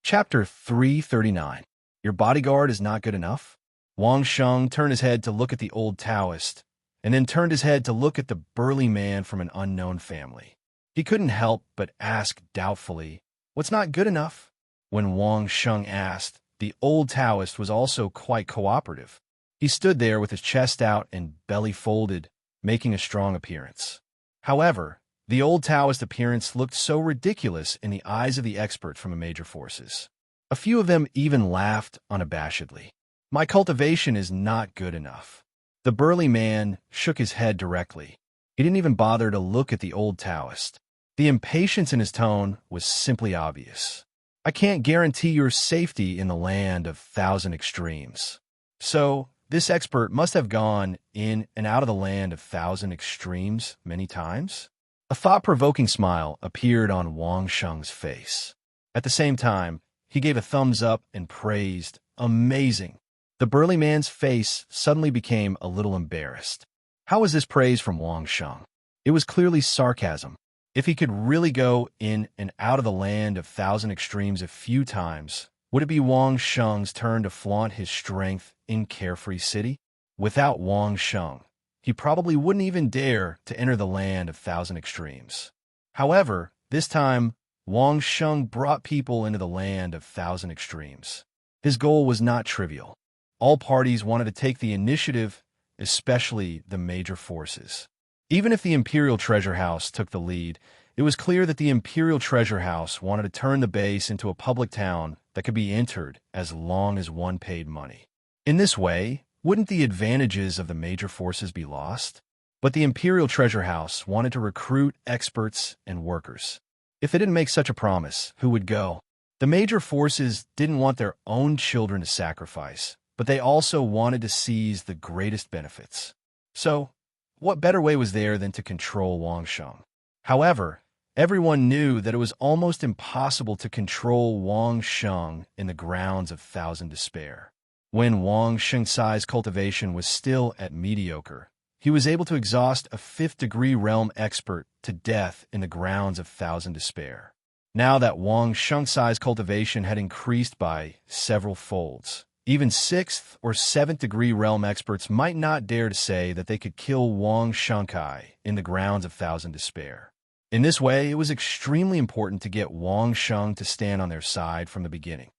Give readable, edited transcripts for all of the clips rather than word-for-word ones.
Chapter 339. Your bodyguard is not good enough? Wang Sheng turned his head to look at the old Taoist, and then turned his head to look at the burly man from an unknown family. He couldn't help but ask doubtfully, "What's not good enough?" When Wang Sheng asked, the old Taoist was also quite cooperative. He stood there with his chest out and belly folded, making a strong appearance. However, the old Taoist appearance looked so ridiculous in the eyes of the expert from the major forces. A few of them even laughed unabashedly. "My cultivation is not good enough." The burly man shook his head directly. He didn't even bother to look at the old Taoist. The impatience in his tone was simply obvious. "I can't guarantee your safety in the land of thousand extremes." So, this expert must have gone in and out of the land of thousand extremes many times? A thought-provoking smile appeared on Wang Sheng's face. At the same time, he gave a thumbs up and praised, "Amazing." The burly man's face suddenly became a little embarrassed. How was this praise from Wang Sheng? It was clearly sarcasm. If he could really go in and out of the land of thousand extremes a few times, would it be Wang Sheng's turn to flaunt his strength in Carefree City? Without Wang Sheng, he probably wouldn't even dare to enter the land of thousand extremes. However, this time, Wang Sheng brought people into the land of thousand extremes. His goal was not trivial. All parties wanted to take the initiative, especially the major forces. Even if the Imperial Treasure House took the lead, it was clear that the Imperial Treasure House wanted to turn the base into a public town that could be entered as long as one paid money. In this way, wouldn't the advantages of the major forces be lost? But the Imperial Treasure House wanted to recruit experts and workers. If they didn't make such a promise, who would go? The major forces didn't want their own children to sacrifice, but they also wanted to seize the greatest benefits. So, what better way was there than to control Wang Sheng? However, everyone knew that it was almost impossible to control Wang Sheng in the grounds of Thousand Despair. When Wang Sheng's cultivation was still at mediocre, he was able to exhaust a fifth-degree realm expert to death in the grounds of Thousand Despair. Now that Wang Sheng's cultivation had increased by several folds, even sixth or seventh degree realm experts might not dare to say that they could kill Wang Shengkai in the grounds of Thousand Despair. In this way, it was extremely important to get Wang Sheng to stand on their side from the beginning.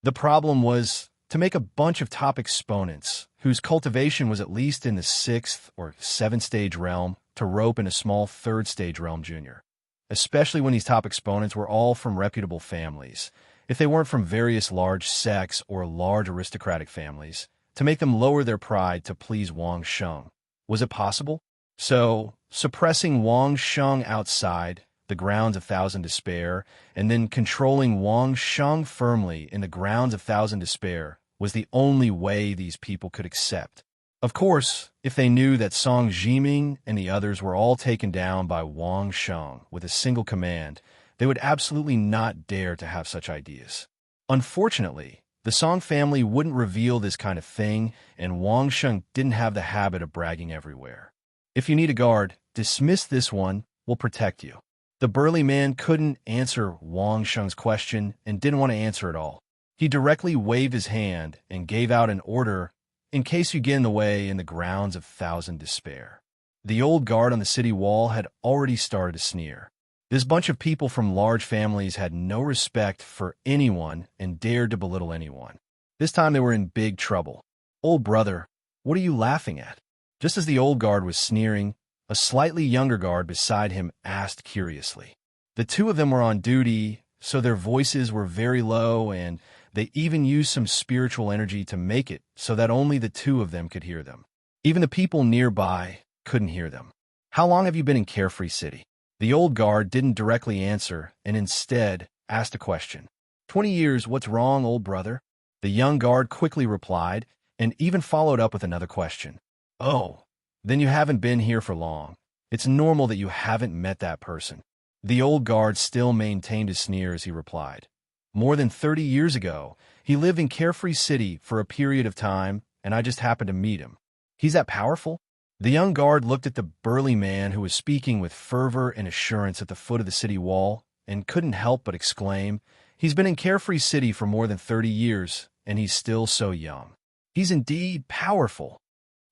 The problem was to make a bunch of top exponents, whose cultivation was at least in the sixth or seventh stage realm, to rope in a small third stage realm junior. Especially when these top exponents were all from reputable families, if they weren't from various large sects or large aristocratic families, to make them lower their pride to please Wang Sheng. Was it possible? So, suppressing Wang Sheng outside the grounds of Thousand Despair, and then controlling Wang Sheng firmly in the grounds of Thousand Despair, was the only way these people could accept. Of course, if they knew that Song Jiming and the others were all taken down by Wang Sheng with a single command, they would absolutely not dare to have such ideas. Unfortunately, the Song family wouldn't reveal this kind of thing, and Wang Sheng didn't have the habit of bragging everywhere. "If you need a guard, dismiss this one, we'll protect you." The burly man couldn't answer Wang Sheng's question and didn't want to answer at all. He directly waved his hand and gave out an order, "In case you get in the way in the grounds of Thousand Despair." The old guard on the city wall had already started to sneer. This bunch of people from large families had no respect for anyone and dared to belittle anyone. This time they were in big trouble. "Old brother, what are you laughing at?" Just as the old guard was sneering, a slightly younger guard beside him asked curiously. The two of them were on duty, so their voices were very low, and they even used some spiritual energy to make it so that only the two of them could hear them. Even the people nearby couldn't hear them. "How long have you been in Carefree City?" The old guard didn't directly answer and instead asked a question. 20 years, what's wrong, old brother?" The young guard quickly replied and even followed up with another question. "Oh, then you haven't been here for long. It's normal that you haven't met that person." The old guard still maintained his sneer as he replied. "More than 30 years ago, he lived in Carefree City for a period of time, and I just happened to meet him." "He's that powerful?" The young guard looked at the burly man who was speaking with fervor and assurance at the foot of the city wall and couldn't help but exclaim, He's been in Carefree City for more than 30 years, and he's still so young. He's indeed powerful.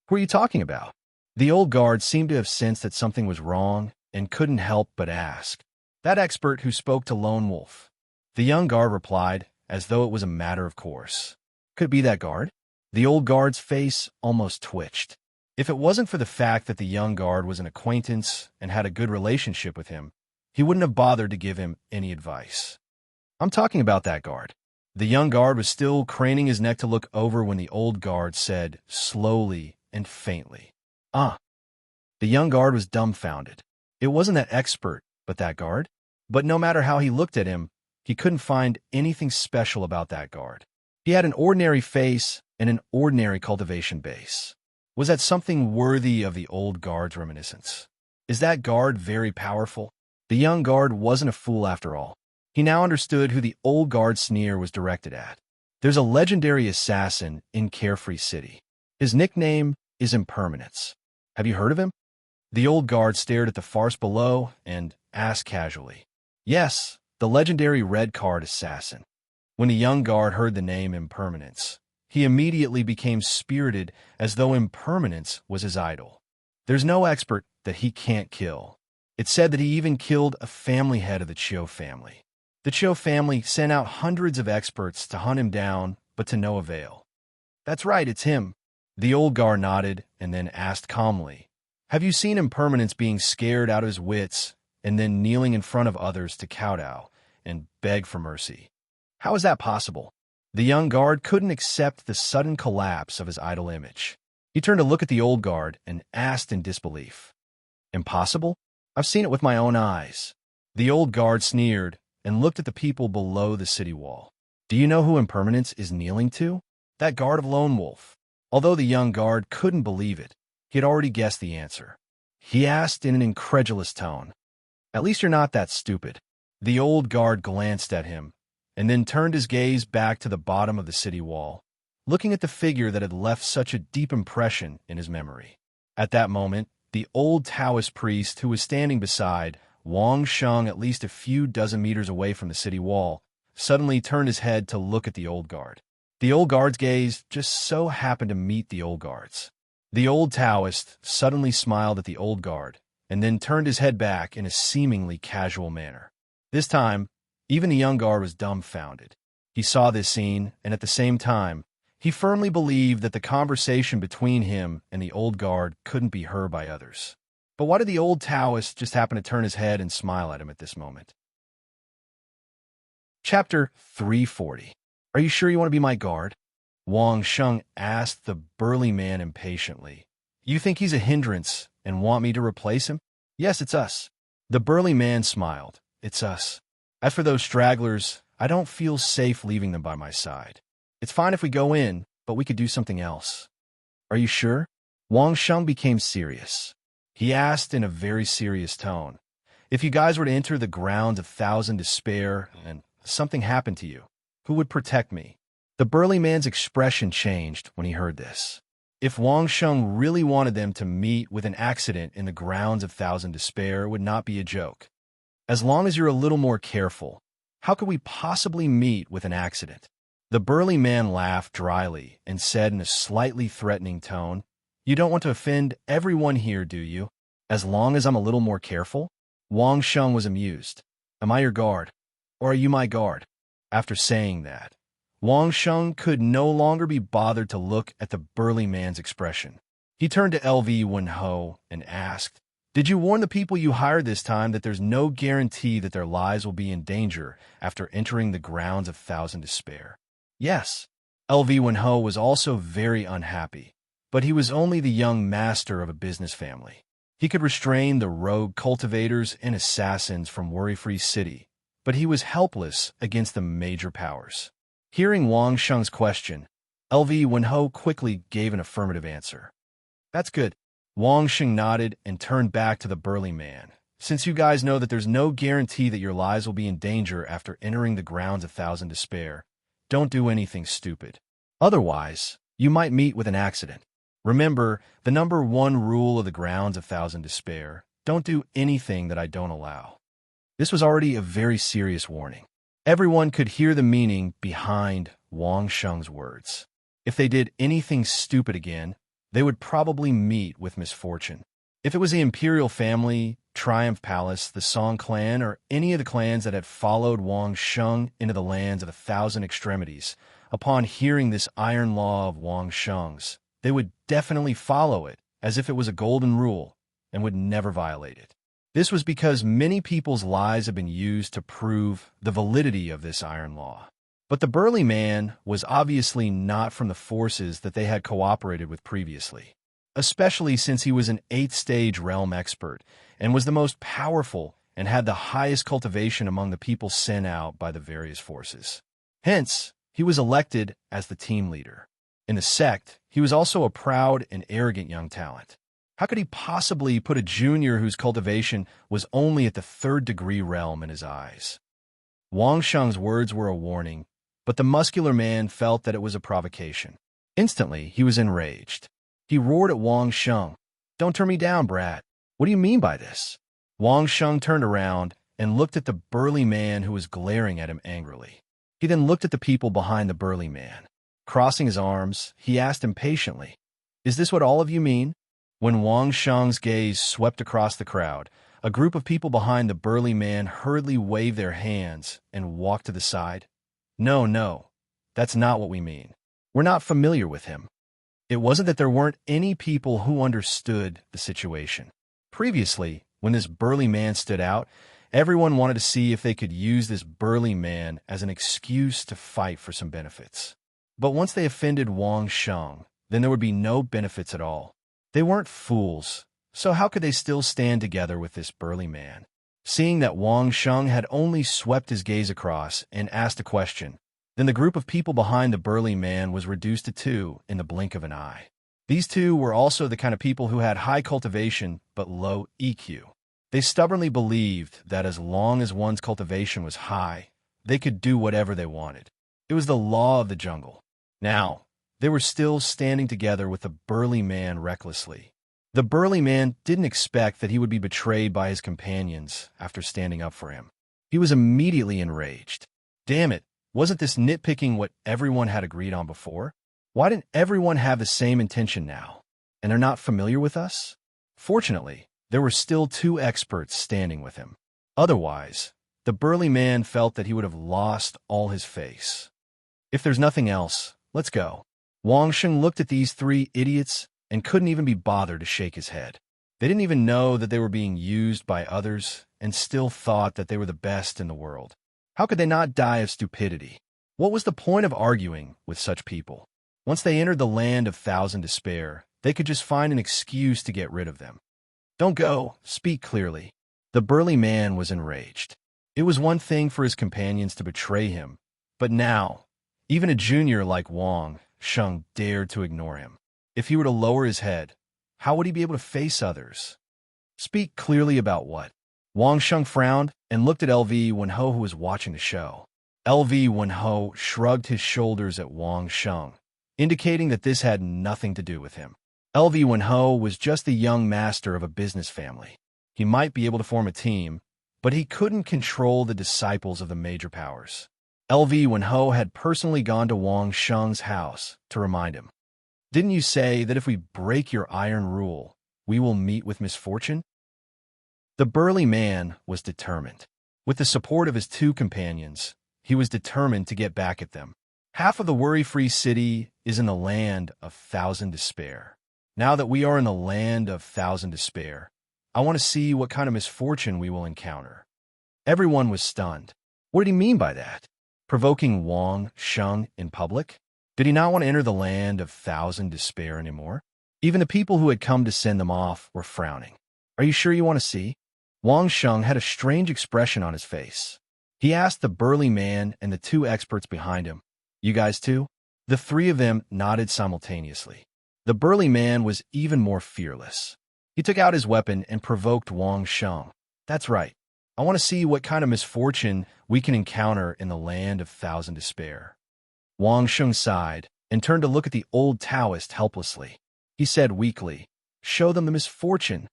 Who are you talking about? The old guard seemed to have sensed that something was wrong and couldn't help but ask. That expert who spoke to Lone Wolf. The young guard replied, as though it was a matter of course. Could it be that guard? The old guard's face almost twitched. If it wasn't for the fact that the young guard was an acquaintance and had a good relationship with him, he wouldn't have bothered to give him any advice. I'm talking about that guard. The young guard was still craning his neck to look over when the old guard said, slowly and faintly, "Ah." The young guard was dumbfounded. It wasn't that expert, but that guard. But no matter how he looked at him, he couldn't find anything special about that guard. He had an ordinary face and an ordinary cultivation base. Was that something worthy of the old guard's reminiscence? Is that guard very powerful? The young guard wasn't a fool after all. He now understood who the old guard's sneer was directed at. There's a legendary assassin in Carefree City. His nickname is Impermanence. Have you heard of him? The old guard stared at the farce below and asked casually. Yes, the legendary red card assassin. When the young guard heard the name Impermanence, he immediately became spirited as though Impermanence was his idol. There's no expert that he can't kill. It's said that he even killed a family head of the Chiu family. The Chiu family sent out hundreds of experts to hunt him down, but to no avail. That's right, it's him. The old guard nodded and then asked calmly, have you seen Impermanence being scared out of his wits and then kneeling in front of others to kowtow and beg for mercy? How is that possible? The young guard couldn't accept the sudden collapse of his idol image. He turned to look at the old guard and asked in disbelief, Impossible? I've seen it with my own eyes. The old guard sneered and looked at the people below the city wall. Do you know who Impermanence is kneeling to? That guard of Lone Wolf. Although the young guard couldn't believe it, he had already guessed the answer. He asked in an incredulous tone, At least you're not that stupid. The old guard glanced at him and then turned his gaze back to the bottom of the city wall, looking at the figure that had left such a deep impression in his memory. At that moment, the old Taoist priest who was standing beside Wang Sheng at least a few dozen meters away from the city wall suddenly turned his head to look at the old guard. The old guard's gaze just so happened to meet the old guard's. The old Taoist suddenly smiled at the old guard and then turned his head back in a seemingly casual manner. This time, even the young guard was dumbfounded. He saw this scene, and at the same time, he firmly believed that the conversation between him and the old guard couldn't be heard by others. But why did the old Taoist just happen to turn his head and smile at him at this moment? Chapter 340. Are you sure you want to be my guard? Wang Sheng asked the burly man impatiently. You think he's a hindrance and want me to replace him? Yes, it's us. The burly man smiled. It's us. As for those stragglers, I don't feel safe leaving them by my side. It's fine if we go in, but we could do something else. Are you sure? Wang Sheng became serious. He asked in a very serious tone, if you guys were to enter the grounds of Thousand Despair and something happened to you, who would protect me? The burly man's expression changed when he heard this. If Wang Sheng really wanted them to meet with an accident in the grounds of Thousand Despair, it would not be a joke. As long as you're a little more careful, how could we possibly meet with an accident? The burly man laughed dryly and said in a slightly threatening tone, You don't want to offend everyone here, do you? As long as I'm a little more careful? Wang Sheng was amused. Am I your guard? Or are you my guard? After saying that, Wang Sheng could no longer be bothered to look at the burly man's expression. He turned to LV Wenho and asked, Did you warn the people you hired this time that there's no guarantee that their lives will be in danger after entering the grounds of Thousand Despair? Yes. LV Wenho was also very unhappy, but he was only the young master of a business family. He could restrain the rogue cultivators and assassins from Worry-Free City, but he was helpless against the major powers. Hearing Wang Sheng's question, LV Wenho quickly gave an affirmative answer. That's good. Wang Sheng nodded and turned back to the burly man. Since you guys know that there's no guarantee that your lives will be in danger after entering the grounds of Thousand Despair, don't do anything stupid. Otherwise, you might meet with an accident. Remember, the number one rule of the grounds of Thousand Despair, don't do anything that I don't allow. This was already a very serious warning. Everyone could hear the meaning behind Wang Sheng's words. If they did anything stupid again, they would probably meet with misfortune. If it was the imperial family, Triumph Palace, the Song clan, or any of the clans that had followed Wang Sheng into the lands of 1,000 extremities, upon hearing this iron law of Wang Sheng's, they would definitely follow it as if it was a golden rule and would never violate it. This was because many people's lives have been used to prove the validity of this iron law. But the burly man was obviously not from the forces that they had cooperated with previously, especially since he was an 8th-stage realm expert and was the most powerful and had the highest cultivation among the people sent out by the various forces. Hence, he was elected as the team leader. In the sect, he was also a proud and arrogant young talent. How could he possibly put a junior whose cultivation was only at the 3rd-degree realm in his eyes? Wang Sheng's words were a warning, but the muscular man felt that it was a provocation. Instantly, he was enraged. He roared at Wang Sheng, "Don't turn me down, brat. What do you mean by this?" Wang Sheng turned around and looked at the burly man who was glaring at him angrily. He then looked at the people behind the burly man. Crossing his arms, he asked impatiently, "Is this what all of you mean?" When Wang Sheng's gaze swept across the crowd, a group of people behind the burly man hurriedly waved their hands and walked to the side. No, that's not what we mean. We're not familiar with him." It wasn't that there weren't any people who understood the situation. Previously, when this burly man stood out, everyone wanted to see if they could use this burly man as an excuse to fight for some benefits. But once they offended Wang Sheng, then there would be no benefits at all. They weren't fools, so how could they still stand together with this burly man? Seeing that Wang Sheng had only swept his gaze across and asked a question, then the group of people behind the burly man was reduced to 2 in the blink of an eye. These 2 were also the kind of people who had high cultivation but low EQ. They stubbornly believed that as long as one's cultivation was high, they could do whatever they wanted. It was the law of the jungle. Now, they were still standing together with the burly man recklessly. The burly man didn't expect that he would be betrayed by his companions after standing up for him. He was immediately enraged. Damn it, wasn't this nitpicking what everyone had agreed on before? Why didn't everyone have the same intention now? And they're not familiar with us? Fortunately, there were still 2 experts standing with him. Otherwise, the burly man felt that he would have lost all his face. If there's nothing else, let's go. Wang Sheng looked at these 3 idiots and couldn't even be bothered to shake his head. They didn't even know that they were being used by others and still thought that they were the best in the world. How could they not die of stupidity? What was the point of arguing with such people? Once they entered the land of 1,000 despair, they could just find an excuse to get rid of them. "Don't go. Speak clearly." The burly man was enraged. It was one thing for his companions to betray him, but now, even a junior like Wang Sheng dared to ignore him. If he were to lower his head, how would he be able to face others? Speak clearly about what? Wang Sheng frowned and looked at LV Wenho, who was watching the show. LV Wenho shrugged his shoulders at Wang Sheng, indicating that this had nothing to do with him. LV Wenho was just the young master of a business family. He might be able to form a team, but he couldn't control the disciples of the major powers. LV Wenho had personally gone to Wang Sheng's house to remind him. "Didn't you say that if we break your iron rule, we will meet with misfortune?" The burly man was determined. With the support of his 2 companions, he was determined to get back at them. Half of the worry-free city is in the land of 1,000 despair. Now that we are in the land of 1,000 despair, I want to see what kind of misfortune we will encounter. Everyone was stunned. What did he mean by that? Provoking Wang Sheng in public? Did he not want to enter the land of 1,000 despair anymore? Even the people who had come to send them off were frowning. "Are you sure you want to see?" Wang Sheng had a strange expression on his face. He asked the burly man and the 2 experts behind him, "You guys too?" The 3 of them nodded simultaneously. The burly man was even more fearless. He took out his weapon and provoked Wang Sheng. "That's right. I want to see what kind of misfortune we can encounter in the land of 1,000 despair." Wang Sheng sighed and turned to look at the old Taoist helplessly. He said weakly, "Show them the misfortune."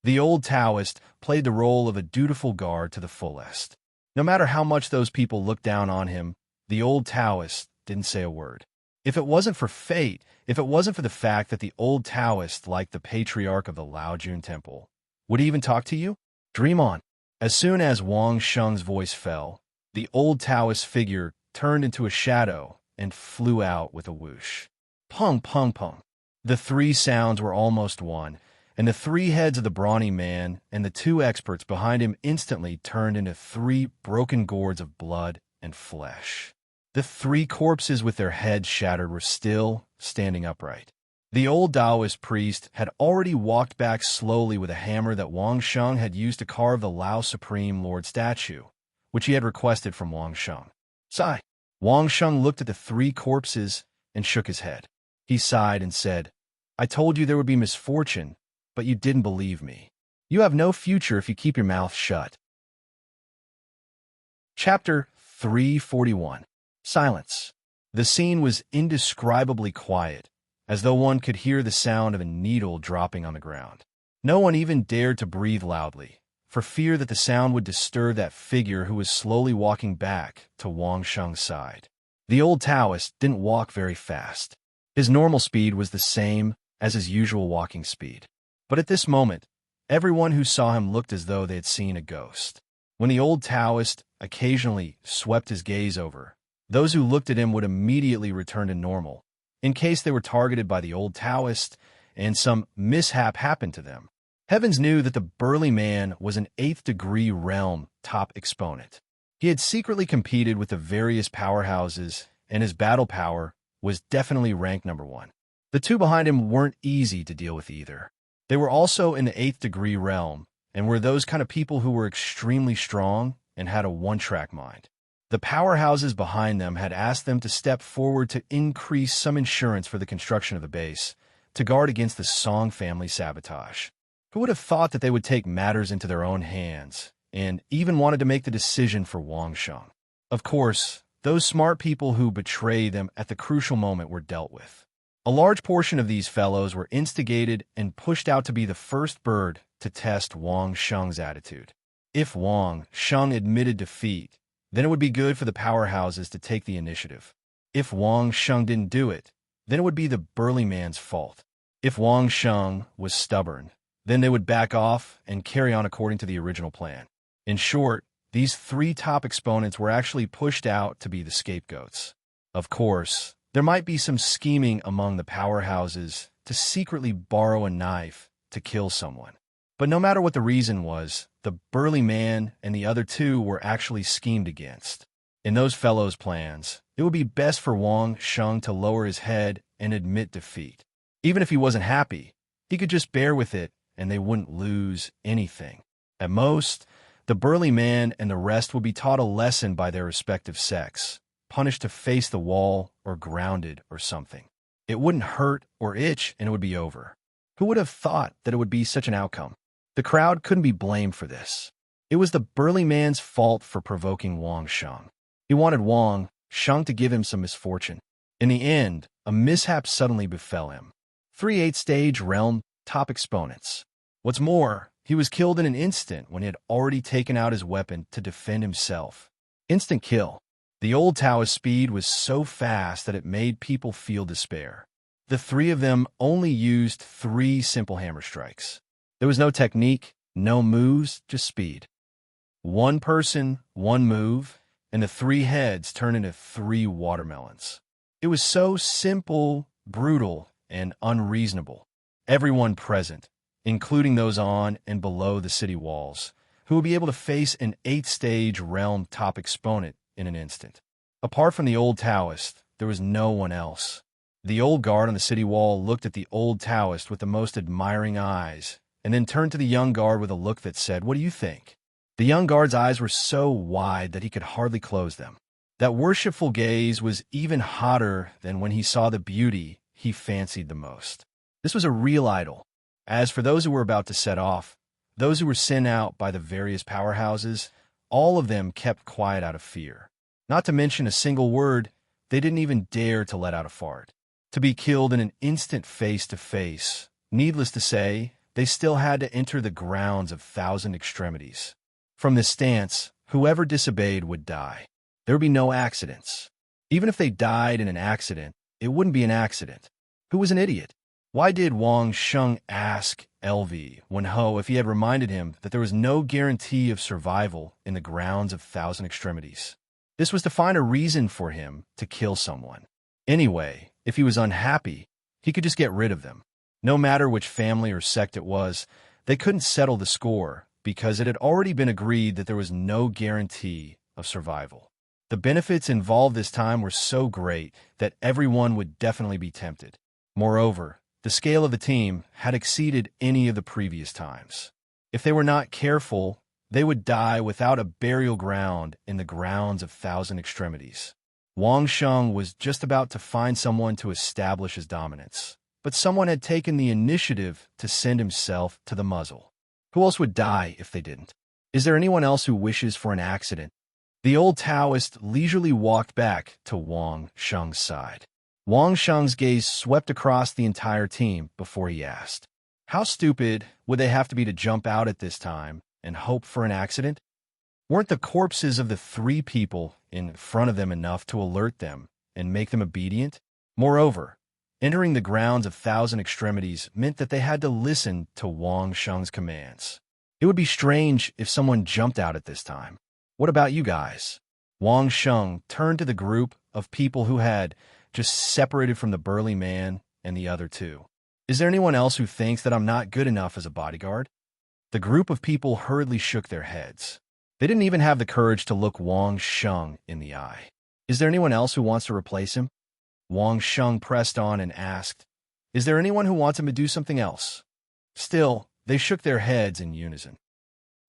The old Taoist played the role of a dutiful guard to the fullest. No matter how much those people looked down on him, the old Taoist didn't say a word. If it wasn't for fate, if it wasn't for the fact that the old Taoist, like the patriarch of the Laojun Temple, would he even talk to you? Dream on. As soon as Wang Sheng's voice fell, the old Taoist figure turned into a shadow and flew out with a whoosh. Pung, pung, pung. The three sounds were almost one, and the three heads of the brawny man and the two experts behind him instantly turned into three broken gourds of blood and flesh. The three corpses with their heads shattered were still standing upright. The old Taoist priest had already walked back slowly with a hammer that Wang Sheng had used to carve the Lao Supreme Lord statue, which he had requested from Wang Sheng. Sigh. Wang Sheng looked at the three corpses and shook his head. He sighed and said, I told you there would be misfortune, but you didn't believe me. You have no future if you keep your mouth shut. Chapter 341. Silence. The scene was indescribably quiet, as though one could hear the sound of a needle dropping on the ground. No one even dared to breathe loudly, for fear that the sound would disturb that figure who was slowly walking back to Wang Sheng's side. The old Taoist didn't walk very fast. His normal speed was the same as his usual walking speed. But at this moment, everyone who saw him looked as though they had seen a ghost. When the old Taoist occasionally swept his gaze over, those who looked at him would immediately return to normal, in case they were targeted by the old Taoist and some mishap happened to them. Heavens knew that the burly man was an 8th degree realm top exponent. He had secretly competed with the various powerhouses, and his battle power was definitely ranked number 1. The two behind him weren't easy to deal with either. They were also in the 8th degree realm, and were those kind of people who were extremely strong and had a one-track mind. The powerhouses behind them had asked them to step forward to increase some insurance for the construction of the base, to guard against the Song family sabotage. Who would have thought that they would take matters into their own hands, and even wanted to make the decision for Wang Sheng? Of course, those smart people who betrayed them at the crucial moment were dealt with. A large portion of these fellows were instigated and pushed out to be the first bird to test Wang Sheng's attitude. If Wang Sheng admitted defeat, then it would be good for the powerhouses to take the initiative. If Wang Sheng didn't do it, then it would be the burly man's fault. If Wang Sheng was stubborn, then they would back off and carry on according to the original plan. In short, these three top exponents were actually pushed out to be the scapegoats. Of course, there might be some scheming among the powerhouses to secretly borrow a knife to kill someone. But no matter what the reason was, the burly man and the other two were actually schemed against. In those fellows' plans, it would be best for Wang Sheng to lower his head and admit defeat. Even if he wasn't happy, he could just bear with it and they wouldn't lose anything. At most, the burly man and the rest would be taught a lesson by their respective sex, punished to face the wall or grounded or something. It wouldn't hurt or itch and it would be over. Who would have thought that it would be such an outcome? The crowd couldn't be blamed for this. It was the burly man's fault for provoking Wang Sheng. He wanted Wang Sheng to give him some misfortune. In the end, a mishap suddenly befell him. 3 8th-stage realm top exponents. What's more, he was killed in an instant when he had already taken out his weapon to defend himself. Instant kill. The old Taoist speed was so fast that it made people feel despair. The three of them only used 3 simple hammer strikes. There was no technique, no moves, just speed. 1 person, 1 move, and the 3 heads turned into 3 watermelons. It was so simple, brutal, and unreasonable. Everyone present, including those on and below the city walls, who would be able to face an 8th-stage realm top exponent in an instant. Apart from the old Taoist, there was no one else. The old guard on the city wall looked at the old Taoist with the most admiring eyes, and then turned to the young guard with a look that said, "What do you think?" The young guard's eyes were so wide that he could hardly close them. That worshipful gaze was even hotter than when he saw the beauty he fancied the most. This was a real idol. As for those who were about to set off, those who were sent out by the various powerhouses, all of them kept quiet out of fear. Not to mention a single word, they didn't even dare to let out a fart. To be killed in an instant face-to-face, needless to say, they still had to enter the grounds of 1,000 extremities. From this stance, whoever disobeyed would die. There would be no accidents. Even if they died in an accident, it wouldn't be an accident. Who was an idiot? Why did Wang Sheng ask LV Wen Ho if he had reminded him that there was no guarantee of survival in the grounds of thousand extremities? This was to find a reason for him to kill someone. Anyway, if he was unhappy, he could just get rid of them. No matter which family or sect it was, they couldn't settle the score because it had already been agreed that there was no guarantee of survival. The benefits involved this time were so great that everyone would definitely be tempted. Moreover, the scale of the team had exceeded any of the previous times. If they were not careful, they would die without a burial ground in the grounds of thousand extremities. Wang Sheng was just about to find someone to establish his dominance, but someone had taken the initiative to send himself to the muzzle. Who else would die if they didn't? Is there anyone else who wishes for an accident? The old Taoist leisurely walked back to Wang Sheng's side. Wang Sheng's gaze swept across the entire team before he asked, "How stupid would they have to be to jump out at this time and hope for an accident? Weren't the corpses of the 3 people in front of them enough to alert them and make them obedient? Moreover, entering the grounds of thousand extremities meant that they had to listen to Wang Sheng's commands. It would be strange if someone jumped out at this time. What about you guys?" Wang Sheng turned to the group of people who had just separated from the burly man and the other 2. "Is there anyone else who thinks that I'm not good enough as a bodyguard?" The group of people hurriedly shook their heads. They didn't even have the courage to look Wang Sheng in the eye. "Is there anyone else who wants to replace him?" Wang Sheng pressed on and asked, "Is there anyone who wants him to do something else?" Still, they shook their heads in unison.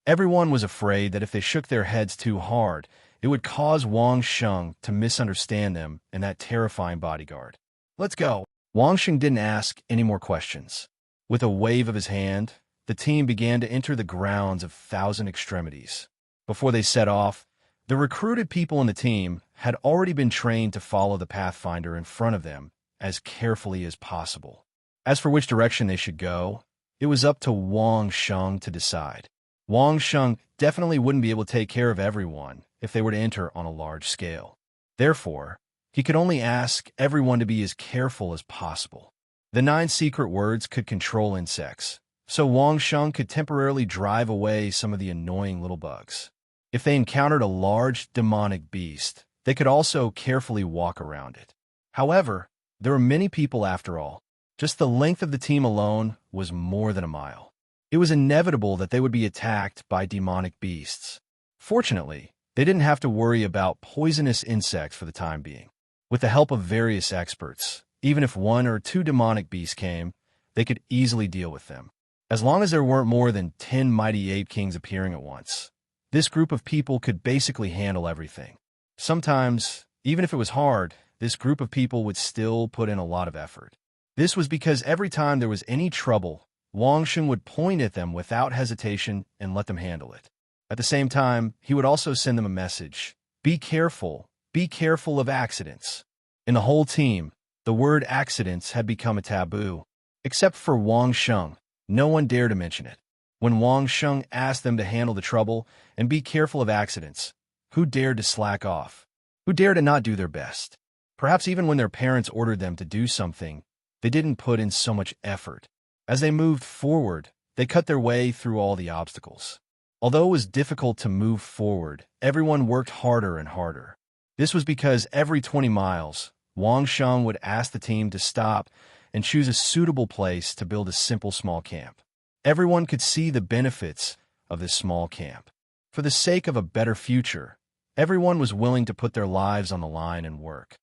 Everyone was afraid that if they shook their heads too hard, it would cause Wang Sheng to misunderstand them and that terrifying bodyguard. "Let's go." Wang Sheng didn't ask any more questions. With a wave of his hand, the team began to enter the grounds of thousand extremities. Before they set off, the recruited people in the team had already been trained to follow the pathfinder in front of them as carefully as possible. As for which direction they should go, it was up to Wang Sheng to decide. Wang Sheng definitely wouldn't be able to take care of everyone if they were to enter on a large scale. Therefore, he could only ask everyone to be as careful as possible. The 9 secret words could control insects, so Wang Sheng could temporarily drive away some of the annoying little bugs. If they encountered a large demonic beast, they could also carefully walk around it. However, there were many people after all. Just the length of the team alone was more than a mile. It was inevitable that they would be attacked by demonic beasts. Fortunately, they didn't have to worry about poisonous insects for the time being. With the help of various experts, even if 1 or 2 demonic beasts came, they could easily deal with them. As long as there weren't more than 10 mighty ape kings appearing at once, this group of people could basically handle everything. Sometimes, even if it was hard, this group of people would still put in a lot of effort. This was because every time there was any trouble, Wang Sheng would point at them without hesitation and let them handle it. At the same time, he would also send them a message. Be careful of accidents. In the whole team, the word accidents had become a taboo. Except for Wang Sheng, no one dared to mention it. When Wang Sheng asked them to handle the trouble and be careful of accidents, who dared to slack off? Who dared to not do their best? Perhaps even when their parents ordered them to do something, they didn't put in so much effort. As they moved forward, they cut their way through all the obstacles. Although it was difficult to move forward, everyone worked harder and harder. This was because every 20 miles, Wang Sheng would ask the team to stop and choose a suitable place to build a simple small camp. Everyone could see the benefits of this small camp. For the sake of a better future, everyone was willing to put their lives on the line and work.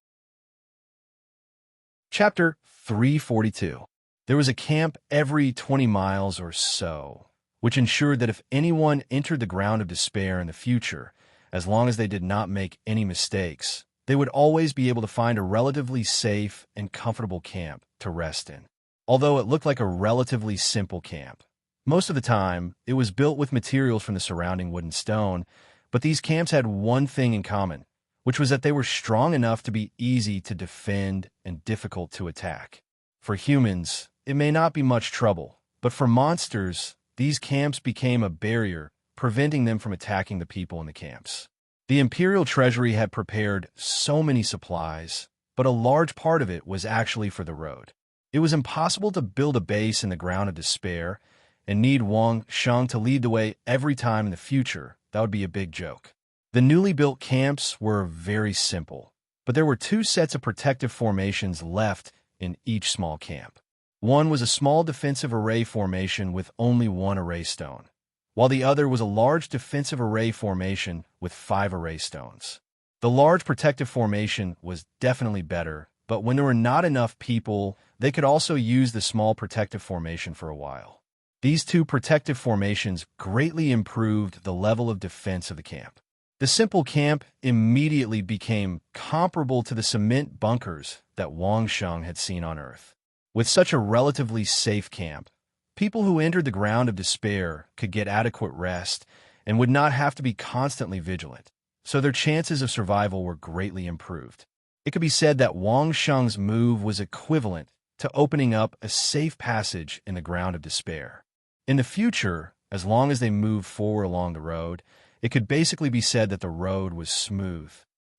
Chapter 342. There was a camp every 20 miles or so, which ensured that if anyone entered the ground of despair in the future, as long as they did not make any mistakes, they would always be able to find a relatively safe and comfortable camp to rest in. Although it looked like a relatively simple camp, most of the time it was built with materials from the surrounding wood and stone, but these camps had one thing in common, which was that they were strong enough to be easy to defend and difficult to attack. For humans, it may not be much trouble, but for monsters, these camps became a barrier preventing them from attacking the people in the camps. The imperial treasury had prepared so many supplies, but a large part of it was actually for the road. It was impossible to build a base in the ground of despair and need Wang Sheng to lead the way every time in the future. That would be a big joke. The newly built camps were very simple, but there were two sets of protective formations left in each small camp. One was a small defensive array formation with only one array stone, while the other was a large defensive array formation with 5 array stones. The large protective formation was definitely better, but when there were not enough people, they could also use the small protective formation for a while. These two protective formations greatly improved the level of defense of the camp. The simple camp immediately became comparable to the cement bunkers that Wang Sheng had seen on Earth. With such a relatively safe camp, people who entered the ground of despair could get adequate rest and would not have to be constantly vigilant, so their chances of survival were greatly improved. It could be said that Wang Sheng's move was equivalent to opening up a safe passage in the ground of despair. In the future, as long as they moved forward along the road, it could basically be said that the road was smooth.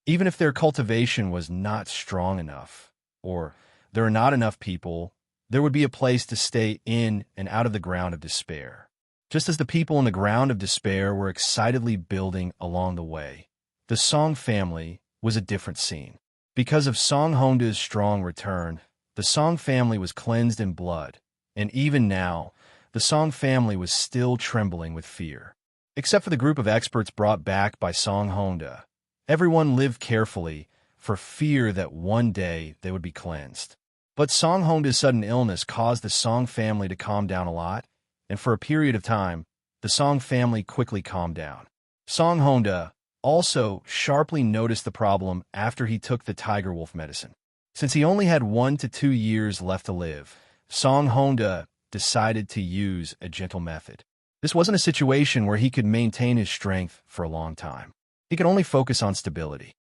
Even if their cultivation was not strong enough, or there are not enough people, there would be a place to stay in and out of the ground of despair. Just as the people in the ground of despair were excitedly building along the way, the Song family was a different scene. Because of Song Honda's strong return, the Song family was cleansed in blood, and even now, the Song family was still trembling with fear. Except for the group of experts brought back by Song Honda, everyone lived carefully for fear that one day they would be cleansed. But Song Honda's sudden illness caused the Song family to calm down a lot, and for a period of time, the Song family quickly calmed down. Song Honda also sharply noticed the problem after he took the tiger wolf medicine. Since he only had 1 to 2 years left to live, Song Honda decided to use a gentle method. This wasn't a situation where he could maintain his strength for a long time. He could only focus on stability.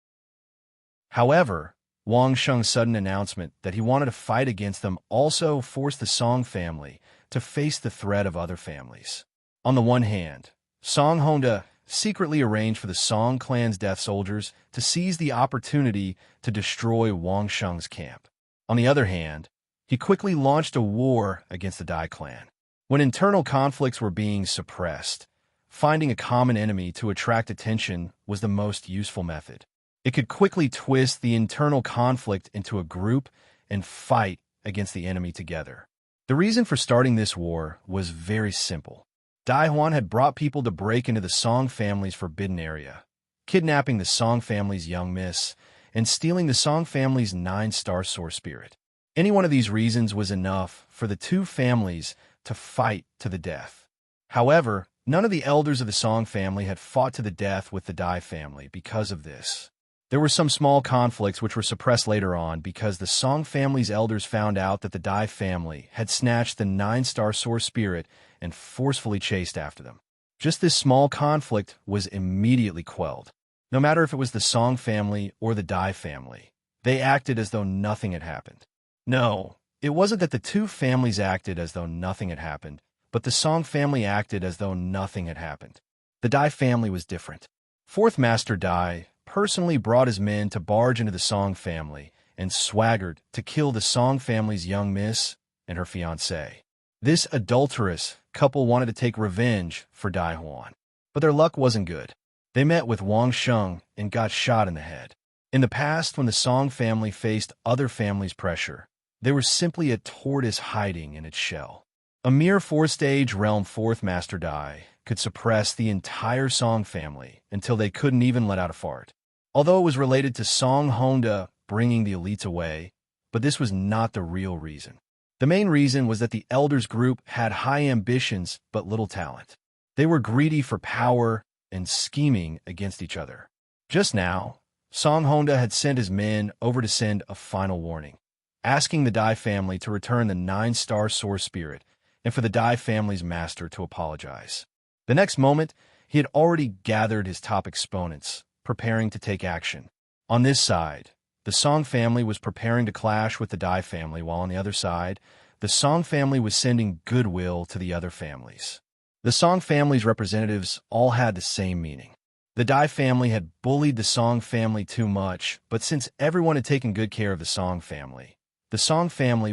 However, Wang Sheng's sudden announcement that he wanted to fight against them also forced the Song family to face the threat of other families. On the one hand, Song Honda secretly arranged for the Song clan's death soldiers to seize the opportunity to destroy Wang Sheng's camp. On the other hand, he quickly launched a war against the Dai clan. When internal conflicts were being suppressed, finding a common enemy to attract attention was the most useful method. It could quickly twist the internal conflict into a group and fight against the enemy together. The reason for starting this war was very simple. Dai Huan had brought people to break into the Song family's forbidden area, kidnapping the Song family's young miss, and stealing the Song family's 9-star source spirit. Any one of these reasons was enough for the two families to fight to the death. However, none of the elders of the Song family had fought to the death with the Dai family because of this. There were some small conflicts which were suppressed later on because the Song family's elders found out that the Dai family had snatched the 9-star source spirit and forcefully chased after them. Just this small conflict was immediately quelled. No matter if it was the Song family or the Dai family, they acted as though nothing had happened. No, it wasn't that the two families acted as though nothing had happened, but the Song family acted as though nothing had happened. The Dai family was different. Fourth Master Dai personally brought his men to barge into the Song family and swaggered to kill the Song family's young miss and her fiancé. This adulterous couple wanted to take revenge for Dai Huan, but their luck wasn't good. They met with Wang Sheng and got shot in the head. In the past, when the Song family faced other families' pressure, they were simply a tortoise hiding in its shell. A mere 4-stage realm Fourth Master Dai could suppress the entire Song family until they couldn't even let out a fart. Although it was related to Song Honda bringing the elites away, but this was not the real reason. The main reason was that the elders group had high ambitions but little talent. They were greedy for power and scheming against each other. Just now, Song Honda had sent his men over to send a final warning, asking the Dai family to return the 9-star source spirit and for the Dai family's master to apologize. The next moment, he had already gathered his top exponents, preparing to take action. On this side, the Song family was preparing to clash with the Dai family, while on the other side, the Song family was sending goodwill to the other families. The Song family's representatives all had the same meaning. The Dai family had bullied the Song family too much, but since everyone had taken good care of the Song family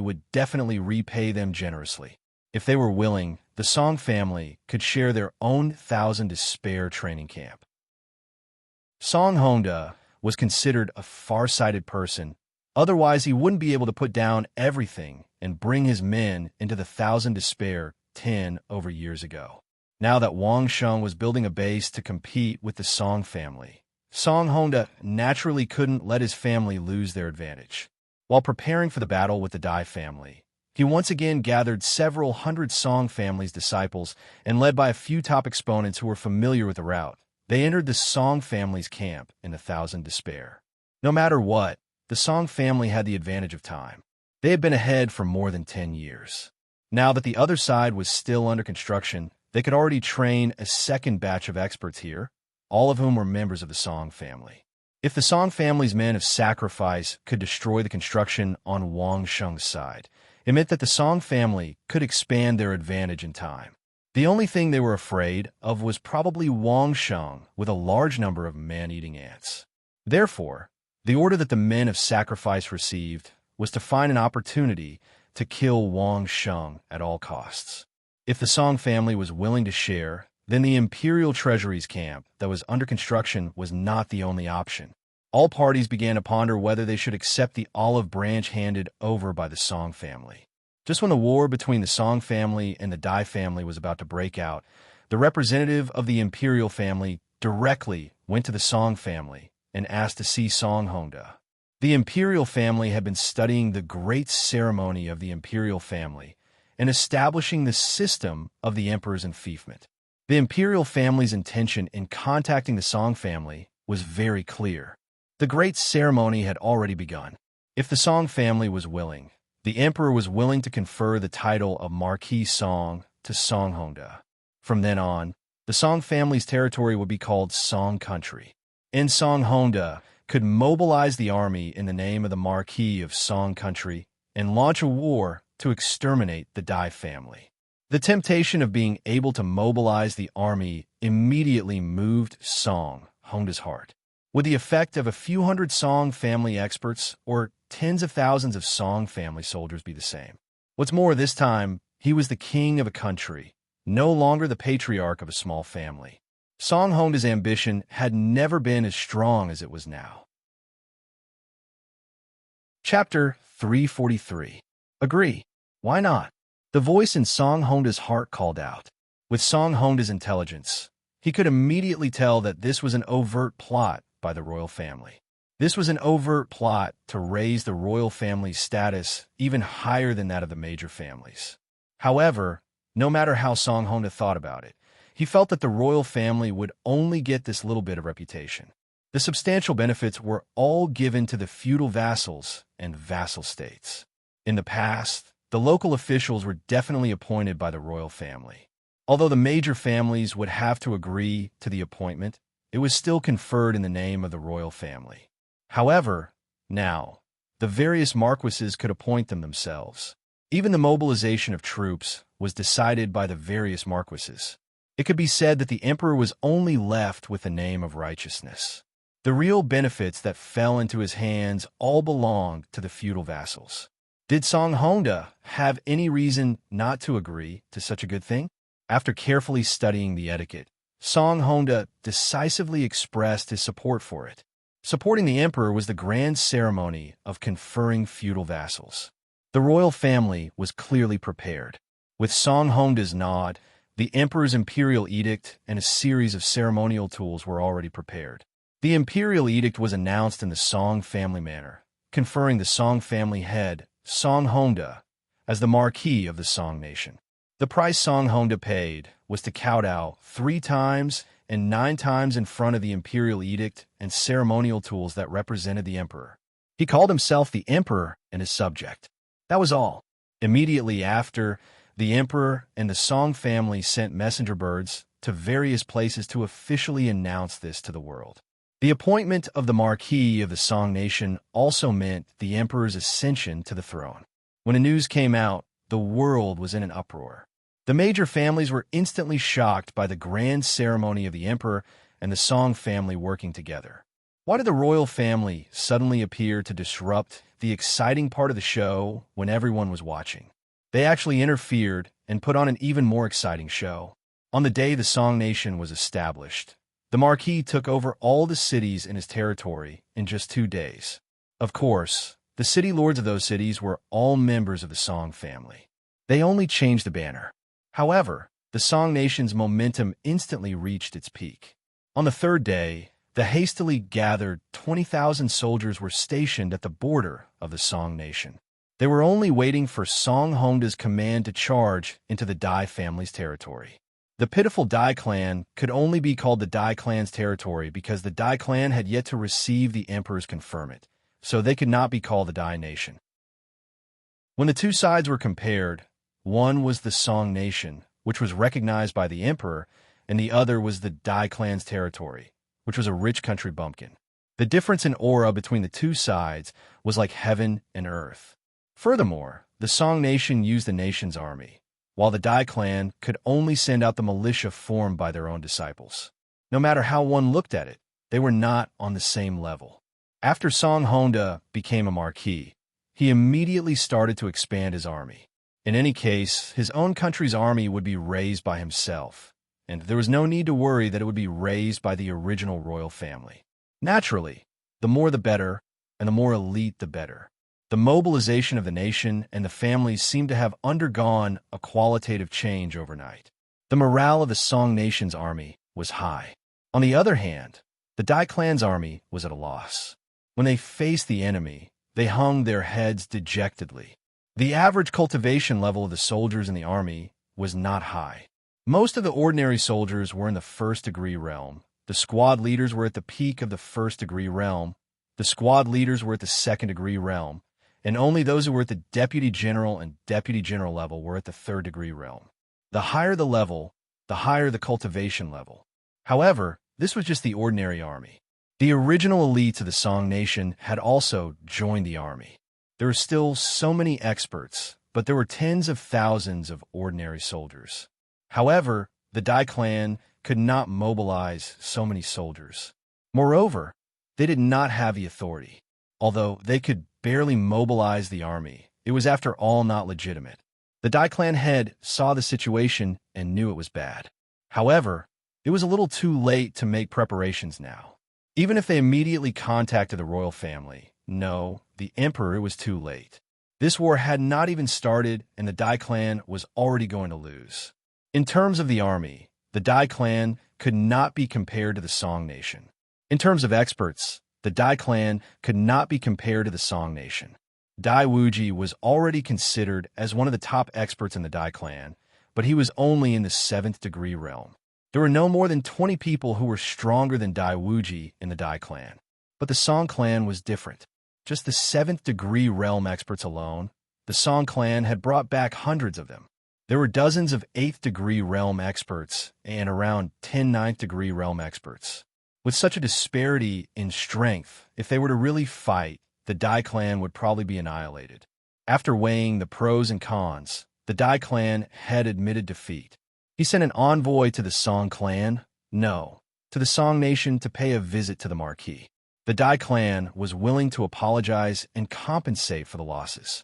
would definitely repay them generously. If they were willing, the Song family could share their own Thousand Despair training camp. Song Honda was considered a far-sighted person, otherwise he wouldn't be able to put down everything and bring his men into the Thousand Despair 10 over years ago. Now that Wang Sheng was building a base to compete with the Song family, Song Honda naturally couldn't let his family lose their advantage. While preparing for the battle with the Dai family, he once again gathered several hundred Song family's disciples and led by a few top exponents who were familiar with the route. They entered the Song family's camp in the Thousand Despair. No matter what, the Song family had the advantage of time. They had been ahead for more than 10 years. Now that the other side was still under construction, they could already train a second batch of experts here, all of whom were members of the Song family. If the Song family's men of sacrifice could destroy the construction on Wang Sheng's side, it meant that the Song family could expand their advantage in time. The only thing they were afraid of was probably Wang Sheng with a large number of man-eating ants. Therefore, the order that the men of sacrifice received was to find an opportunity to kill Wang Sheng at all costs. If the Song family was willing to share, then the Imperial Treasury's camp that was under construction was not the only option. All parties began to ponder whether they should accept the olive branch handed over by the Song family. Just when the war between the Song family and the Dai family was about to break out, the representative of the Imperial family directly went to the Song family and asked to see Song Honda. The Imperial family had been studying the great ceremony of the Imperial family and establishing the system of the emperor's enfeoffment. The Imperial family's intention in contacting the Song family was very clear. The great ceremony had already begun. If the Song family was willing, the emperor was willing to confer the title of Marquis Song to Song Honda. From then on, the Song family's territory would be called Song Country, and Song Honda could mobilize the army in the name of the Marquis of Song Country and launch a war to exterminate the Dai family. The temptation of being able to mobilize the army immediately moved Song Honda's heart. Would the effect of a few hundred Song family experts or tens of thousands of Song family soldiers be the same? What's more, this time, he was the king of a country, no longer the patriarch of a small family. Song Honda's ambition had never been as strong as it was now. Chapter 343. Agree. Why not? The voice in Song Honda's heart called out. With Song Honda's intelligence, he could immediately tell that this was an overt plot by the royal family. This was an overt plot to raise the royal family's status even higher than that of the major families. However, no matter how Song Honda thought about it, he felt that the royal family would only get this little bit of reputation. The substantial benefits were all given to the feudal vassals and vassal states. In the past, the local officials were definitely appointed by the royal family. Although the major families would have to agree to the appointment, it was still conferred in the name of the royal family. However, now, the various marquises could appoint them themselves. Even the mobilization of troops was decided by the various marquises. It could be said that the emperor was only left with the name of righteousness. The real benefits that fell into his hands all belonged to the feudal vassals. Did Song Honda have any reason not to agree to such a good thing? After carefully studying the etiquette, Song Honda decisively expressed his support for it. Supporting the emperor was the grand ceremony of conferring feudal vassals. The royal family was clearly prepared. With Song Honda's nod, the emperor's imperial edict and a series of ceremonial tools were already prepared. The imperial edict was announced in the Song family manner, conferring the Song family head, Song Honda, as the Marquis of the Song nation. The price Song Honda paid was to kowtow 3 times and 9 times in front of the imperial edict and ceremonial tools that represented the emperor. He called himself the emperor and his subject. That was all. Immediately after, the emperor and the Song family sent messenger birds to various places to officially announce this to the world. The appointment of the Marquis of the Song nation also meant the emperor's ascension to the throne. When the news came out, the world was in an uproar. The major families were instantly shocked by the grand ceremony of the emperor and the Song family working together. Why did the royal family suddenly appear to disrupt the exciting part of the show when everyone was watching? They actually interfered and put on an even more exciting show. On the day the Song nation was established, the Marquis took over all the cities in his territory in just 2 days. Of course, the city lords of those cities were all members of the Song family. They only changed the banner. However, the Song nation's momentum instantly reached its peak. On the 3rd day, the hastily gathered 20,000 soldiers were stationed at the border of the Song nation. They were only waiting for Song Honda's command to charge into the Dai family's territory. The pitiful Dai clan could only be called the Dai clan's territory because the Dai clan had yet to receive the emperor's conferment, so they could not be called the Dai nation. When the two sides were compared, one was the Song nation, which was recognized by the emperor, and the other was the Dai clan's territory, which was a rich country bumpkin. The difference in aura between the two sides was like heaven and earth. Furthermore, the Song nation used the nation's army, while the Dai clan could only send out the militia formed by their own disciples. No matter how one looked at it, they were not on the same level. After Song Honda became a marquis, he immediately started to expand his army. In any case, his own country's army would be raised by himself, and there was no need to worry that it would be raised by the original royal family. Naturally, the more the better, and the more elite the better. The mobilization of the nation and the families seemed to have undergone a qualitative change overnight. The morale of the Song nation's army was high. On the other hand, the Dai clan's army was at a loss. When they faced the enemy, they hung their heads dejectedly. The average cultivation level of the soldiers in the army was not high. Most of the ordinary soldiers were in the 1st degree realm. The squad leaders were at the peak of the 1st degree realm. The squad leaders were at the 2nd degree realm. And only those who were at the deputy general and deputy general level were at the 3rd degree realm. The higher the level, the higher the cultivation level. However, this was just the ordinary army. The original elites of the Song nation had also joined the army. There were still so many experts, but there were tens of thousands of ordinary soldiers. However, the Dai clan could not mobilize so many soldiers. Moreover, they did not have the authority. Although they could barely mobilize the army, it was after all not legitimate. The Dai clan head saw the situation and knew it was bad. However, it was a little too late to make preparations now. Even if they immediately contacted the royal family, no, the emperor, it was too late. This war had not even started, and the Dai clan was already going to lose. In terms of the army, the Dai clan could not be compared to the Song nation. In terms of experts, the Dai clan could not be compared to the Song nation. Dai Wuji was already considered as one of the top experts in the Dai clan, but he was only in the 7th degree realm. There were no more than 20 people who were stronger than Dai Wuji in the Dai clan. But the Song clan was different. Just the 7th degree realm experts alone, the Song clan had brought back hundreds of them. There were dozens of 8th degree realm experts and around 10 9th degree realm experts. With such a disparity in strength, if they were to really fight, the Dai clan would probably be annihilated. After weighing the pros and cons, the Dai clan had admitted defeat. He sent an envoy to the Song clan, to the Song nation to pay a visit to the Marquis. The Dai clan was willing to apologize and compensate for the losses.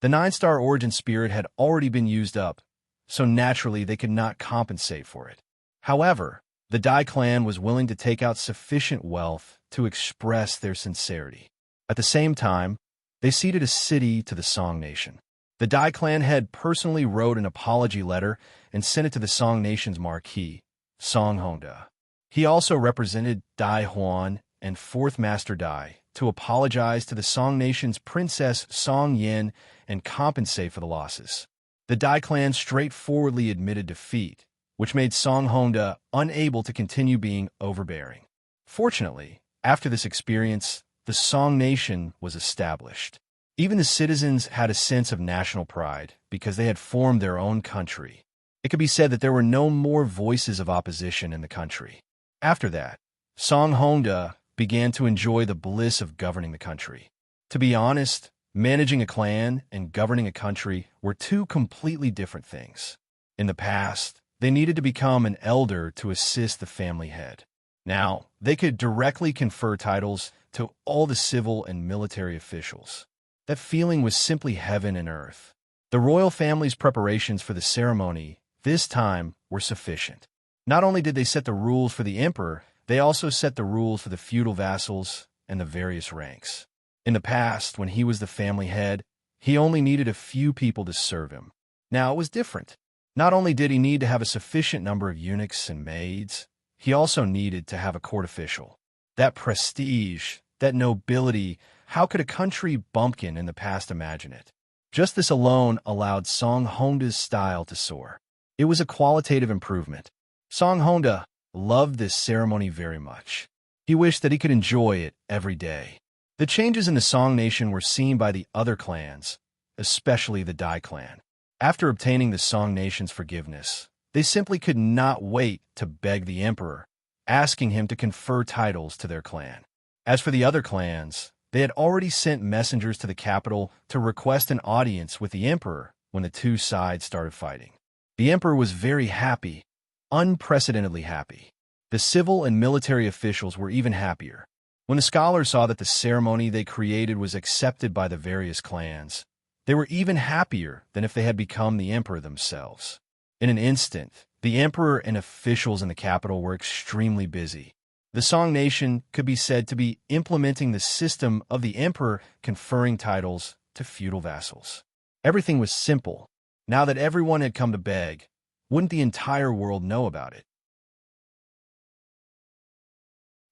The 9-star origin spirit had already been used up, so naturally they could not compensate for it. However, the Dai clan was willing to take out sufficient wealth to express their sincerity. At the same time, they ceded a city to the Song nation. The Dai clan head personally wrote an apology letter and sent it to the Song nation's marquis, Song Honda. He also represented Dai Huan and 4th Master Dai to apologize to the Song nation's princess Song Yin and compensate for the losses. The Dai clan straightforwardly admitted defeat, which made Song Honda unable to continue being overbearing. Fortunately, after this experience, the Song nation was established. Even the citizens had a sense of national pride because they had formed their own country. It could be said that there were no more voices of opposition in the country. After that, Song Honda began to enjoy the bliss of governing the country. To be honest, Managing a clan and governing a country were two completely different things. In the past, they needed to become an elder to assist the family head. Now, they could directly confer titles to all the civil and military officials. That feeling was simply heaven and earth. The royal family's preparations for the ceremony, this time, were sufficient. Not only did they set the rules for the emperor, they also set the rules for the feudal vassals and the various ranks. In the past, when he was the family head, he only needed a few people to serve him. Now it was different. Not only did he need to have a sufficient number of eunuchs and maids, he also needed to have a court official. That prestige, that nobility, how could a country bumpkin in the past imagine it? Just this alone allowed Song Honda's style to soar. It was a qualitative improvement. Song Honda loved this ceremony very much. He wished that he could enjoy it every day. The changes in the Song Nation were seen by the other clans, especially the Dai clan. After obtaining the Song Nation's forgiveness, they simply could not wait to beg the emperor, asking him to confer titles to their clan. As for the other clans, they had already sent messengers to the capital to request an audience with the emperor when the two sides started fighting. The emperor was very happy, unprecedentedly happy. The civil and military officials were even happier. When the scholars saw that the ceremony they created was accepted by the various clans, they were even happier than if they had become the emperor themselves. In an instant, the emperor and officials in the capital were extremely busy. The Song Nation could be said to be implementing the system of the emperor conferring titles to feudal vassals. Everything was simple. Now that everyone had come to beg, wouldn't the entire world know about it?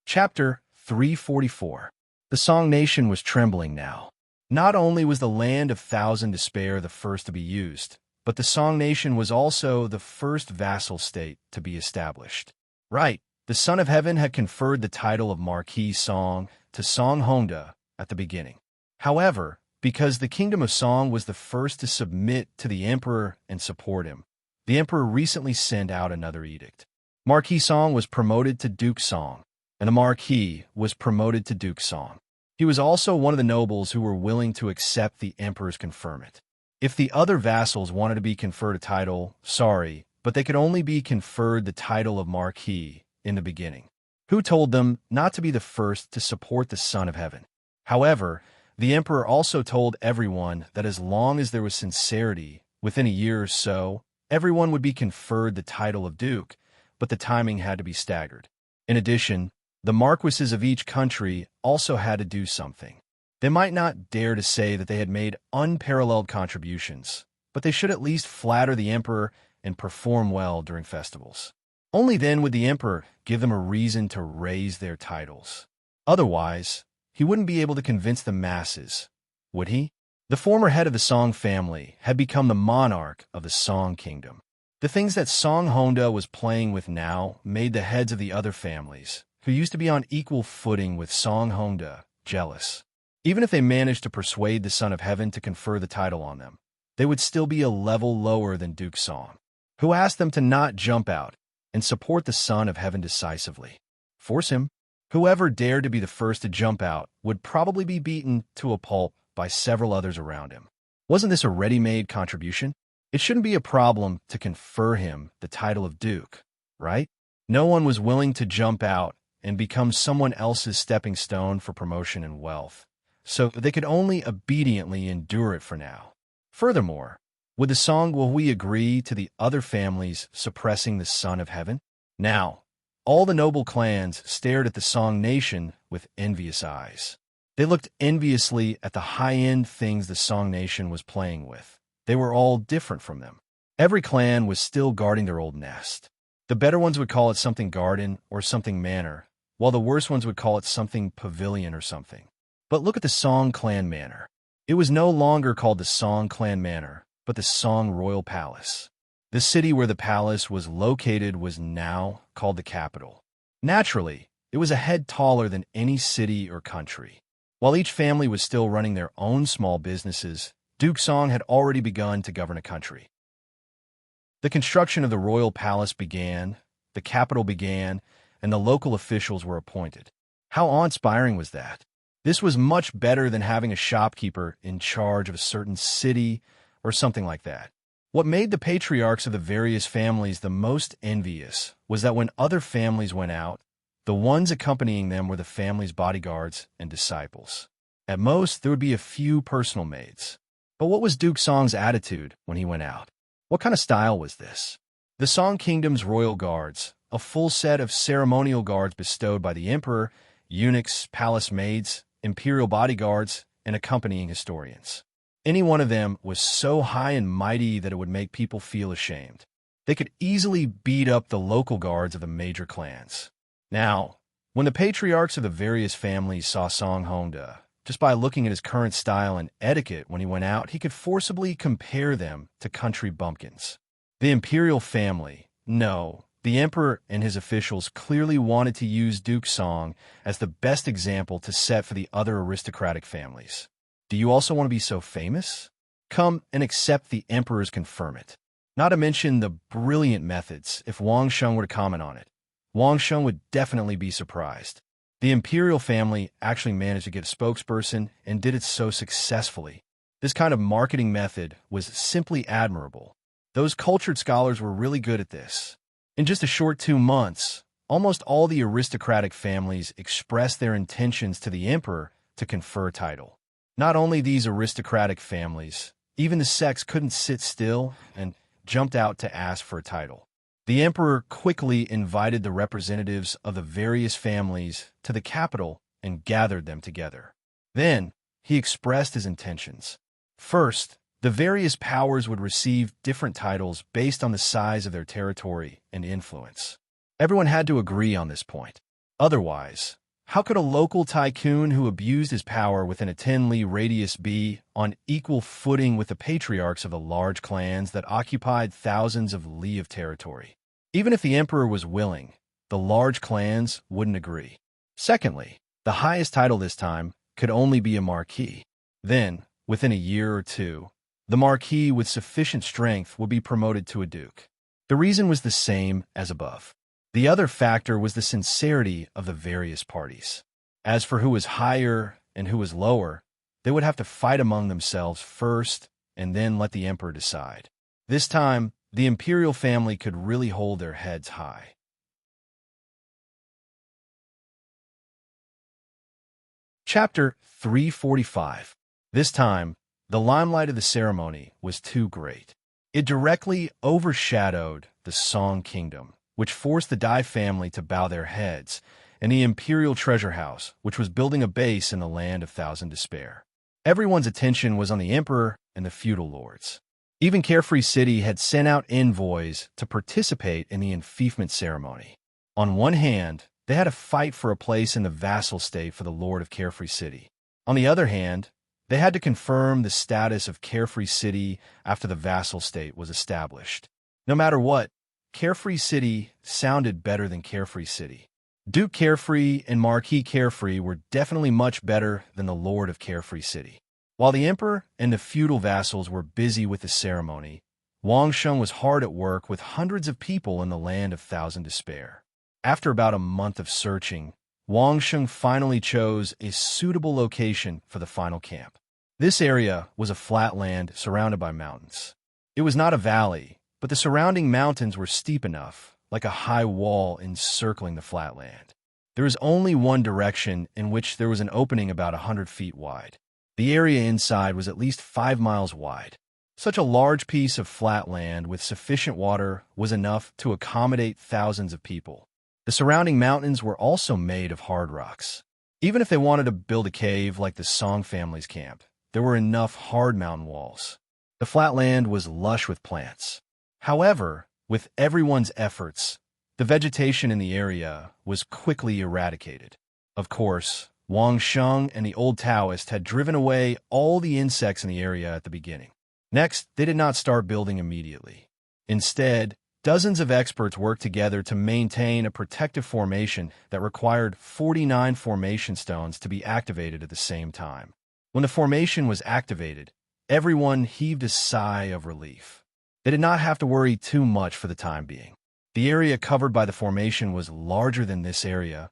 Chapter 344. The Song Nation was trembling now. Not only was the Land of Thousand Despair the first to be used, but the Song Nation was also the first vassal state to be established. Right, the Son of Heaven had conferred the title of Marquis Song to Song Honda at the beginning. However, because the Kingdom of Song was the first to submit to the emperor and support him, the emperor recently sent out another edict. Marquis Song was promoted to Duke Song, and the Marquis was promoted to Duke Song. He was also one of the nobles who were willing to accept the emperor's conferment. If the other vassals wanted to be conferred a title, sorry, but they could only be conferred the title of Marquis in the beginning. Who told them not to be the first to support the Son of Heaven? However, the emperor also told everyone that as long as there was sincerity, within a year or so, everyone would be conferred the title of Duke, but the timing had to be staggered. In addition, the marquises of each country also had to do something. They might not dare to say that they had made unparalleled contributions, but they should at least flatter the emperor and perform well during festivals. Only then would the emperor give them a reason to raise their titles. Otherwise, he wouldn't be able to convince the masses, would he? The former head of the Song family had become the monarch of the Song kingdom. The things that Song Honda was playing with now made the heads of the other families, who used to be on equal footing with Song Honda, jealous. Even if they managed to persuade the Son of Heaven to confer the title on them, they would still be a level lower than Duke Song, who asked them to not jump out and support the Son of Heaven decisively. Force him. Whoever dared to be the first to jump out would probably be beaten to a pulp by several others around him. Wasn't this a ready-made contribution? It shouldn't be a problem to confer him the title of Duke, right? No one was willing to jump out and become someone else's stepping stone for promotion and wealth, so they could only obediently endure it for now. Furthermore, would the Song will we agree to the other families suppressing the Son of Heaven? Now, all the noble clans stared at the Song Nation with envious eyes. They looked enviously at the high-end things the Song Nation was playing with. They were all different from them. Every clan was still guarding their old nest. The better ones would call it something garden or something manor, while the worse ones would call it something pavilion or something. But look at the Song clan manor. It was no longer called the Song clan manor, but the Song royal palace. The city where the palace was located was now called the capital. Naturally, it was a head taller than any city or country. While each family was still running their own small businesses, Duke Song had already begun to govern a country. The construction of the royal palace began, the capital began, and the local officials were appointed. How awe-inspiring was that? This was much better than having a shopkeeper in charge of a certain city or something like that. What made the patriarchs of the various families the most envious was that when other families went out, the ones accompanying them were the family's bodyguards and disciples. At most, there would be a few personal maids. But what was Duke Song's attitude when he went out? What kind of style was this? The Song Kingdom's royal guards, a full set of ceremonial guards bestowed by the emperor, eunuchs, palace maids, imperial bodyguards, and accompanying historians. Any one of them was so high and mighty that it would make people feel ashamed. They could easily beat up the local guards of the major clans. Now, when the patriarchs of the various families saw Song Hongda, just by looking at his current style and etiquette when he went out, he could forcibly compare them to country bumpkins. The imperial family, no, the emperor and his officials clearly wanted to use Duke Song as the best example to set for the other aristocratic families. Do you also want to be so famous? Come and accept the emperor's conferment. Not to mention the brilliant methods if Wang Sheng were to comment on it. Wang Sheng would definitely be surprised. The imperial family actually managed to get a spokesperson and did it so successfully. This kind of marketing method was simply admirable. Those cultured scholars were really good at this. In just a short 2 months, almost all the aristocratic families expressed their intentions to the emperor to confer a title. Not only these aristocratic families, even the sects couldn't sit still and jumped out to ask for a title. The emperor quickly invited the representatives of the various families to the capital and gathered them together. Then, he expressed his intentions. First, the various powers would receive different titles based on the size of their territory and influence. Everyone had to agree on this point. Otherwise, how could a local tycoon who abused his power within a 10-li radius be on equal footing with the patriarchs of the large clans that occupied thousands of li of territory? Even if the emperor was willing, the large clans wouldn't agree. Secondly, the highest title this time could only be a marquis. Then, within a year or two, the marquis with sufficient strength would be promoted to a duke. The reason was the same as above. The other factor was the sincerity of the various parties. As for who was higher and who was lower, they would have to fight among themselves first and then let the emperor decide. This time, the imperial family could really hold their heads high. Chapter 345. This time, the limelight of the ceremony was too great. It directly overshadowed the Song Kingdom, which forced the Dai family to bow their heads, and the imperial treasure house, which was building a base in the land of Thousand Despair. Everyone's attention was on the emperor and the feudal lords. Even Carefree City had sent out envoys to participate in the enfeoffment ceremony. On one hand, they had to fight for a place in the vassal state for the lord of Carefree City. On the other hand, they had to confirm the status of Carefree City after the vassal state was established. No matter what, Carefree City sounded better than Carefree City. Duke Carefree and Marquis Carefree were definitely much better than the Lord of Carefree City. While the emperor and the feudal vassals were busy with the ceremony, Wang Sheng was hard at work with hundreds of people in the land of Thousand Despair. After about a month of searching, Wang Sheng finally chose a suitable location for the final camp. This area was a flat land surrounded by mountains. It was not a valley, but the surrounding mountains were steep enough, like a high wall encircling the flat land. There was only one direction in which there was an opening about 100 feet wide. The area inside was at least 5 miles wide. Such a large piece of flat land with sufficient water was enough to accommodate thousands of people. The surrounding mountains were also made of hard rocks. Even if they wanted to build a cave like the Song family's camp, there were enough hard mountain walls. The flat land was lush with plants. However, with everyone's efforts, the vegetation in the area was quickly eradicated. Of course, Wang Sheng and the old Taoist had driven away all the insects in the area at the beginning. Next, they did not start building immediately. Instead, dozens of experts worked together to maintain a protective formation that required 49 formation stones to be activated at the same time. When the formation was activated, everyone heaved a sigh of relief. They did not have to worry too much for the time being. The area covered by the formation was larger than this area,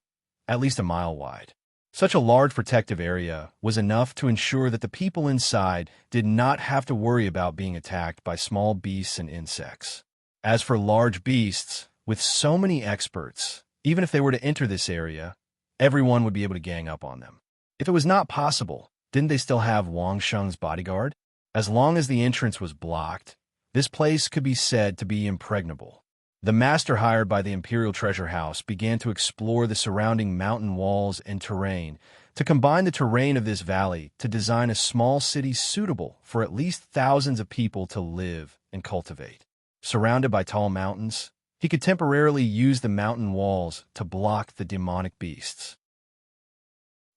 at least a mile wide. Such a large protective area was enough to ensure that the people inside did not have to worry about being attacked by small beasts and insects. As for large beasts, with so many experts, even if they were to enter this area, everyone would be able to gang up on them. If it was not possible, didn't they still have Wang Sheng's bodyguard? As long as the entrance was blocked, this place could be said to be impregnable. The master hired by the Imperial Treasure House began to explore the surrounding mountain walls and terrain to combine the terrain of this valley to design a small city suitable for at least thousands of people to live and cultivate. Surrounded by tall mountains, he could temporarily use the mountain walls to block the demonic beasts.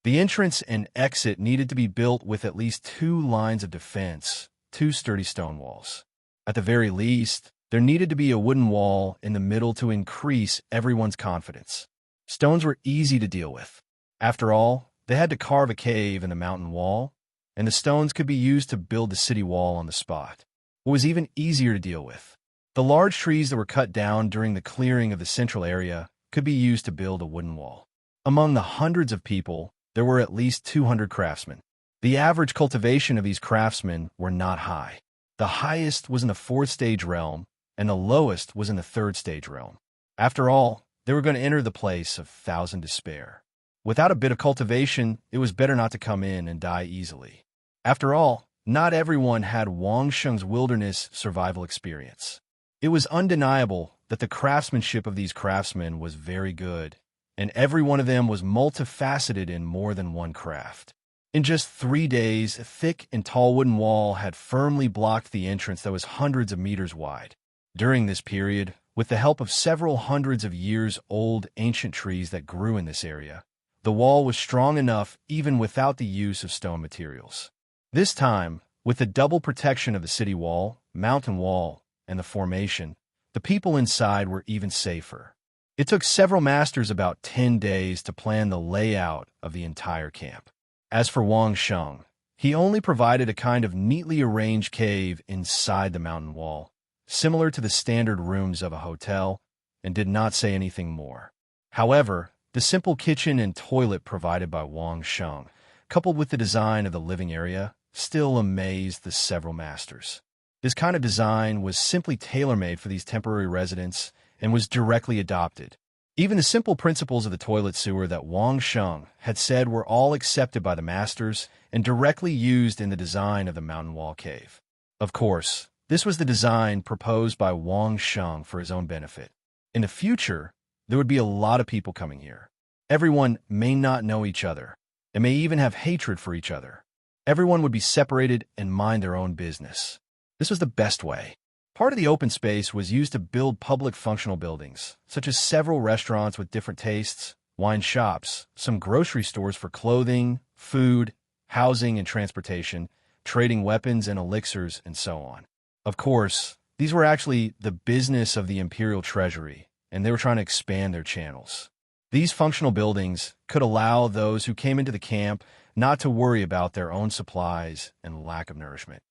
The entrance and exit needed to be built with at least 2 lines of defense, 2 sturdy stone walls. At the very least, there needed to be a wooden wall in the middle to increase everyone's confidence. Stones were easy to deal with. After all, they had to carve a cave in the mountain wall, and the stones could be used to build the city wall on the spot. What was even easier to deal with? The large trees that were cut down during the clearing of the central area could be used to build a wooden wall. Among the hundreds of people, there were at least 200 craftsmen. The average cultivation of these craftsmen were not high. The highest was in the 4th stage realm, and the lowest was in the 3rd stage realm. After all, they were going to enter the place of thousand despair. Without a bit of cultivation, it was better not to come in and die easily. After all, not everyone had Wang Sheng's wilderness survival experience. It was undeniable that the craftsmanship of these craftsmen was very good, and every one of them was multifaceted in more than one craft. In just 3 days, a thick and tall wooden wall had firmly blocked the entrance that was hundreds of meters wide. During this period, with the help of several hundreds of years old ancient trees that grew in this area, the wall was strong enough even without the use of stone materials. This time, with the double protection of the city wall, mountain wall, and the formation, the people inside were even safer. It took several masters about 10 days to plan the layout of the entire camp. As for Wang Sheng, he only provided a kind of neatly arranged cave inside the mountain wall, similar to the standard rooms of a hotel, and did not say anything more. However, the simple kitchen and toilet provided by Wang Sheng, coupled with the design of the living area, still amazed the several masters. This kind of design was simply tailor-made for these temporary residents and was directly adopted. Even the simple principles of the toilet sewer that Wang Sheng had said were all accepted by the masters and directly used in the design of the mountain wall cave. Of course, this was the design proposed by Wang Sheng for his own benefit. In the future, there would be a lot of people coming here. Everyone may not know each other, and may even have hatred for each other. Everyone would be separated and mind their own business. This was the best way. Part of the open space was used to build public functional buildings, such as several restaurants with different tastes, wine shops, some grocery stores for clothing, food, housing and transportation, trading weapons and elixirs, and so on. Of course, these were actually the business of the Imperial Treasury, and they were trying to expand their channels. These functional buildings could allow those who came into the camp not to worry about their own supplies and lack of nourishment.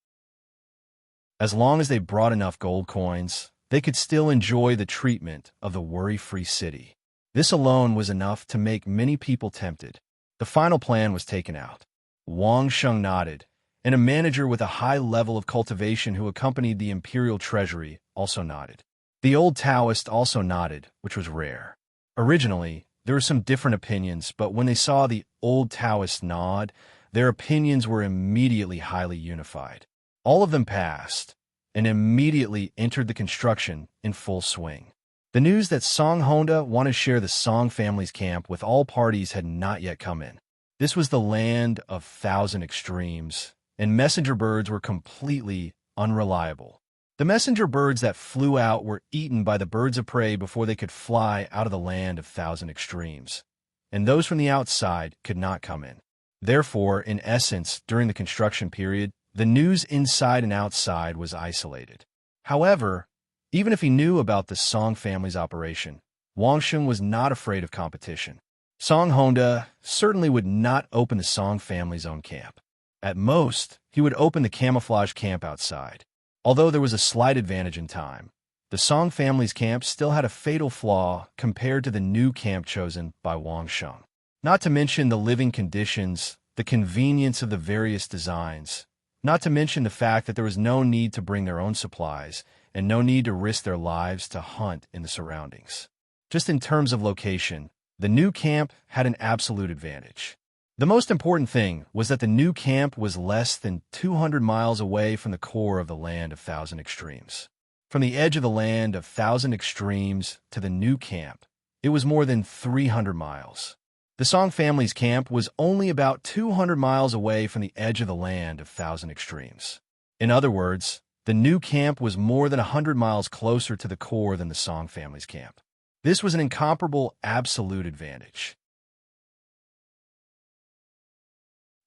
As long as they brought enough gold coins, they could still enjoy the treatment of the worry-free city. This alone was enough to make many people tempted. The final plan was taken out. Wang Sheng nodded, and a manager with a high level of cultivation who accompanied the Imperial Treasury also nodded. The old Taoist also nodded, which was rare. Originally, there were some different opinions, but when they saw the old Taoist nod, their opinions were immediately highly unified. All of them passed, and immediately entered the construction in full swing. The news that Song Honda wanted to share the Song family's camp with all parties had not yet come in. This was the land of 1,000 extremes, and messenger birds were completely unreliable. The messenger birds that flew out were eaten by the birds of prey before they could fly out of the land of 1,000 extremes, and those from the outside could not come in. Therefore, in essence, during the construction period, the news inside and outside was isolated. However, even if he knew about the Song family's operation, Wang Sheng was not afraid of competition. Song Honda certainly would not open the Song family's own camp. At most, he would open the camouflage camp outside. Although there was a slight advantage in time, the Song family's camp still had a fatal flaw compared to the new camp chosen by Wang Sheng. Not to mention the living conditions, the convenience of the various designs, not to mention the fact that there was no need to bring their own supplies and no need to risk their lives to hunt in the surroundings. Just in terms of location, the new camp had an absolute advantage. The most important thing was that the new camp was less than 200 miles away from the core of the Land of Thousand Extremes. From the edge of the Land of Thousand Extremes to the new camp, it was more than 300 miles. The Song family's camp was only about 200 miles away from the edge of the Land of Thousand Extremes. In other words, the new camp was more than 100 miles closer to the core than the Song family's camp. This was an incomparable absolute advantage.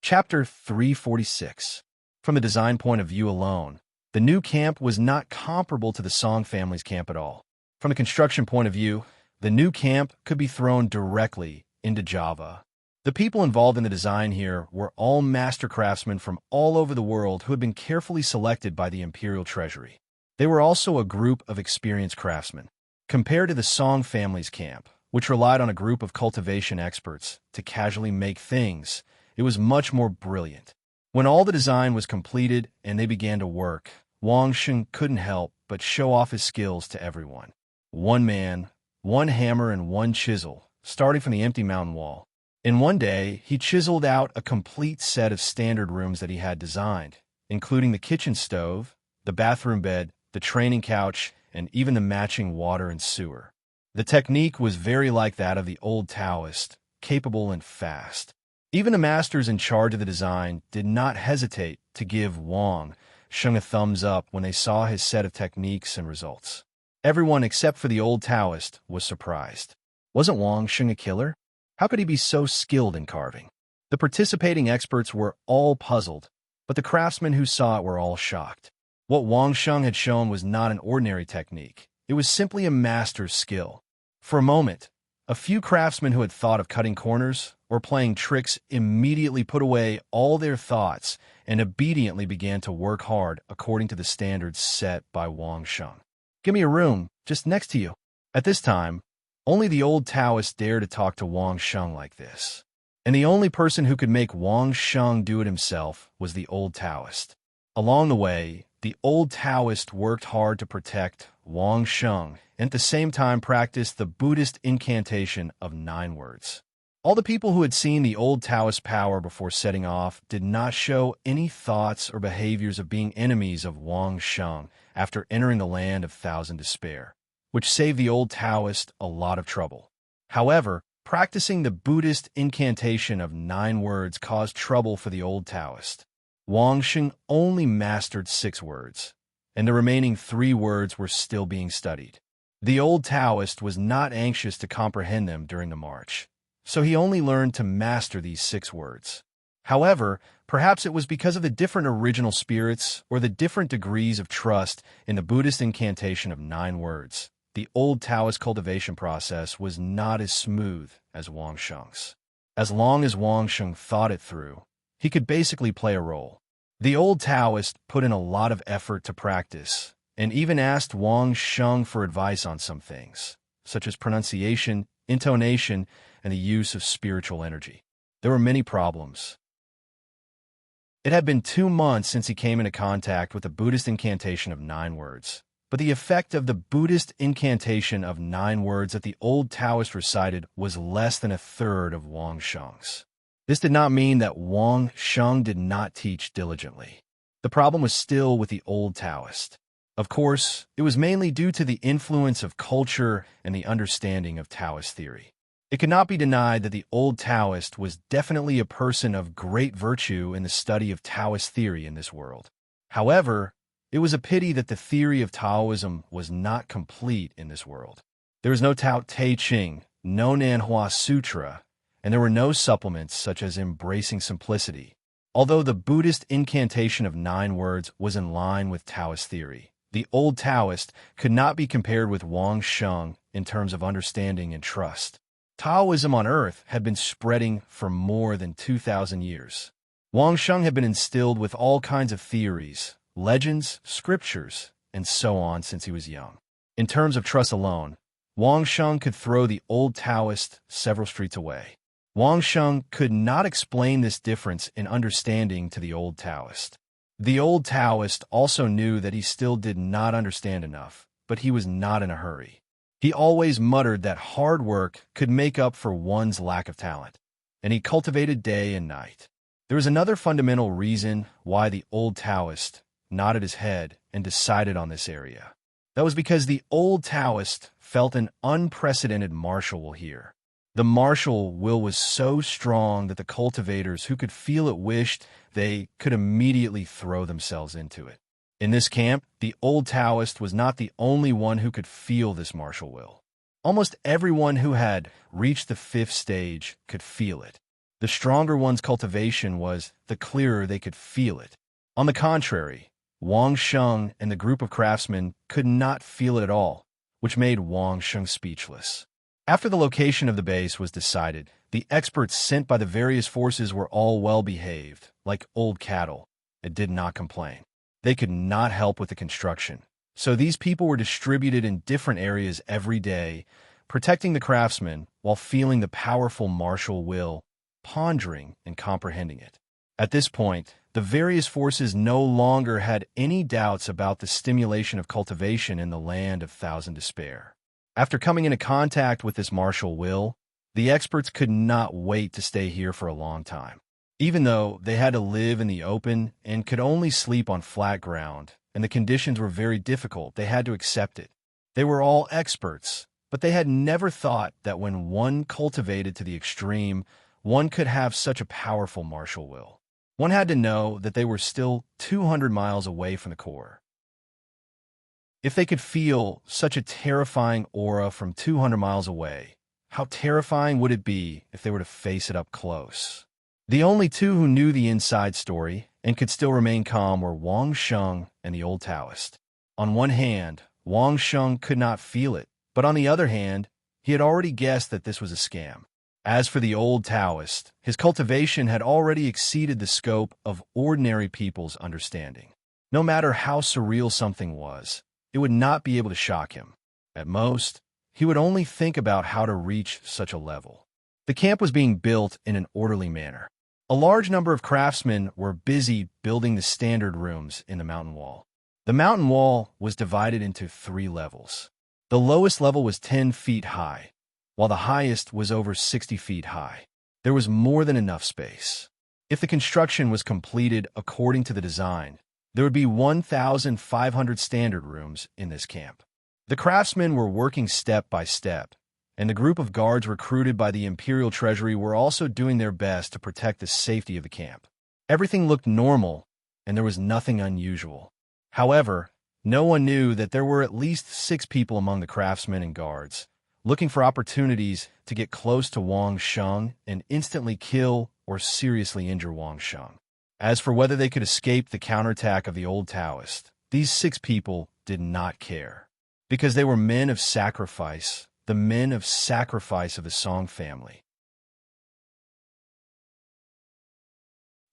Chapter 346. From a design point of view alone, the new camp was not comparable to the Song family's camp at all. From a construction point of view, the new camp could be thrown directly into Java. The people involved in the design here were all master craftsmen from all over the world who had been carefully selected by the Imperial Treasury. They were also a group of experienced craftsmen. Compared to the Song family's camp, which relied on a group of cultivation experts to casually make things, it was much more brilliant. When all the design was completed and they began to work, Wang Sheng couldn't help but show off his skills to everyone. One man, one hammer, and one chisel, starting from the empty mountain wall. In one day, he chiseled out a complete set of standard rooms that he had designed, including the kitchen stove, the bathroom bed, the training couch, and even the matching water and sewer. The technique was very like that of the old Taoist, capable and fast. Even the masters in charge of the design did not hesitate to give Wang Sheng a thumbs up when they saw his set of techniques and results. Everyone except for the old Taoist was surprised. Wasn't Wang Sheng a killer? How could he be so skilled in carving? The participating experts were all puzzled, but the craftsmen who saw it were all shocked. What Wang Sheng had shown was not an ordinary technique. It was simply a master's skill. For a moment, a few craftsmen who had thought of cutting corners or playing tricks immediately put away all their thoughts and obediently began to work hard according to the standards set by Wang Sheng. "Give me a room just next to you." At this time, only the old Taoist dared to talk to Wang Sheng like this. And the only person who could make Wang Sheng do it himself was the old Taoist. Along the way, the old Taoist worked hard to protect Wang Sheng and at the same time practiced the Buddhist incantation of 9 words. All the people who had seen the old Taoist power before setting off did not show any thoughts or behaviors of being enemies of Wang Sheng after entering the Land of Thousand Despair, which saved the old Taoist a lot of trouble. However, practicing the Buddhist incantation of 9 words caused trouble for the old Taoist. Wang Sheng only mastered 6 words, and the remaining 3 words were still being studied. The old Taoist was not anxious to comprehend them during the march, so he only learned to master these 6 words. However, perhaps it was because of the different original spirits or the different degrees of trust in the Buddhist incantation of 9 words. The old Taoist cultivation process was not as smooth as Wang Sheng's. As long as Wang Sheng thought it through, he could basically play a role. The old Taoist put in a lot of effort to practice, and even asked Wang Sheng for advice on some things, such as pronunciation, intonation, and the use of spiritual energy. There were many problems. It had been 2 months since he came into contact with the Buddhist incantation of 9 words. But the effect of the Buddhist incantation of 9 words that the old Taoist recited was less than a third of Wang Sheng's. This did not mean that Wang Sheng did not teach diligently. The problem was still with the old Taoist. Of course, it was mainly due to the influence of culture and the understanding of Taoist theory. It could not be denied that the old Taoist was definitely a person of great virtue in the study of Taoist theory in this world. However, it was a pity that the theory of Taoism was not complete in this world. There was no Tao Te Ching, no Nanhua Sutra, and there were no supplements such as embracing simplicity. Although the Buddhist incantation of 9 words was in line with Taoist theory, the old Taoist could not be compared with Wang Sheng in terms of understanding and trust. Taoism on Earth had been spreading for more than 2,000 years. Wang Sheng had been instilled with all kinds of theories, legends, scriptures, and so on since he was young. In terms of trust alone, Wang Sheng could throw the old Taoist several streets away. Wang Sheng could not explain this difference in understanding to the old Taoist. The old Taoist also knew that he still did not understand enough, but he was not in a hurry. He always muttered that hard work could make up for one's lack of talent, and he cultivated day and night. There was another fundamental reason why the old Taoist nodded his head and decided on this area. That was because the old Taoist felt an unprecedented martial will here. The martial will was so strong that the cultivators who could feel it wished they could immediately throw themselves into it. In this camp, the old Taoist was not the only one who could feel this martial will. Almost everyone who had reached the 5th stage could feel it. The stronger one's cultivation was, the clearer they could feel it. On the contrary, Wang Sheng and the group of craftsmen could not feel it at all, which made Wang Sheng speechless. After the location of the base was decided, the experts sent by the various forces were all well-behaved, like old cattle, and did not complain. They could not help with the construction, so these people were distributed in different areas every day, protecting the craftsmen while feeling the powerful martial will, pondering and comprehending it. At this point, the various forces no longer had any doubts about the stimulation of cultivation in the land of Thousand Despair. After coming into contact with this martial will, the experts could not wait to stay here for a long time. Even though they had to live in the open and could only sleep on flat ground, and the conditions were very difficult, they had to accept it. They were all experts, but they had never thought that when one cultivated to the extreme, one could have such a powerful martial will. One had to know that they were still 200 miles away from the core. If they could feel such a terrifying aura from 200 miles away, how terrifying would it be if they were to face it up close? The only two who knew the inside story and could still remain calm were Wang Sheng and the old Taoist. On one hand, Wang Sheng could not feel it, but on the other hand, he had already guessed that this was a scam. As for the old Taoist, his cultivation had already exceeded the scope of ordinary people's understanding. No matter how surreal something was, it would not be able to shock him. At most, he would only think about how to reach such a level. The camp was being built in an orderly manner. A large number of craftsmen were busy building the standard rooms in the mountain wall. The mountain wall was divided into 3 levels. The lowest level was 10 feet high, while the highest was over 60 feet high. There was more than enough space. If the construction was completed according to the design, there would be 1,500 standard rooms in this camp. The craftsmen were working step by step, and the group of guards recruited by the Imperial Treasury were also doing their best to protect the safety of the camp. Everything looked normal, and there was nothing unusual. However, no one knew that there were at least 6 people among the craftsmen and guards, looking for opportunities to get close to Wang Sheng and instantly kill or seriously injure Wang Sheng. As for whether they could escape the counterattack of the old Taoist, these 6 people did not care. Because they were men of sacrifice, the men of sacrifice of the Song family.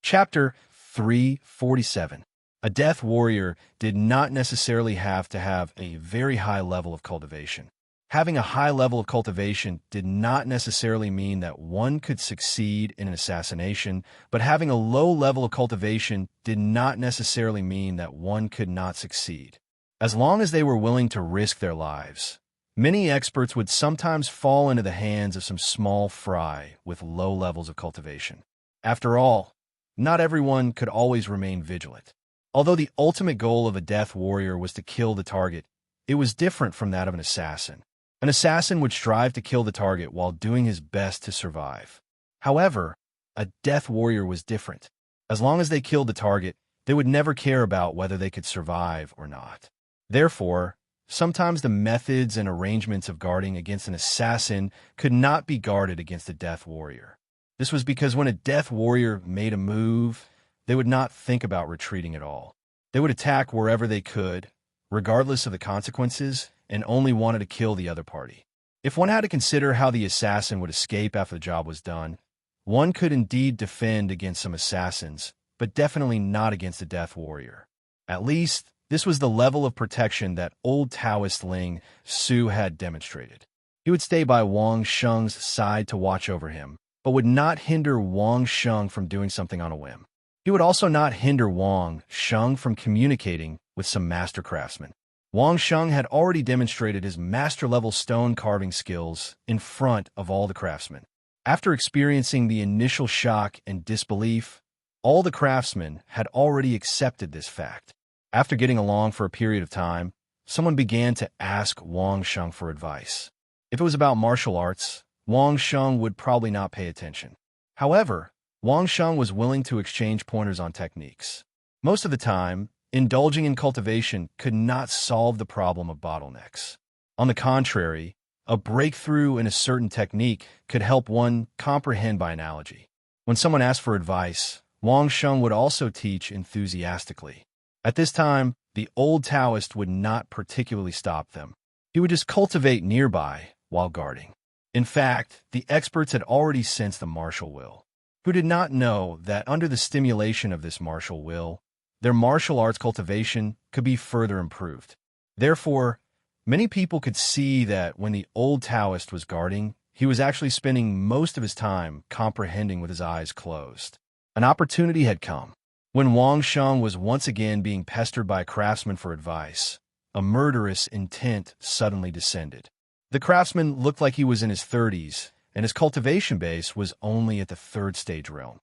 Chapter 347. A death warrior did not necessarily have to have a very high level of cultivation. Having a high level of cultivation did not necessarily mean that one could succeed in an assassination, but having a low level of cultivation did not necessarily mean that one could not succeed. As long as they were willing to risk their lives, many experts would sometimes fall into the hands of some small fry with low levels of cultivation. After all, not everyone could always remain vigilant. Although the ultimate goal of a death warrior was to kill the target, it was different from that of an assassin. An assassin would strive to kill the target while doing his best to survive. However, a death warrior was different. As long as they killed the target, they would never care about whether they could survive or not. Therefore, sometimes the methods and arrangements of guarding against an assassin could not be guarded against a death warrior. This was because when a death warrior made a move, they would not think about retreating at all. They would attack wherever they could, regardless of the consequences, and only wanted to kill the other party. If one had to consider how the assassin would escape after the job was done, one could indeed defend against some assassins, but definitely not against a death warrior. At least, this was the level of protection that old Taoist Ling Su had demonstrated. He would stay by Wang Sheng's side to watch over him, but would not hinder Wang Sheng from doing something on a whim. He would also not hinder Wang Sheng from communicating with some master craftsmen. Wang Sheng had already demonstrated his master-level stone carving skills in front of all the craftsmen. After experiencing the initial shock and disbelief, all the craftsmen had already accepted this fact. After getting along for a period of time, someone began to ask Wang Sheng for advice. If it was about martial arts, Wang Sheng would probably not pay attention. However, Wang Sheng was willing to exchange pointers on techniques. Most of the time, indulging in cultivation could not solve the problem of bottlenecks. On the contrary, a breakthrough in a certain technique could help one comprehend by analogy. When someone asked for advice, Wang Sheng would also teach enthusiastically. At this time, the old Taoist would not particularly stop them. He would just cultivate nearby while guarding. In fact, the experts had already sensed the martial will. Who did not know that under the stimulation of this martial will, their martial arts cultivation could be further improved. Therefore, many people could see that when the old Taoist was guarding, he was actually spending most of his time comprehending with his eyes closed. An opportunity had come. When Wang Sheng was once again being pestered by a craftsman for advice, a murderous intent suddenly descended. The craftsman looked like he was in his 30s, and his cultivation base was only at the 3rd stage realm.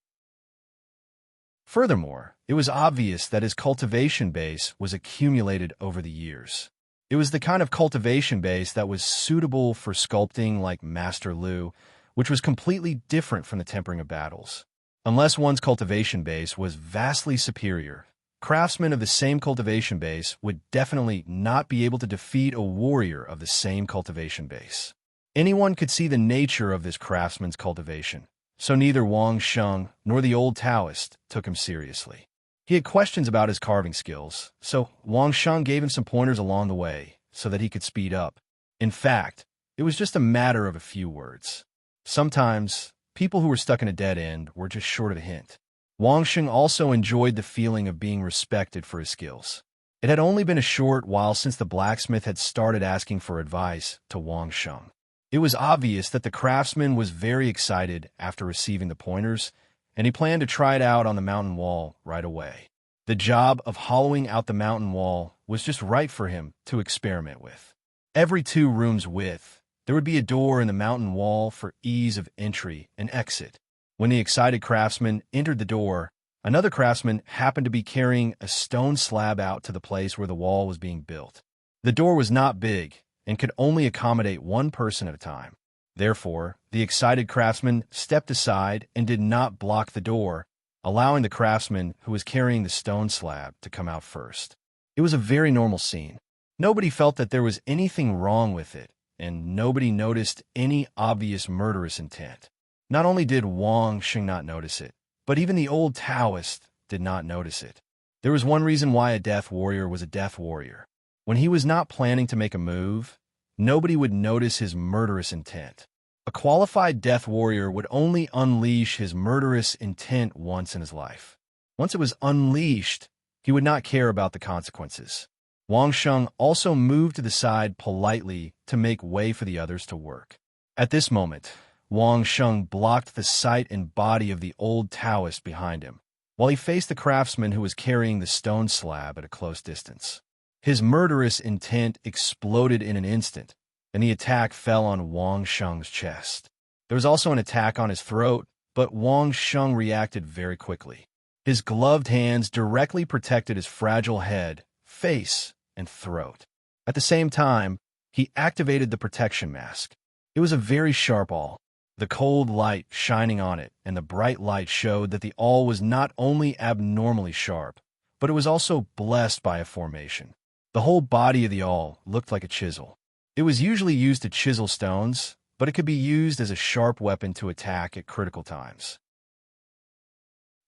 Furthermore, it was obvious that his cultivation base was accumulated over the years. It was the kind of cultivation base that was suitable for sculpting like Master Lu, which was completely different from the tempering of battles. Unless one's cultivation base was vastly superior, craftsmen of the same cultivation base would definitely not be able to defeat a warrior of the same cultivation base. Anyone could see the nature of this craftsman's cultivation, so neither Wang Sheng nor the old Taoist took him seriously. He had questions about his carving skills, so Wang Sheng gave him some pointers along the way so that he could speed up. In fact, it was just a matter of a few words. Sometimes, people who were stuck in a dead end were just short of a hint. Wang Sheng also enjoyed the feeling of being respected for his skills. It had only been a short while since the blacksmith had started asking for advice to Wang Sheng. It was obvious that the craftsman was very excited after receiving the pointers, and he planned to try it out on the mountain wall right away. The job of hollowing out the mountain wall was just right for him to experiment with. Every 2 rooms width, there would be a door in the mountain wall for ease of entry and exit. When the excited craftsman entered the door, another craftsman happened to be carrying a stone slab out to the place where the wall was being built. The door was not big and could only accommodate 1 person at a time. Therefore, the excited craftsman stepped aside and did not block the door, allowing the craftsman who was carrying the stone slab to come out first. It was a very normal scene. Nobody felt that there was anything wrong with it, and nobody noticed any obvious murderous intent. Not only did Wang Sheng not notice it, but even the old Taoist did not notice it. There was one reason why a death warrior was a death warrior. When he was not planning to make a move, nobody would notice his murderous intent. A qualified death warrior would only unleash his murderous intent once in his life. Once it was unleashed, he would not care about the consequences. Wang Sheng also moved to the side politely to make way for the others to work. At this moment, Wang Sheng blocked the sight and body of the old Taoist behind him, while he faced the craftsman who was carrying the stone slab at a close distance. His murderous intent exploded in an instant, and the attack fell on Wang Sheng's chest. There was also an attack on his throat, but Wang Sheng reacted very quickly. His gloved hands directly protected his fragile head, face, and throat. At the same time, he activated the protection mask. It was a very sharp awl. The cold light shining on it and the bright light showed that the awl was not only abnormally sharp, but it was also blessed by a formation. The whole body of the awl looked like a chisel. It was usually used to chisel stones, but it could be used as a sharp weapon to attack at critical times.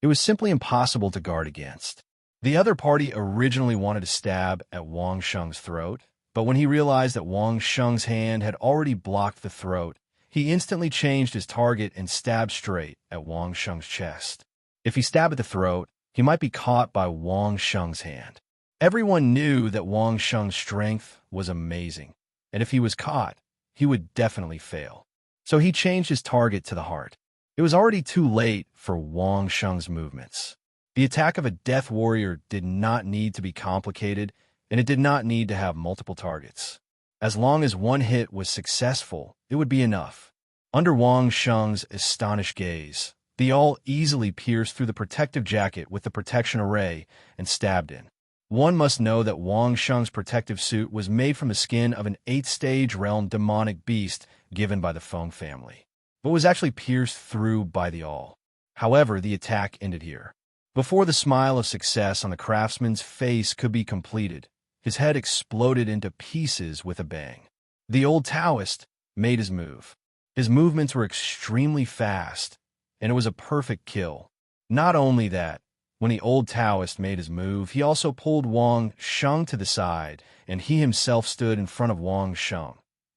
It was simply impossible to guard against. The other party originally wanted to stab at Wang Sheng's throat, but when he realized that Wang Sheng's hand had already blocked the throat, he instantly changed his target and stabbed straight at Wang Sheng's chest. If he stabbed at the throat, he might be caught by Wang Sheng's hand. Everyone knew that Wang Sheng's strength was amazing, and if he was caught, he would definitely fail. So he changed his target to the heart. It was already too late for Wang Sheng's movements. The attack of a death warrior did not need to be complicated, and it did not need to have multiple targets. As long as one hit was successful, it would be enough. Under Wang Sheng's astonished gaze, the all easily pierced through the protective jacket with the protection array and stabbed in. One must know that Wang Sheng's protective suit was made from the skin of an 8th-stage realm demonic beast given by the Feng family, but was actually pierced through by the all. However, the attack ended here. Before the smile of success on the craftsman's face could be completed, his head exploded into pieces with a bang. The old Taoist made his move. His movements were extremely fast, and it was a perfect kill. Not only that, when the old Taoist made his move, he also pulled Wang Sheng to the side, and he himself stood in front of Wang Sheng,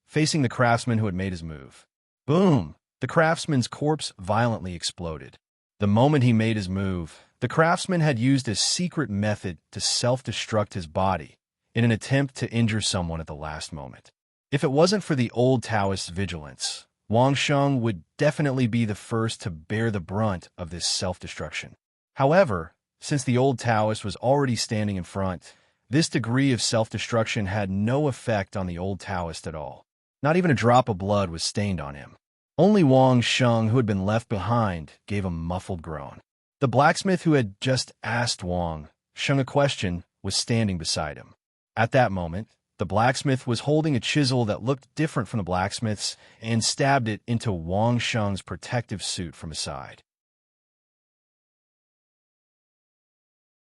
facing the craftsman who had made his move. Boom! The craftsman's corpse violently exploded. The moment he made his move, the craftsman had used a secret method to self-destruct his body in an attempt to injure someone at the last moment. If it wasn't for the old Taoist's vigilance, Wang Sheng would definitely be the first to bear the brunt of this self-destruction. However, since the old Taoist was already standing in front, this degree of self-destruction had no effect on the old Taoist at all. Not even a drop of blood was stained on him. Only Wang Sheng, who had been left behind, gave a muffled groan. The blacksmith who had just asked Wang Sheng a question was standing beside him. At that moment, the blacksmith was holding a chisel that looked different from the blacksmith's and stabbed it into Wang Sheng's protective suit from his side.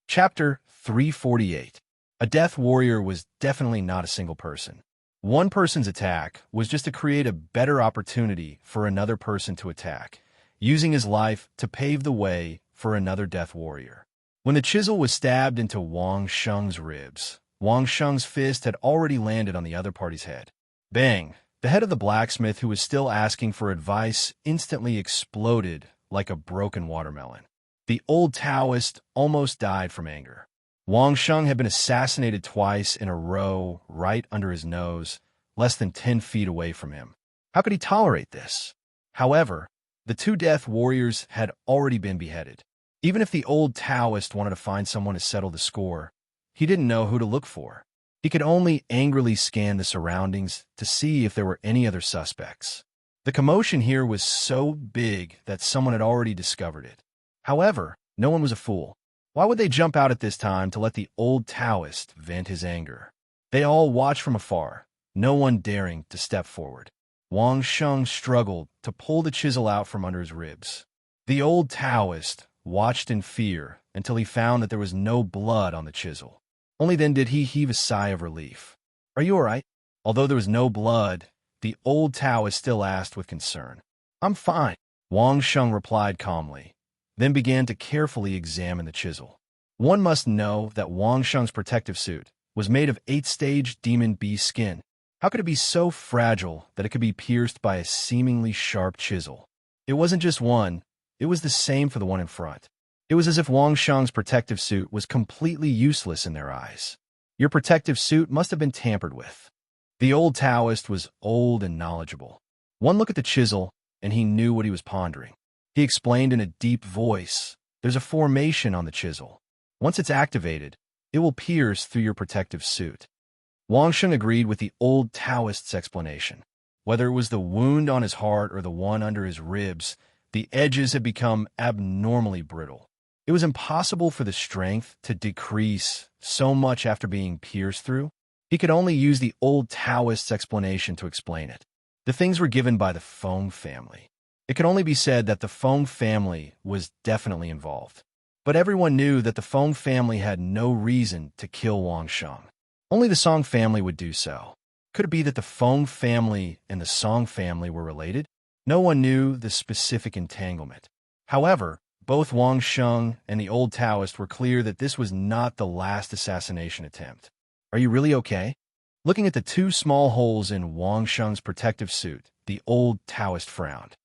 Chapter 348. A death warrior was definitely not a single person. One person's attack was just to create a better opportunity for another person to attack, using his life to pave the way for another death warrior. When the chisel was stabbed into Wang Sheng's ribs, Wang Sheng's fist had already landed on the other party's head. Bang! The head of the blacksmith, who was still asking for advice, instantly exploded like a broken watermelon. The old Taoist almost died from anger. Wang Sheng had been assassinated twice in a row right under his nose, less than 10 feet away from him. How could he tolerate this? However, the two death warriors had already been beheaded. Even if the old Taoist wanted to find someone to settle the score, he didn't know who to look for. He could only angrily scan the surroundings to see if there were any other suspects. The commotion here was so big that someone had already discovered it. However, no one was a fool. Why would they jump out at this time to let the old Taoist vent his anger? They all watched from afar, no one daring to step forward. Wang Sheng struggled to pull the chisel out from under his ribs. The old Taoist watched in fear until he found that there was no blood on the chisel. Only then did he heave a sigh of relief. "Are you all right?" Although there was no blood, the old Taoist still asked with concern. "I'm fine," Wang Sheng replied calmly, then began to carefully examine the chisel. One must know that Wang Sheng's protective suit was made of 8th-stage demon beast skin. How could it be so fragile that it could be pierced by a seemingly sharp chisel? It wasn't just one, it was the same for the one in front. It was as if Wang Sheng's protective suit was completely useless in their eyes. Your protective suit must have been tampered with. The old Taoist was old and knowledgeable. One look at the chisel, and he knew what he was pondering. He explained in a deep voice, "There's a formation on the chisel. Once it's activated, it will pierce through your protective suit." Wang Sheng agreed with the old Taoist's explanation. Whether it was the wound on his heart or the one under his ribs, the edges had become abnormally brittle. It was impossible for the strength to decrease so much after being pierced through. He could only use the old Taoist's explanation to explain it. The things were given by the Feng family. It could only be said that the Feng family was definitely involved. But everyone knew that the Feng family had no reason to kill Wang Sheng. Only the Song family would do so. Could it be that the Feng family and the Song family were related? No one knew the specific entanglement. However, both Wang Sheng and the old Taoist were clear that this was not the last assassination attempt. "Are you really okay?" Looking at the two small holes in Wang Sheng's protective suit, the old Taoist frowned.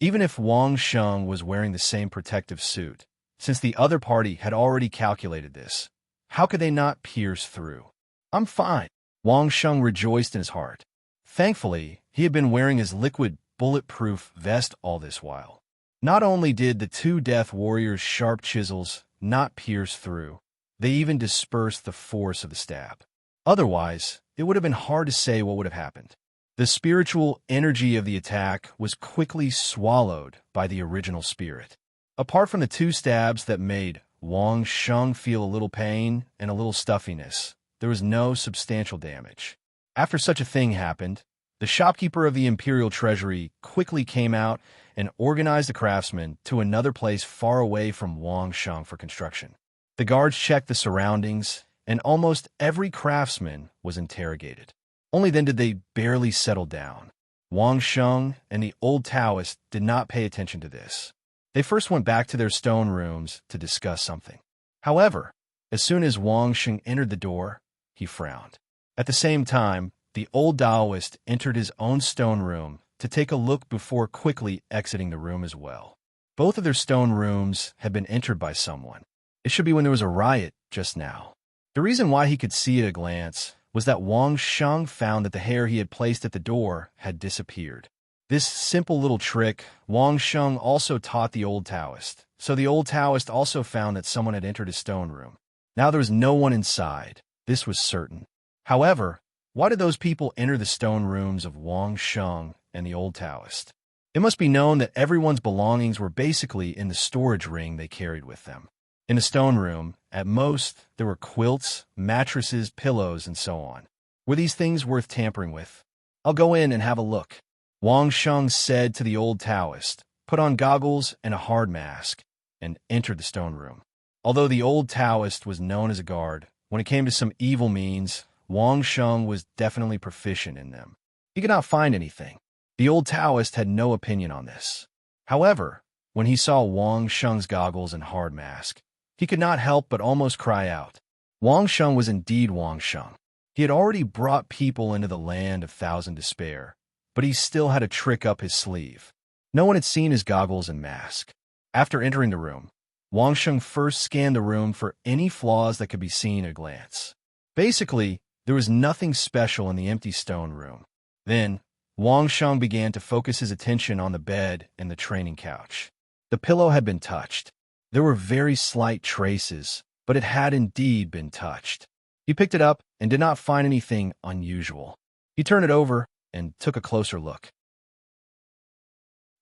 Even if Wang Sheng was wearing the same protective suit, since the other party had already calculated this, how could they not pierce through? "I'm fine," Wang Sheng rejoiced in his heart. Thankfully, he had been wearing his liquid bulletproof vest all this while. Not only did the two death warriors' sharp chisels not pierce through, they even dispersed the force of the stab. Otherwise, it would have been hard to say what would have happened. The spiritual energy of the attack was quickly swallowed by the original spirit. Apart from the two stabs that made Wang Sheng feel a little pain and a little stuffiness, there was no substantial damage. After such a thing happened, the shopkeeper of the Imperial Treasury quickly came out and organized the craftsmen to another place far away from Wang Sheng for construction. The guards checked the surroundings, and almost every craftsman was interrogated. Only then did they barely settle down. Wang Sheng and the old Taoist did not pay attention to this. They first went back to their stone rooms to discuss something. However, as soon as Wang Sheng entered the door, he frowned. At the same time, the old Taoist entered his own stone room to take a look before quickly exiting the room as well. Both of their stone rooms had been entered by someone. It should be when there was a riot just now. The reason why he could see at a glance was that Wang Sheng found that the hair he had placed at the door had disappeared. This simple little trick Wang Sheng also taught the old Taoist, so the old Taoist also found that someone had entered his stone room. Now there was no one inside, this was certain. However, why did those people enter the stone rooms of Wang Sheng and the old Taoist? It must be known that everyone's belongings were basically in the storage ring they carried with them. In the stone room, at most, there were quilts, mattresses, pillows, and so on. Were these things worth tampering with? I'll go in and have a look, Wang Sheng said to the old Taoist, put on goggles and a hard mask, and entered the stone room. Although the old Taoist was known as a guard, when it came to some evil means, Wang Sheng was definitely proficient in them. He could not find anything. The old Taoist had no opinion on this. However, when he saw Wang Sheng's goggles and hard mask, he could not help but almost cry out. Wang Sheng was indeed Wang Sheng. He had already brought people into the land of thousand despair, but he still had a trick up his sleeve. No one had seen his goggles and mask. After entering the room, Wang Sheng first scanned the room for any flaws that could be seen at a glance. Basically, there was nothing special in the empty stone room. Then, Wang Sheng began to focus his attention on the bed and the training couch. The pillow had been touched. There were very slight traces, but it had indeed been touched. He picked it up and did not find anything unusual. He turned it over and took a closer look.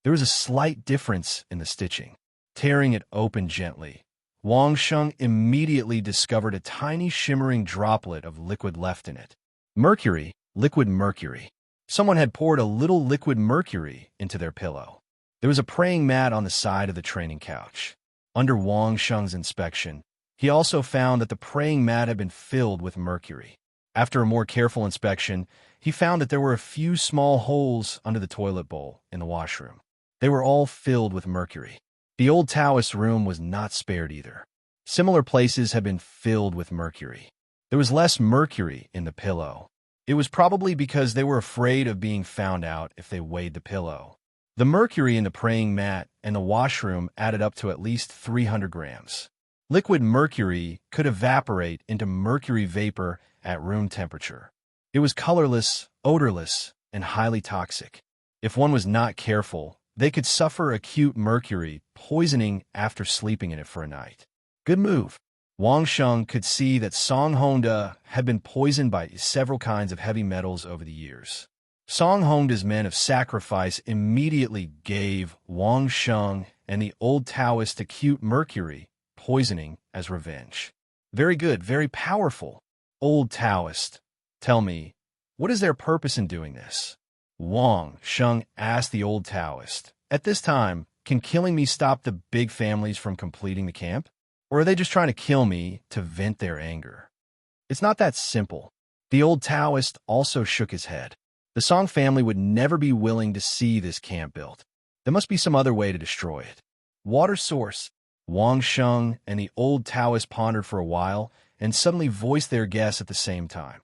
There was a slight difference in the stitching. Tearing it open gently, Wang Sheng immediately discovered a tiny shimmering droplet of liquid left in it. Mercury, liquid mercury. Someone had poured a little liquid mercury into their pillow. There was a praying mat on the side of the training couch. Under Wang Sheng's inspection, he also found that the praying mat had been filled with mercury. After a more careful inspection, he found that there were a few small holes under the toilet bowl in the washroom. They were all filled with mercury. The old Taoist room was not spared either. Similar places had been filled with mercury. There was less mercury in the pillow. It was probably because they were afraid of being found out if they weighed the pillow. The mercury in the praying mat and the washroom added up to at least 300 grams. Liquid mercury could evaporate into mercury vapor at room temperature. It was colorless, odorless, and highly toxic. If one was not careful, they could suffer acute mercury poisoning after sleeping in it for a night. Good move. Wang Sheng could see that Song Honda had been poisoned by several kinds of heavy metals over the years. Song Honda's men of sacrifice immediately gave Wang Sheng and the old Taoist acute mercury poisoning as revenge. Very good, very powerful. Old Taoist, tell me, what is their purpose in doing this? Wang Sheng asked the old Taoist. At this time, can killing me stop the big families from completing the camp? Or are they just trying to kill me to vent their anger? It's not that simple. The old Taoist also shook his head. The Song family would never be willing to see this camp built. There must be some other way to destroy it. Water source. Wang Sheng and the old Taoist pondered for a while and suddenly voiced their guess at the same time.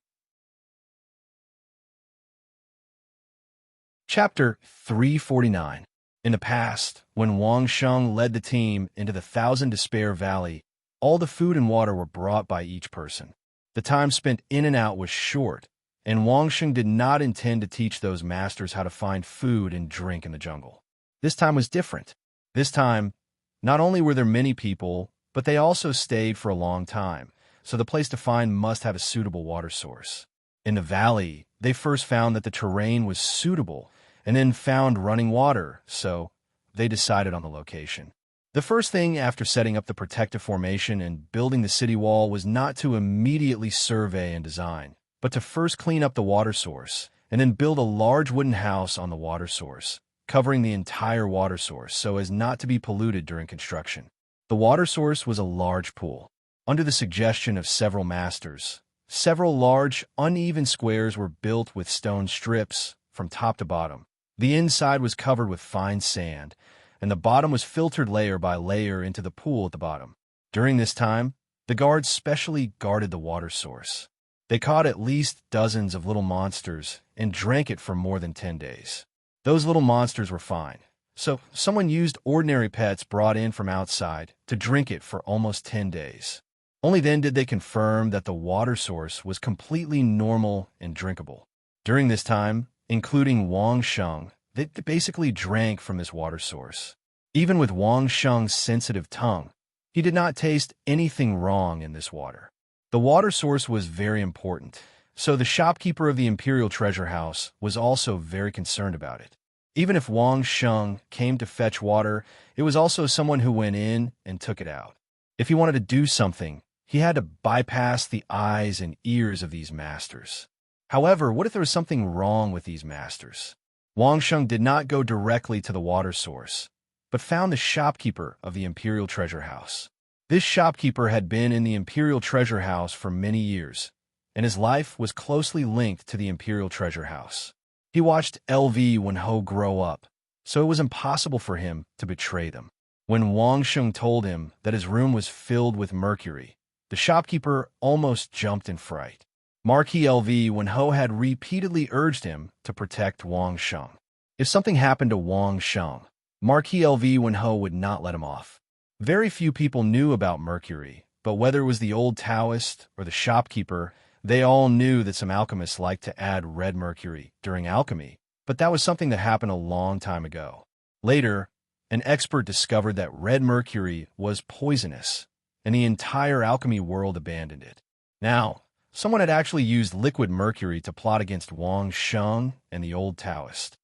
Chapter 349. In the past, when Wang Sheng led the team into the Thousand Despair Valley, all the food and water were brought by each person. The time spent in and out was short, And Wang Sheng did not intend to teach those masters how to find food and drink in the jungle. This time was different. This time, not only were there many people, but they also stayed for a long time, so the place to find must have a suitable water source. In the valley, they first found that the terrain was suitable, and then found running water, so they decided on the location. The first thing after setting up the protective formation and building the city wall was not to immediately survey and design, but to first clean up the water source, and then build a large wooden house on the water source, covering the entire water source so as not to be polluted during construction. The water source was a large pool. Under the suggestion of several masters, several large, uneven squares were built with stone strips from top to bottom. The inside was covered with fine sand, and the bottom was filtered layer by layer into the pool at the bottom. During this time, the guards specially guarded the water source. They caught at least dozens of little monsters and drank it for more than 10 days. Those little monsters were fine, so someone used ordinary pets brought in from outside to drink it for almost 10 days. Only then did they confirm that the water source was completely normal and drinkable. During this time, including Wang Sheng, they basically drank from this water source. Even with Wang Sheng's sensitive tongue, he did not taste anything wrong in this water. The water source was very important, so the shopkeeper of the Imperial Treasure House was also very concerned about it. Even if Wang Sheng came to fetch water, it was also someone who went in and took it out. If he wanted to do something, he had to bypass the eyes and ears of these masters. However, what if there was something wrong with these masters? Wang Sheng did not go directly to the water source, but found the shopkeeper of the Imperial Treasure House. This shopkeeper had been in the Imperial Treasure House for many years, and his life was closely linked to the Imperial Treasure House. He watched LV Wenho grow up, so it was impossible for him to betray them. When Wang Sheng told him that his room was filled with mercury, the shopkeeper almost jumped in fright. Marquis LV Wenho had repeatedly urged him to protect Wang Sheng. If something happened to Wang Sheng, Marquis LV Wenho would not let him off. Very few people knew about mercury, but whether it was the old Taoist or the shopkeeper, they all knew that some alchemists liked to add red mercury during alchemy, but that was something that happened a long time ago. Later, an expert discovered that red mercury was poisonous, and the entire alchemy world abandoned it. Now, someone had actually used liquid mercury to plot against Wang Sheng and the old Taoist.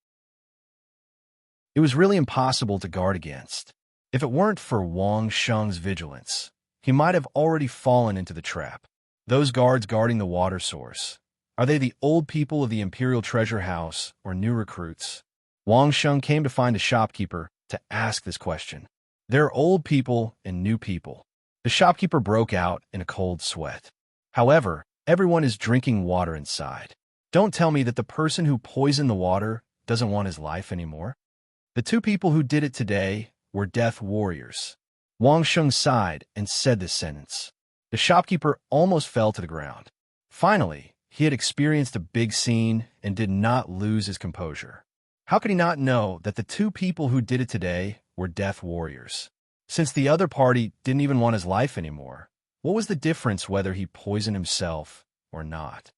It was really impossible to guard against. If it weren't for Wang Sheng's vigilance, he might have already fallen into the trap. Those guards guarding the water source, are they the old people of the Imperial Treasure House or new recruits? Wang Sheng came to find a shopkeeper to ask this question. There are old people and new people. The shopkeeper broke out in a cold sweat. However, everyone is drinking water inside. Don't tell me that the person who poisoned the water doesn't want his life anymore. The two people who did it today were death warriors. Wang Sheng sighed and said this sentence. The shopkeeper almost fell to the ground. Finally, he had experienced a big scene and did not lose his composure. How could he not know that the two people who did it today were death warriors? Since the other party didn't even want his life anymore, what was the difference whether he poisoned himself or not?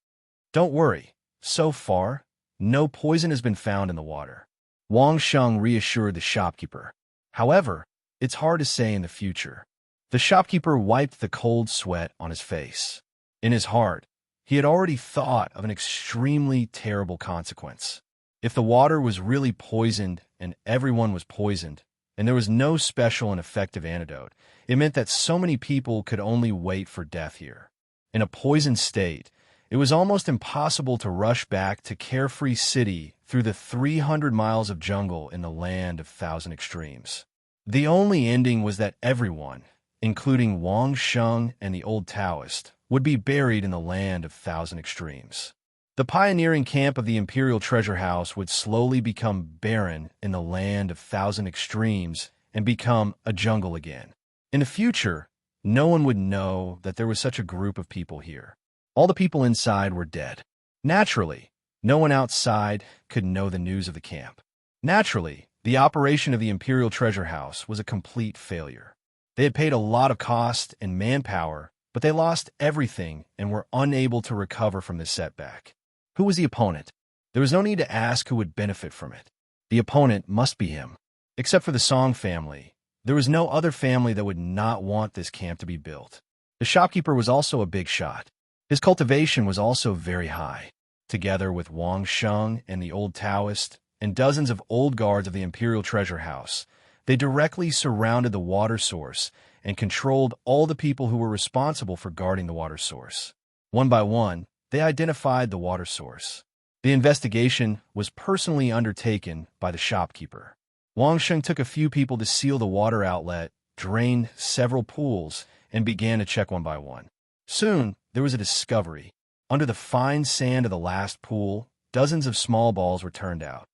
Don't worry. So far, no poison has been found in the water. Wang Sheng reassured the shopkeeper. However, it's hard to say in the future. The shopkeeper wiped the cold sweat on his face. In his heart, he had already thought of an extremely terrible consequence. If the water was really poisoned and everyone was poisoned, and there was no special and effective antidote, it meant that so many people could only wait for death here. In a poisoned state, it was almost impossible to rush back to Carefree City through the 300 miles of jungle in the land of thousand extremes. The only ending was that everyone, including Wang Sheng and the old Taoist, would be buried in the land of thousand extremes. The pioneering camp of the Imperial Treasure House would slowly become barren in the land of thousand extremes and become a jungle again. In the future, no one would know that there was such a group of people here. All the people inside were dead. Naturally, no one outside could know the news of the camp. Naturally, the operation of the Imperial Treasure House was a complete failure. They had paid a lot of cost and manpower, but they lost everything and were unable to recover from this setback. Who was the opponent? There was no need to ask who would benefit from it. The opponent must be him. Except for the Song family, there was no other family that would not want this camp to be built. The shopkeeper was also a big shot. His cultivation was also very high. Together with Wang Sheng and the old Taoist and dozens of old guards of the Imperial Treasure House, they directly surrounded the water source and controlled all the people who were responsible for guarding the water source. One by one, they identified the water source. The investigation was personally undertaken by the shopkeeper. Wang Sheng took a few people to seal the water outlet, drained several pools, and began to check one by one. Soon, there was a discovery. Under the fine sand of the last pool, dozens of small balls were turned out.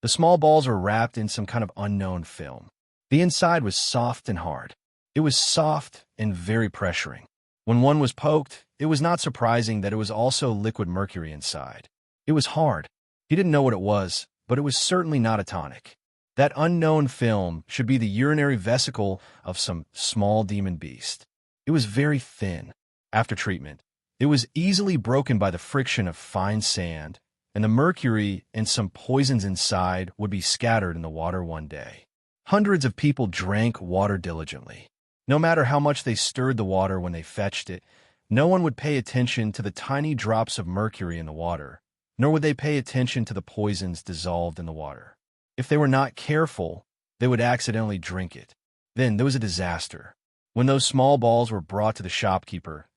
The small balls were wrapped in some kind of unknown film. The inside was soft and hard. It was soft and very pressuring. When one was poked, it was not surprising that it was also liquid mercury inside. It was hard. He didn't know what it was, but it was certainly not a tonic. That unknown film should be the urinary vesicle of some small demon beast. It was very thin. After treatment, it was easily broken by the friction of fine sand, and the mercury and some poisons inside would be scattered in the water one day. Hundreds of people drank water diligently. No matter how much they stirred the water when they fetched it, no one would pay attention to the tiny drops of mercury in the water, nor would they pay attention to the poisons dissolved in the water. If they were not careful, they would accidentally drink it. Then there was a disaster. When those small balls were brought to the shopkeeper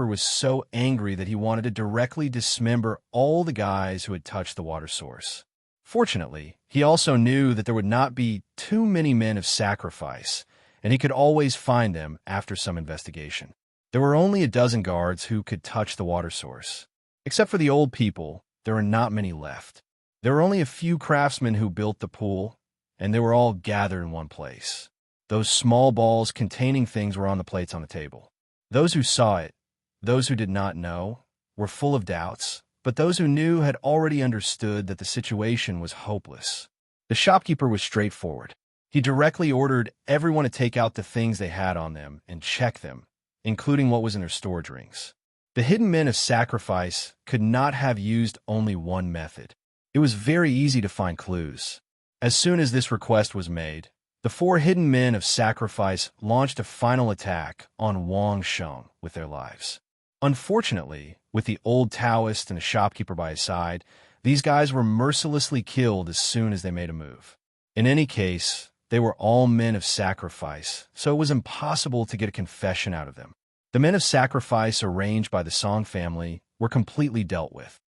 was so angry that he wanted to directly dismember all the guys who had touched the water source. Fortunately, he also knew that there would not be too many men of sacrifice, and he could always find them after some investigation. There were only a dozen guards who could touch the water source. Except for the old people, there were not many left. There were only a few craftsmen who built the pool, and they were all gathered in one place. Those small balls containing things were on the plates on the table. Those who saw it, those who did not know, were full of doubts, but those who knew had already understood that the situation was hopeless. The shopkeeper was straightforward. He directly ordered everyone to take out the things they had on them and check them, including what was in their storage rings. The hidden men of sacrifice could not have used only one method. It was very easy to find clues. As soon as this request was made, the 4 hidden men of sacrifice launched a final attack on Wang Sheng with their lives. Unfortunately, with the old Taoist and the shopkeeper by his side, these guys were mercilessly killed as soon as they made a move. In any case, they were all men of sacrifice, so it was impossible to get a confession out of them. The men of sacrifice arranged by the Song family were completely dealt with.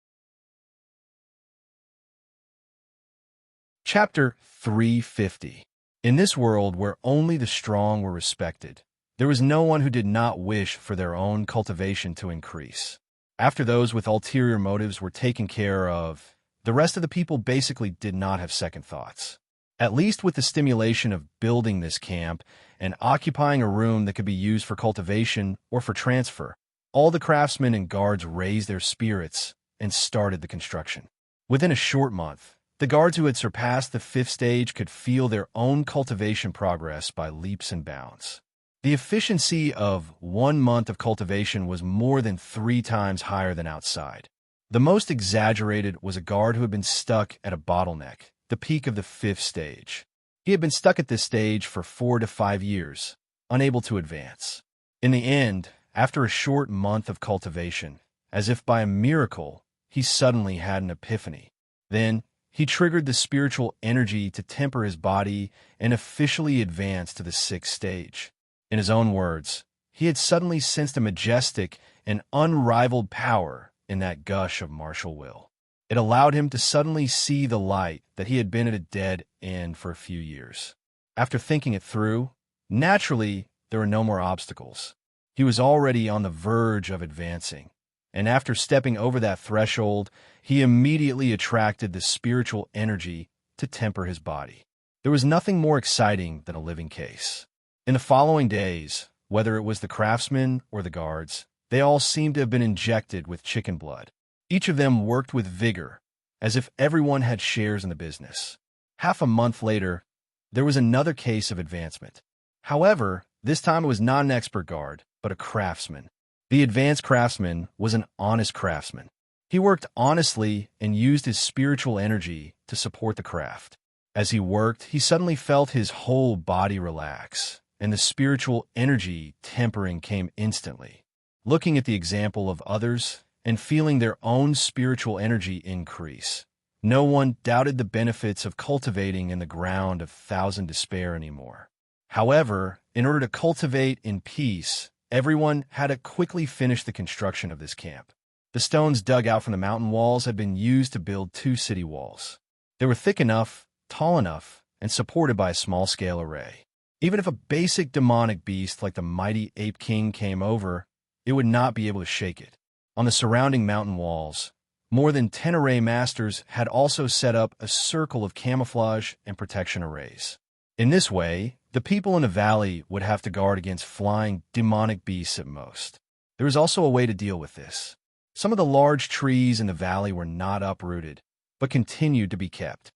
Chapter 350. In this world where only the strong were respected, there was no one who did not wish for their own cultivation to increase. After those with ulterior motives were taken care of, the rest of the people basically did not have second thoughts. At least with the stimulation of building this camp and occupying a room that could be used for cultivation or for transfer, all the craftsmen and guards raised their spirits and started the construction. Within a short month, the guards who had surpassed the 5th stage could feel their own cultivation progress by leaps and bounds. The efficiency of 1 month of cultivation was more than 3 times higher than outside. The most exaggerated was a guard who had been stuck at a bottleneck, the peak of the 5th stage. He had been stuck at this stage for 4 to 5 years, unable to advance. In the end, after a short month of cultivation, as if by a miracle, he suddenly had an epiphany. Then, he triggered the spiritual energy to temper his body and officially advance to the 6th stage. In his own words, he had suddenly sensed a majestic and unrivaled power in that gush of martial will. It allowed him to suddenly see the light that he had been at a dead end for a few years. After thinking it through, naturally, there were no more obstacles. He was already on the verge of advancing, and after stepping over that threshold, he immediately attracted the spiritual energy to temper his body. There was nothing more exciting than a living case. In the following days, whether it was the craftsmen or the guards, they all seemed to have been injected with chicken blood. Each of them worked with vigor, as if everyone had shares in the business. Half a month later, there was another case of advancement. However, this time it was not an expert guard, but a craftsman. The advanced craftsman was an honest craftsman. He worked honestly and used his spiritual energy to support the craft. As he worked, he suddenly felt his whole body relax, and the spiritual energy tempering came instantly. Looking at the example of others and feeling their own spiritual energy increase, no one doubted the benefits of cultivating in the ground of thousand despair anymore. However, in order to cultivate in peace, everyone had to quickly finish the construction of this camp. The stones dug out from the mountain walls had been used to build 2 city walls. They were thick enough, tall enough, and supported by a small-scale array. Even if a basic demonic beast like the mighty Ape King came over, it would not be able to shake it. On the surrounding mountain walls, more than 10 array masters had also set up a circle of camouflage and protection arrays. In this way, the people in the valley would have to guard against flying demonic beasts at most. There was also a way to deal with this. Some of the large trees in the valley were not uprooted, but continued to be kept.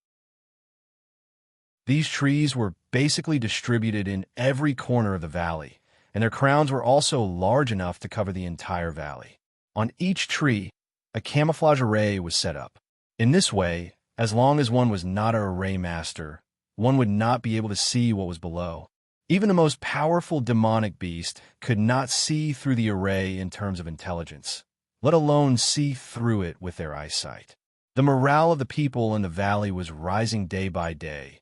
These trees were basically distributed in every corner of the valley, and their crowns were also large enough to cover the entire valley. On each tree, a camouflage array was set up. In this way, as long as one was not an array master, one would not be able to see what was below. Even the most powerful demonic beast could not see through the array in terms of intelligence, let alone see through it with their eyesight. The morale of the people in the valley was rising day by day,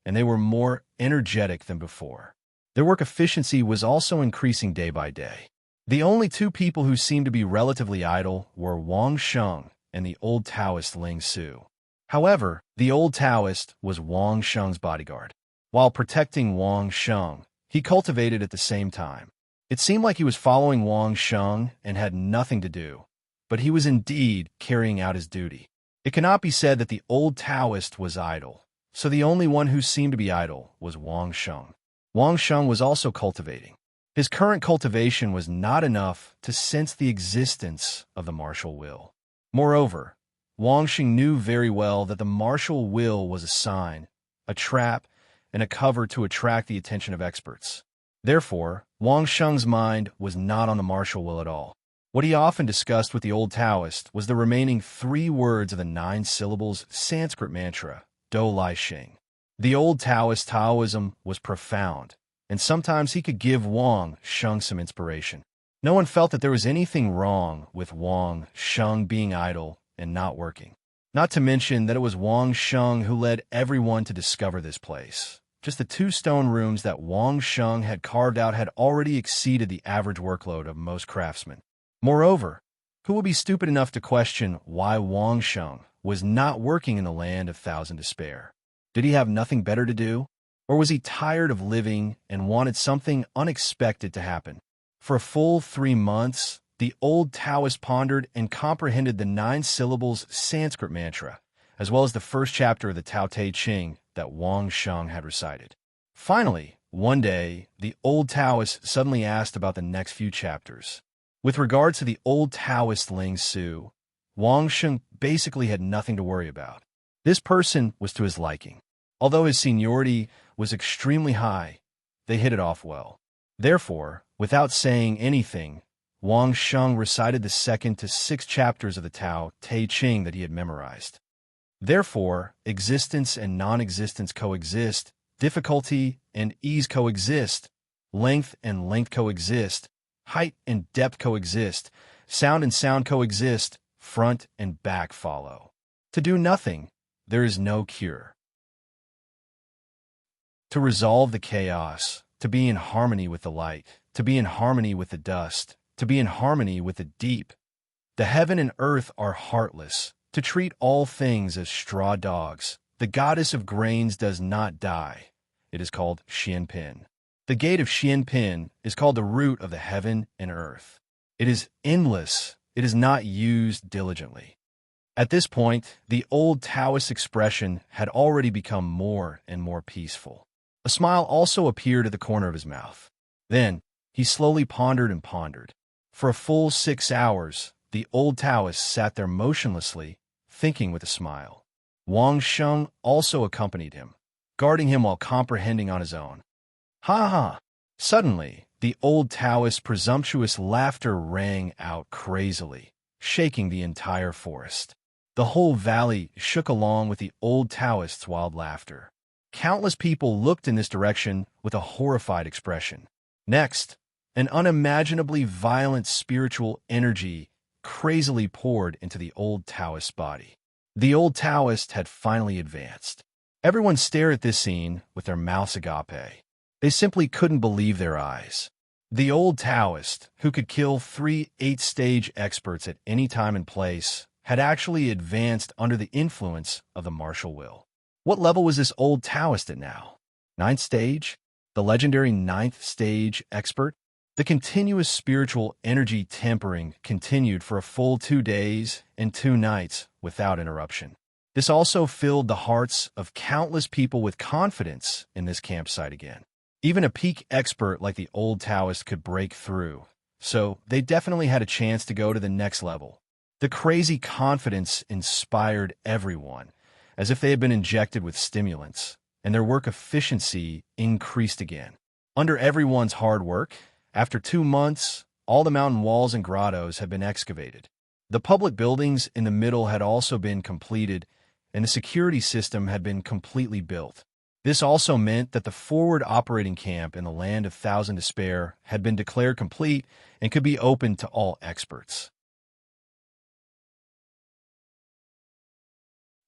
and they were more energetic than before. Their work efficiency was also increasing day by day. The only 2 people who seemed to be relatively idle were Wang Sheng and the old Taoist Ling Su. However, the old Taoist was Wang Sheng's bodyguard. While protecting Wang Sheng, he cultivated at the same time. It seemed like he was following Wang Sheng and had nothing to do, but he was indeed carrying out his duty. It cannot be said that the old Taoist was idle, so the only one who seemed to be idle was Wang Sheng. Wang Sheng was also cultivating. His current cultivation was not enough to sense the existence of the martial will. Moreover, Wang Sheng knew very well that the martial will was a sign, a trap, and a cover to attract the attention of experts. Therefore, Wang Sheng's mind was not on the martial will at all. What he often discussed with the old Taoist was the remaining 3 words of the 9 syllables Sanskrit mantra, Do Lai Xing. The old Taoist Taoism was profound, and sometimes he could give Wang Sheng some inspiration. No one felt that there was anything wrong with Wang Sheng being idle and not working. Not to mention that it was Wang Sheng who led everyone to discover this place. Just the 2 stone rooms that Wang Sheng had carved out had already exceeded the average workload of most craftsmen. Moreover, who would be stupid enough to question why Wang Sheng was not working in the land of thousand despair? Did he have nothing better to do? Or was he tired of living and wanted something unexpected to happen? For a full 3 months, the old Taoist pondered and comprehended the 9 syllables Sanskrit mantra, as well as the first chapter of the Tao Te Ching that Wang Sheng had recited. Finally, one day, the old Taoist suddenly asked about the next few chapters. With regard to the old Taoist Ling Su, Wang Sheng basically had nothing to worry about. This person was to his liking. Although his seniority was extremely high, they hit it off well. Therefore, without saying anything, Wang Sheng recited the 2nd to 6th chapters of the Tao Te Ching that he had memorized. Therefore, existence and non-existence coexist, difficulty and ease coexist, length and length coexist, height and depth coexist, sound and sound coexist, front and back follow. To do nothing, there is no cure. To resolve the chaos, to be in harmony with the light, to be in harmony with the dust, to be in harmony with the deep. The heaven and earth are heartless, to treat all things as straw dogs. The goddess of grains does not die. It is called Xianpin. The gate of Xianpin is called the root of the heaven and earth. It is endless. It is not used diligently. At this point, the old Taoist expression had already become more and more peaceful. A smile also appeared at the corner of his mouth. Then, he slowly pondered and pondered. For a full 6 hours, the old Taoist sat there motionlessly, thinking with a smile. Wang Sheng also accompanied him, guarding him while comprehending on his own. Ha ha! Suddenly, The old Taoist's presumptuous laughter rang out crazily, shaking the entire forest. The whole valley shook along with the old Taoist's wild laughter. Countless people looked in this direction with a horrified expression. Next, an unimaginably violent spiritual energy crazily poured into the old Taoist's body. The old Taoist had finally advanced. Everyone stared at this scene with their mouths agape. They simply couldn't believe their eyes. The old Taoist, who could kill 3 8-stage experts at any time and place, had actually advanced under the influence of the martial will. What level was this old Taoist at now? 9th stage? The legendary 9th stage expert? The continuous spiritual energy tempering continued for a full 2 days and 2 nights without interruption. This also filled the hearts of countless people with confidence in this campsite again. Even a peak expert like the old Taoist could break through, so they definitely had a chance to go to the next level. The crazy confidence inspired everyone, as if they had been injected with stimulants, and their work efficiency increased again. Under everyone's hard work, after 2 months, all the mountain walls and grottos had been excavated. The public buildings in the middle had also been completed, and the security system had been completely built. This also meant that the forward operating camp in the Land of Thousand Despair had been declared complete and could be opened to all experts.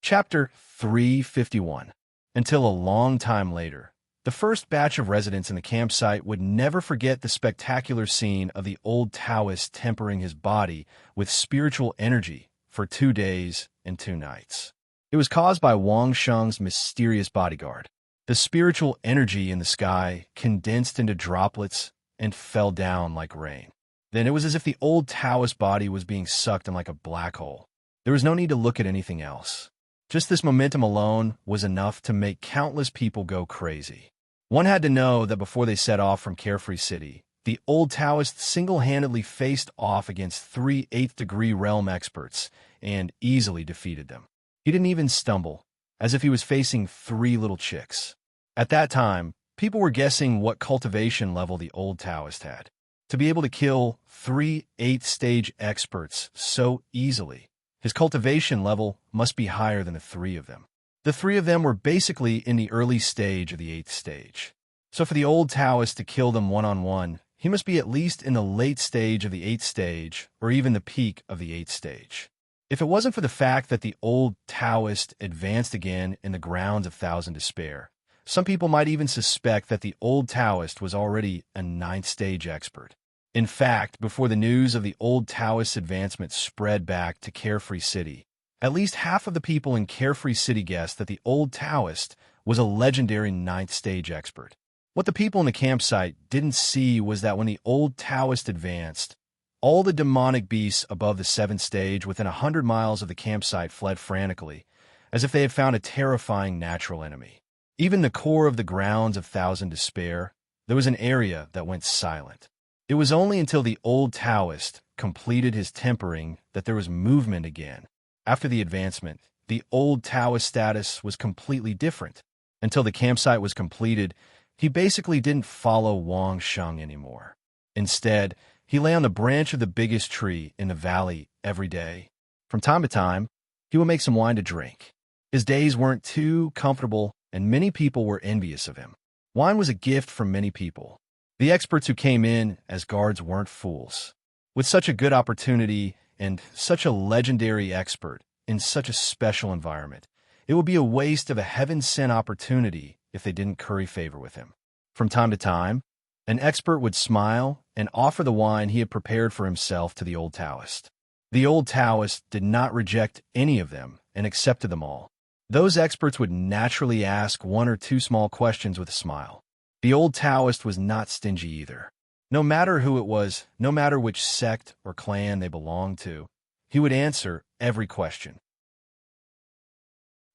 Chapter 351. Until a long time later, the first batch of residents in the campsite would never forget the spectacular scene of the old Taoist tempering his body with spiritual energy for 2 days and 2 nights. It was caused by Wang Sheng's mysterious bodyguard. The spiritual energy in the sky condensed into droplets and fell down like rain. Then it was as if the old Taoist body was being sucked in like a black hole. There was no need to look at anything else. Just this momentum alone was enough to make countless people go crazy. One had to know that before they set off from Carefree City, the old Taoist single-handedly faced off against 3 8th-degree realm experts and easily defeated them. He didn't even stumble, as if he was facing 3 little chicks. At that time, people were guessing what cultivation level the old Taoist had. To be able to kill 3 8th-stage experts so easily, his cultivation level must be higher than the 3 of them. The 3 of them were basically in the early stage of the 8th stage. So for the old Taoist to kill them one-on-one, he must be at least in the late stage of the 8th stage, or even the peak of the 8th stage. If it wasn't for the fact that the old Taoist advanced again in the grounds of Thousand Despair, some people might even suspect that the old Taoist was already a 9th stage expert. In fact, before the news of the old Taoist's advancement spread back to Carefree City, at least half of the people in Carefree City guessed that the old Taoist was a legendary 9th stage expert. What the people in the campsite didn't see was that when the old Taoist advanced, all the demonic beasts above the 7th stage within 100 miles of the campsite fled frantically, as if they had found a terrifying natural enemy. Even the core of the grounds of Thousand Despair, there was an area that went silent. It was only until the old Taoist completed his tempering that there was movement again. After the advancement, the old Taoist status was completely different. Until the campsite was completed, he basically didn't follow Wang Sheng anymore. Instead, he lay on the branch of the biggest tree in the valley every day. From time to time, he would make some wine to drink. His days weren't too comfortable, and many people were envious of him. Wine was a gift from many people. The experts who came in as guards weren't fools. With such a good opportunity and such a legendary expert in such a special environment, it would be a waste of a heaven-sent opportunity if they didn't curry favor with him. From time to time, an expert would smile and offer the wine he had prepared for himself to the old Taoist. The old Taoist did not reject any of them and accepted them all. Those experts would naturally ask 1 or 2 small questions with a smile. The old Taoist was not stingy either. No matter who it was, no matter which sect or clan they belonged to, he would answer every question.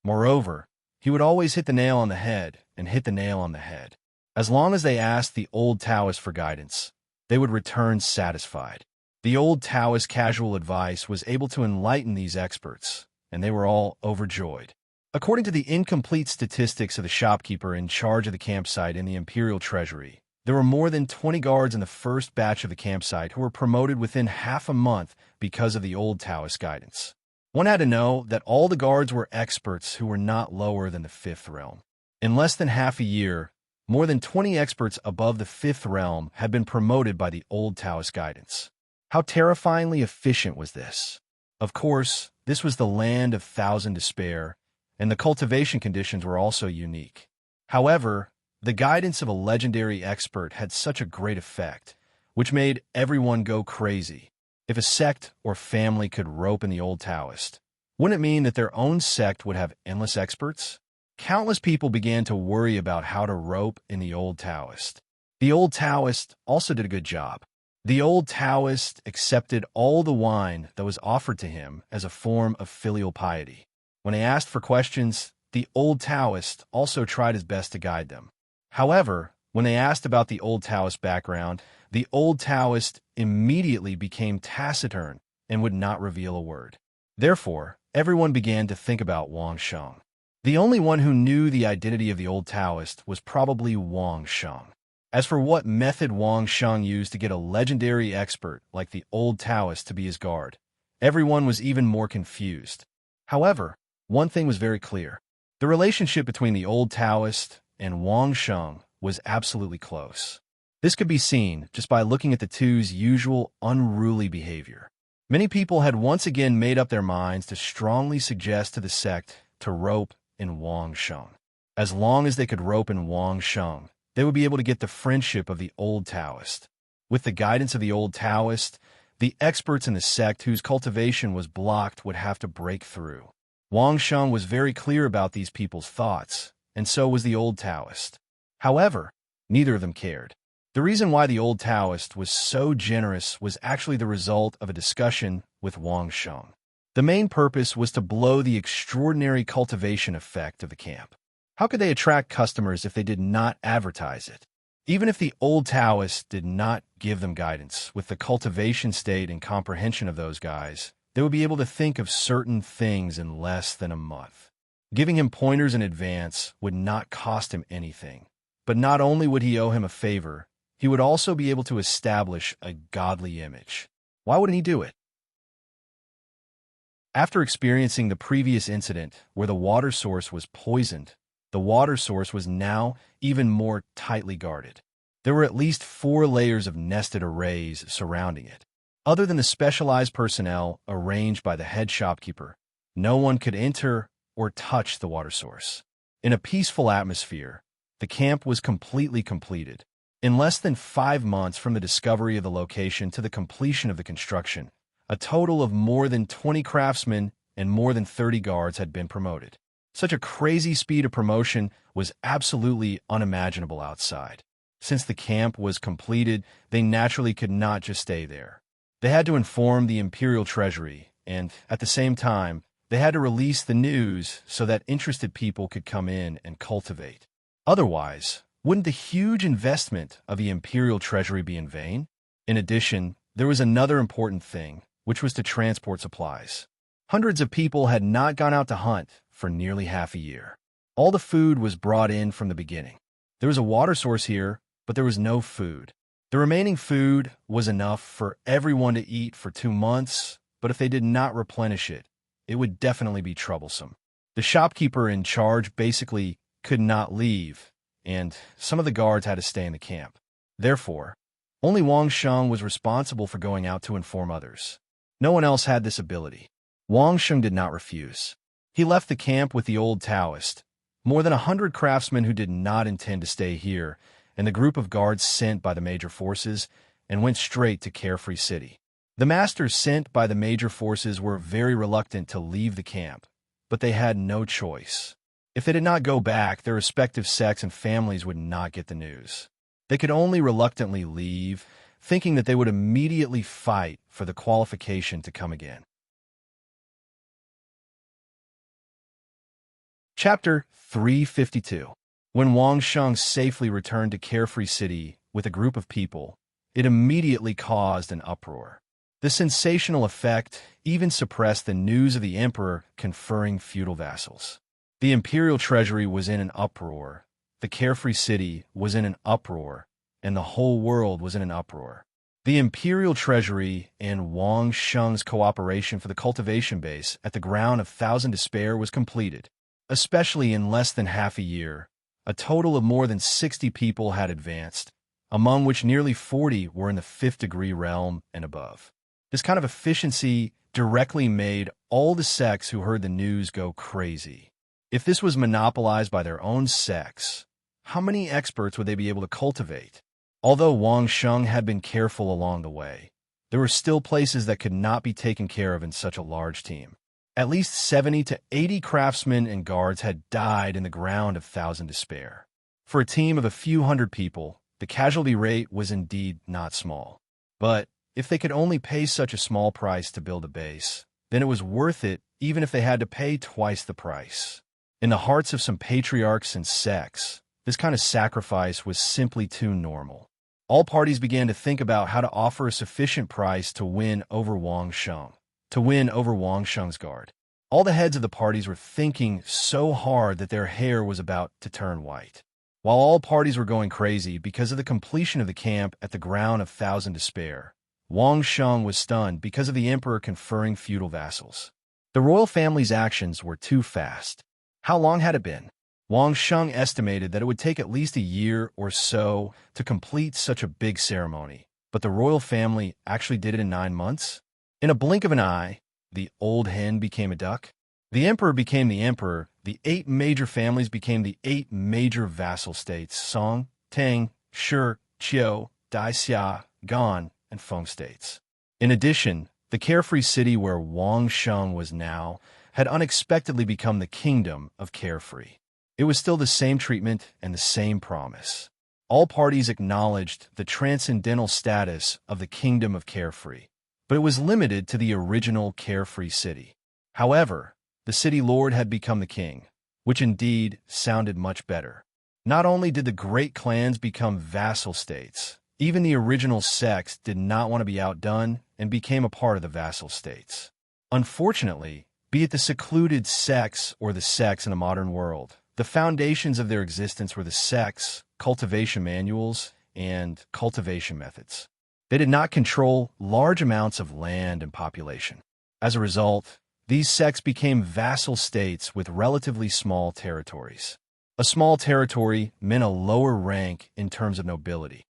Moreover, he would always hit the nail on the head and hit the nail on the head. As long as they asked the old Taoist for guidance, they would return satisfied. The old Taoist's casual advice was able to enlighten these experts, and they were all overjoyed. According to the incomplete statistics of the shopkeeper in charge of the campsite in the Imperial Treasury, There were more than 20 guards in the first batch of the campsite who were promoted within half a month because of the old Taoist guidance. One had to know that all the guards were experts who were not lower than the fifth realm. In less than half a year, more than 20 experts above the fifth realm had been promoted by the old Taoist guidance. How terrifyingly efficient was this? Of course, this was the land of thousand despair, and the cultivation conditions were also unique. However, the guidance of a legendary expert had such a great effect, which made everyone go crazy. If a sect or family could rope in the old Taoist, wouldn't it mean that their own sect would have endless experts? Countless people began to worry about how to rope in the old Taoist. The old Taoist also did a good job. The old Taoist accepted all the wine that was offered to him as a form of filial piety. When they asked for questions, the old Taoist also tried his best to guide them. However, when they asked about the old Taoist background, the old Taoist immediately became taciturn and would not reveal a word. Therefore, everyone began to think about Wang Sheng. The only one who knew the identity of the old Taoist was probably Wang Sheng. As for what method Wang Sheng used to get a legendary expert like the old Taoist to be his guard, everyone was even more confused. However, one thing was very clear. The relationship between the old Taoist and Wang Sheng was absolutely close. This could be seen just by looking at the two's usual unruly behavior. Many people had once again made up their minds to strongly suggest to the sect to rope in Wang Sheng. As long as they could rope in Wang Sheng, they would be able to get the friendship of the old Taoist. With the guidance of the old Taoist, the experts in the sect whose cultivation was blocked would have to break through. Wang Sheng was very clear about these people's thoughts, and so was the old Taoist. However, neither of them cared. The reason why the old Taoist was so generous was actually the result of a discussion with Wang Sheng. The main purpose was to blow the extraordinary cultivation effect of the camp. How could they attract customers if they did not advertise it? Even if the old Taoist did not give them guidance, with the cultivation state and comprehension of those guys, they would be able to think of certain things in less than a month. Giving him pointers in advance would not cost him anything. But not only would he owe him a favor, he would also be able to establish a godly image. Why wouldn't he do it? After experiencing the previous incident where the water source was poisoned, the water source was now even more tightly guarded. There were at least 4 layers of nested arrays surrounding it. Other than the specialized personnel arranged by the head shopkeeper, no one could enter or touch the water source. In a peaceful atmosphere, the camp was completely completed. In less than 5 months from the discovery of the location to the completion of the construction, a total of more than 20 craftsmen and more than 30 guards had been promoted. Such a crazy speed of promotion was absolutely unimaginable outside. Since the camp was completed, they naturally could not just stay there. They had to inform the Imperial Treasury, and at the same time, they had to release the news so that interested people could come in and cultivate. Otherwise, wouldn't the huge investment of the Imperial Treasury be in vain? In addition, there was another important thing, which was to transport supplies. Hundreds of people had not gone out to hunt for nearly half a year. All the food was brought in from the beginning. There was a water source here, but there was no food. The remaining food was enough for everyone to eat for 2 months, but if they did not replenish it, it would definitely be troublesome. The shopkeeper in charge basically could not leave, and some of the guards had to stay in the camp. Therefore, only Wang Sheng was responsible for going out to inform others. No one else had this ability. Wang Sheng did not refuse. He left the camp with the old Taoist, more than 100 craftsmen who did not intend to stay here, and the group of guards sent by the major forces, and went straight to Carefree City. The masters sent by the major forces were very reluctant to leave the camp, but they had no choice. If they did not go back, their respective sects and families would not get the news. They could only reluctantly leave, thinking that they would immediately fight for the qualification to come again. Chapter 352. When Wang Sheng safely returned to Carefree City with a group of people, it immediately caused an uproar. The sensational effect even suppressed the news of the emperor conferring feudal vassals. The imperial treasury was in an uproar. The Carefree City was in an uproar, and the whole world was in an uproar. The imperial treasury and Wang Sheng's cooperation for the cultivation base at the ground of Thousand Despair was completed. Especially in less than half a year, a total of more than 60 people had advanced, among which nearly 40 were in the fifth degree realm and above. This kind of efficiency directly made all the sects who heard the news go crazy. If this was monopolized by their own sects, how many experts would they be able to cultivate? Although Wang Sheng had been careful along the way, there were still places that could not be taken care of in such a large team. At least 70 to 80 craftsmen and guards had died in the ground of Thousand Despair. For a team of a few hundred people, the casualty rate was indeed not small. But if they could only pay such a small price to build a base, then it was worth it even if they had to pay twice the price. In the hearts of some patriarchs and sects, this kind of sacrifice was simply too normal. All parties began to think about how to offer a sufficient price to win over Wang Sheng, to win over Wang Sheng's guard. All the heads of the parties were thinking so hard that their hair was about to turn white. While all parties were going crazy because of the completion of the camp at the ground of Thousand Despair, Wang Sheng was stunned because of the emperor conferring feudal vassals. The royal family's actions were too fast. How long had it been? Wang Sheng estimated that it would take at least a year or so to complete such a big ceremony, but the royal family actually did it in 9 months. In a blink of an eye, the old hen became a duck. The emperor became the emperor. The 8 major families became the 8 major vassal states: Song, Tang, Shi, Qiu, Dai Xia, Gan, and Feng states. In addition, the carefree city where Wang Sheng was now had unexpectedly become the kingdom of carefree. It was still the same treatment and the same promise. All parties acknowledged the transcendental status of the kingdom of carefree, but it was limited to the original carefree city. However, the city lord had become the king, which indeed sounded much better. Not only did the great clans become vassal states, even the original sects did not want to be outdone and became a part of the vassal states. Unfortunately, be it the secluded sects or the sects in the modern world, the foundations of their existence were the sects, cultivation manuals, and cultivation methods. They did not control large amounts of land and population. As a result, these sects became vassal states with relatively small territories. A small territory meant a lower rank in terms of nobility.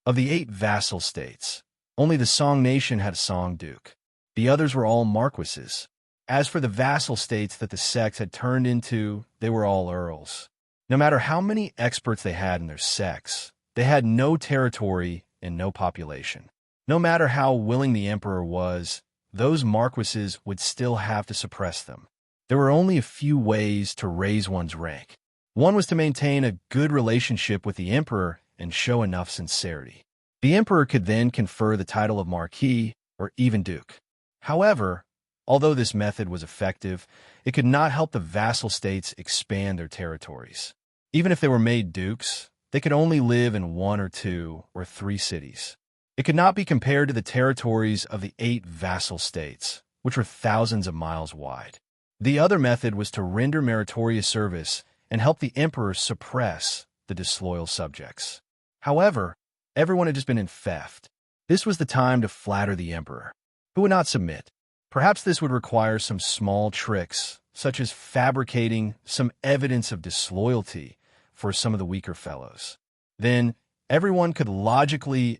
Of the 8 vassal states, only the Song nation had a Song duke. The others were all marquises. As for the vassal states that the sects had turned into, they were all earls. No matter how many experts they had in their sects, they had no territory and no population. No matter how willing the emperor was, those marquises would still have to suppress them. There were only a few ways to raise one's rank. One was to maintain a good relationship with the emperor and show enough sincerity. The emperor could then confer the title of marquis or even duke. However, although this method was effective, it could not help the vassal states expand their territories. Even if they were made dukes, they could only live in 1 or 2 or 3 cities. It could not be compared to the territories of the 8 vassal states, which were thousands of miles wide. The other method was to render meritorious service and help the emperor suppress the disloyal subjects. However, everyone had just been infected. This was the time to flatter the emperor, who would not submit. Perhaps this would require some small tricks, such as fabricating some evidence of disloyalty for some of the weaker fellows. Then, everyone could logically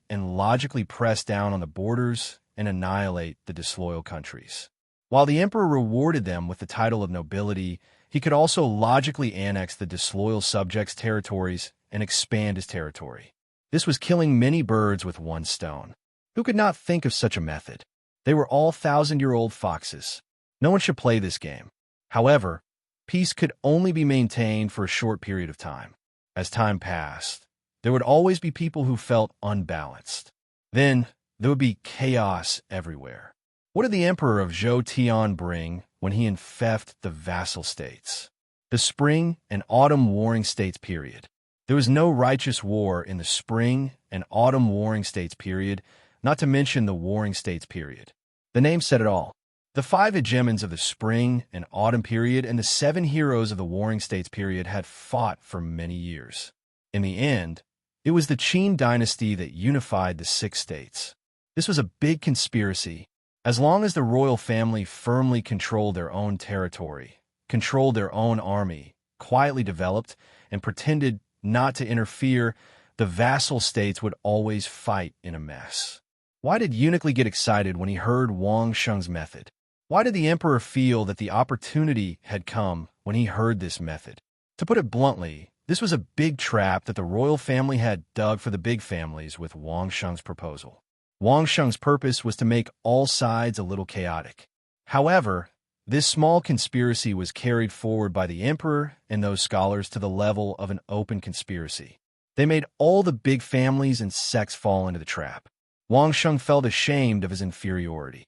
press down on the borders and annihilate the disloyal countries. While the emperor rewarded them with the title of nobility, he could also logically annex the disloyal subjects' territories and expand his territory. This was killing many birds with one stone. Who could not think of such a method? They were all 1,000-year-old foxes. No one should play this game. However, peace could only be maintained for a short period of time. As time passed, there would always be people who felt unbalanced. Then, there would be chaos everywhere. What did the emperor of Zhou Tian bring when he infected the vassal states? The spring and autumn warring states period. There was no righteous war in the spring and autumn warring states period, not to mention the warring states period. The name said it all. The 5 hegemons of the spring and autumn period and the 7 heroes of the warring states period had fought for many years. In the end, it was the Qin dynasty that unified the 6 states. This was a big conspiracy. As long as the royal family firmly controlled their own territory, controlled their own army, quietly developed, and pretended not to interfere, the vassal states would always fight in a mess. Why did Uniquely get excited when he heard Wang Sheng's method? Why did the emperor feel that the opportunity had come when he heard this method? To put it bluntly, this was a big trap that the royal family had dug for the big families with Wang Sheng's proposal. Wang Sheng's purpose was to make all sides a little chaotic. However, this small conspiracy was carried forward by the emperor and those scholars to the level of an open conspiracy. They made all the big families and sects fall into the trap. Wang Sheng felt ashamed of his inferiority.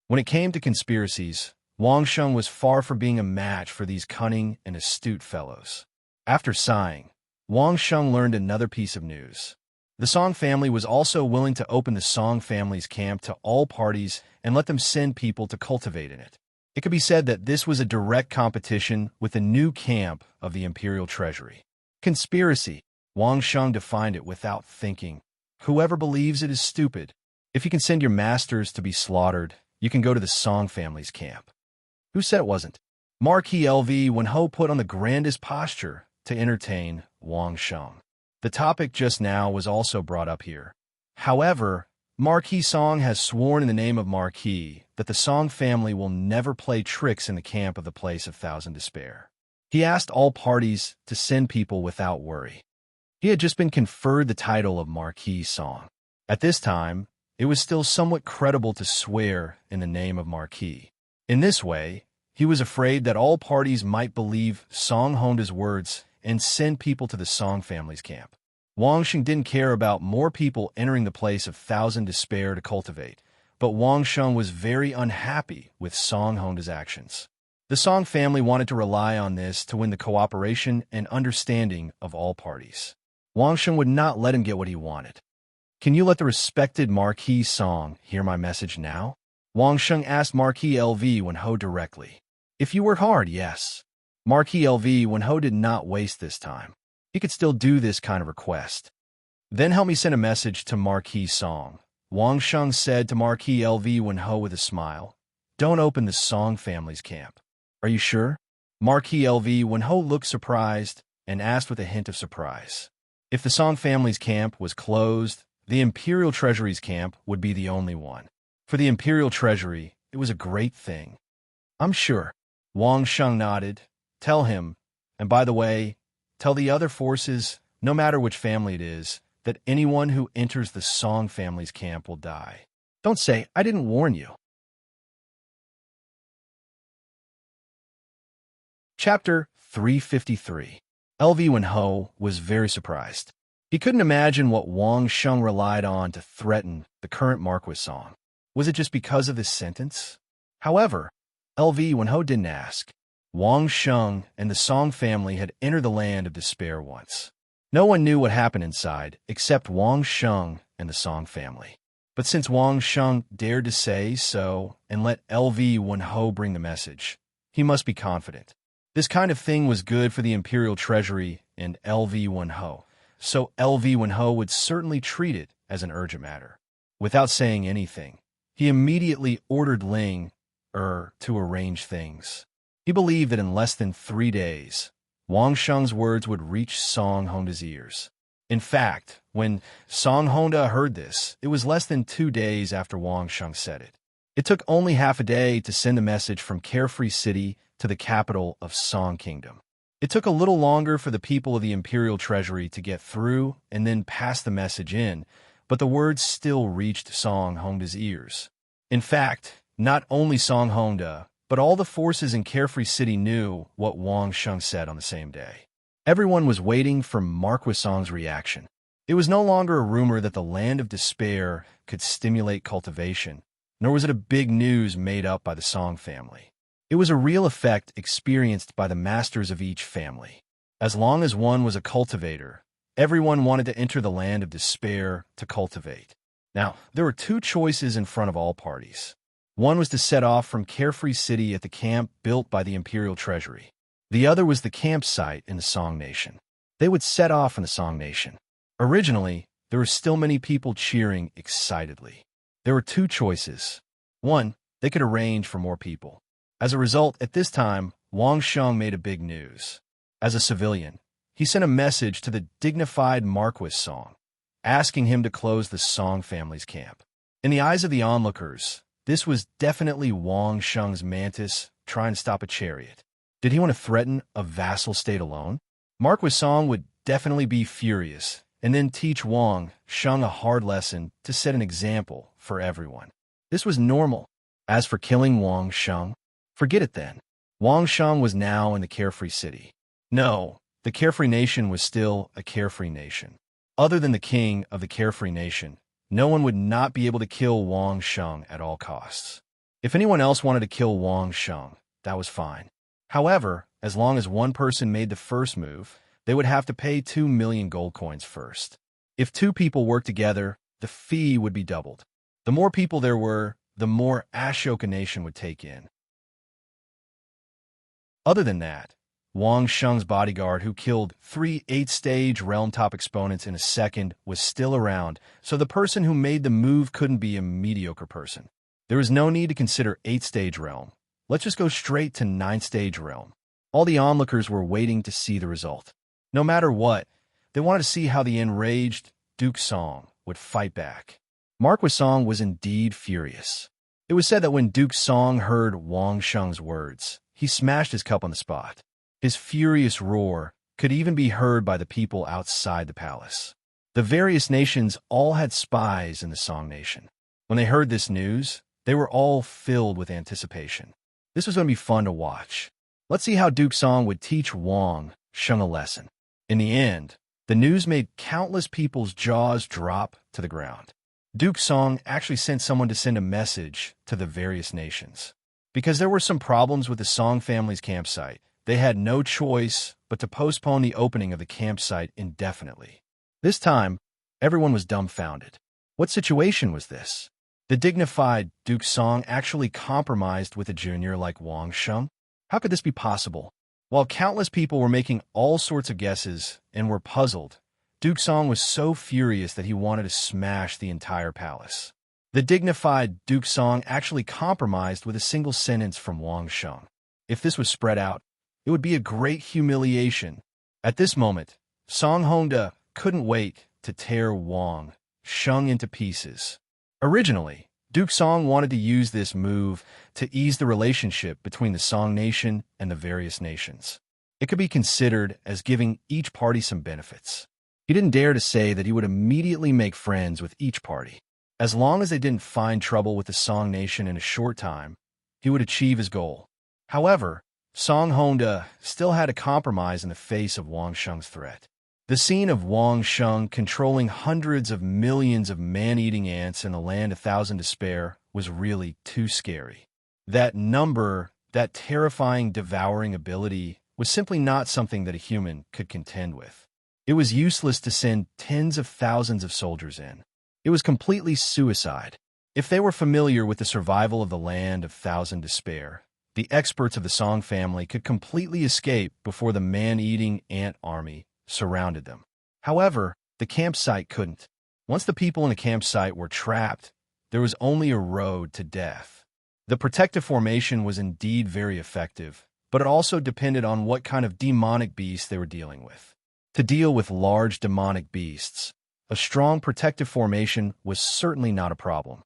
When it came to conspiracies, Wang Sheng was far from being a match for these cunning and astute fellows. After sighing, Wang Sheng learned another piece of news. The Song family was also willing to open the Song family's camp to all parties and let them send people to cultivate in it. It could be said that this was a direct competition with the new camp of the imperial treasury. Conspiracy. Wang Sheng defined it without thinking. Whoever believes it is stupid. If you can send your masters to be slaughtered, you can go to the Song family's camp. Who said it wasn't? Marquis LV Wenho put on the grandest posture to entertain Wang Sheng. The topic just now was also brought up here. However, Marquis Song has sworn in the name of Marquis that the Song family will never play tricks in the camp of the Place of Thousand Despair. He asked all parties to send people without worry. He had just been conferred the title of Marquis Song. At this time, it was still somewhat credible to swear in the name of Marquis. In this way, he was afraid that all parties might believe Song Honda's words and send people to the Song family's camp. Wang Sheng didn't care about more people entering the Place of Thousand Despair to cultivate, but Wang Sheng was very unhappy with Song Honda's actions. The Song family wanted to rely on this to win the cooperation and understanding of all parties. Wang Sheng would not let him get what he wanted. Can you let the respected Marquis Song hear my message now? Wang Sheng asked Marquis LV Wenho directly. If you work hard, yes. Marquis LV Wenho did not waste this time. He could still do this kind of request. Then help me send a message to Marquis Song. Wang Sheng said to Marquis LV Wenho with a smile. Don't open the Song family's camp. Are you sure? Marquis LV Wenho looked surprised and asked with a hint of surprise. If the Song family's camp was closed, the Imperial Treasury's camp would be the only one. For the Imperial Treasury, it was a great thing. I'm sure. Wang Sheng nodded. Tell him, and by the way, tell the other forces, no matter which family it is, that anyone who enters the Song family's camp will die. Don't say, I didn't warn you. Chapter 353. LV Wenho was very surprised. He couldn't imagine what Wang Sheng relied on to threaten the current Marquis Song. Was it just because of this sentence? However, LV Wenho didn't ask. Wang Sheng and the Song family had entered the land of despair once. No one knew what happened inside except Wang Sheng and the Song family. But since Wang Sheng dared to say so and let LV Wenho bring the message, he must be confident. This kind of thing was good for the Imperial Treasury and LV Wenho, so LV Wenho would certainly treat it as an urgent matter. Without saying anything, he immediately ordered Ling to arrange things. He believed that in less than 3 days, Wang Sheng's words would reach Song Honda's ears. In fact, when Song Honda heard this, it was less than 2 days after Wang Sheng said it. It took only half a day to send a message from Carefree City to the capital of Song Kingdom. It took a little longer for the people of the Imperial Treasury to get through and then pass the message in, but the words still reached Song Honda's ears. In fact, not only Song Honda, but all the forces in Carefree City knew what Wang Sheng said on the same day. Everyone was waiting for Marquis Song's reaction. It was no longer a rumor that the Land of Despair could stimulate cultivation, nor was it a big news made up by the Song family. It was a real effect experienced by the masters of each family. As long as one was a cultivator, everyone wanted to enter the Land of Despair to cultivate. Now, there were 2 choices in front of all parties. One was to set off from Carefree City at the camp built by the Imperial Treasury. The other was the campsite in the Song Nation. They would set off in the Song Nation. Originally, there were still many people cheering excitedly. There were two choices. One, they could arrange for more people. As a result, at this time, Wang Sheng made a big news. As a civilian, he sent a message to the dignified Marquis Song, asking him to close the Song family's camp. In the eyes of the onlookers, this was definitely Wang Sheng's mantis trying to stop a chariot. Did he want to threaten a vassal state alone? Marquis Song would definitely be furious, and then teach Wang Sheng a hard lesson to set an example for everyone. This was normal. As for killing Wang Sheng, forget it then. Wang Sheng was now in the carefree city. No, the carefree nation was still a carefree nation. Other than the king of the carefree nation, no one would not be able to kill Wang Sheng at all costs. If anyone else wanted to kill Wang Sheng, that was fine. However, as long as one person made the first move, they would have to pay 2 million gold coins first. If two people worked together, the fee would be doubled. The more people there were, the more Ashoka Nation would take in. Other than that, Wang Sheng's bodyguard, who killed 3 8-stage realm-top exponents in a second, was still around, so the person who made the move couldn't be a mediocre person. There was no need to consider 8-stage realm. Let's just go straight to 9-stage realm. All the onlookers were waiting to see the result. No matter what, they wanted to see how the enraged Duke Song would fight back. Marquis Song was indeed furious. It was said that when Duke Song heard Wang Sheng's words, he smashed his cup on the spot. His furious roar could even be heard by the people outside the palace. The various nations all had spies in the Song Nation. When they heard this news, they were all filled with anticipation. This was going to be fun to watch. Let's see how Duke Song would teach Wang Sheng a lesson. In the end, the news made countless people's jaws drop to the ground. Duke Song actually sent someone to send a message to the various nations. Because there were some problems with the Song family's campsite, they had no choice but to postpone the opening of the campsite indefinitely. This time, everyone was dumbfounded. What situation was this? The dignified Duke Song actually compromised with a junior like Wang Sheng? How could this be possible? While countless people were making all sorts of guesses and were puzzled, Duke Song was so furious that he wanted to smash the entire palace. The dignified Duke Song actually compromised with a single sentence from Wang Sheng. If this was spread out, it would be a great humiliation. At this moment, Song Honda couldn't wait to tear Wang Sheng into pieces. Originally, Duke Song wanted to use this move to ease the relationship between the Song Nation and the various nations. It could be considered as giving each party some benefits. He didn't dare to say that he would immediately make friends with each party. As long as they didn't find trouble with the Song Nation in a short time, he would achieve his goal. However, Song Honda still had a compromise in the face of Wang Sheng's threat. The scene of Wang Sheng controlling hundreds of millions of man-eating ants in the land of Thousand Despair was really too scary. That number, that terrifying devouring ability, was simply not something that a human could contend with. It was useless to send tens of thousands of soldiers in. It was completely suicide. If they were familiar with the survival of the land of Thousand Despair, the experts of the Song family could completely escape before the man-eating ant army surrounded them. However, the campsite couldn't. Once the people in the campsite were trapped, there was only a road to death. The protective formation was indeed very effective, but it also depended on what kind of demonic beast they were dealing with. To deal with large demonic beasts, a strong protective formation was certainly not a problem.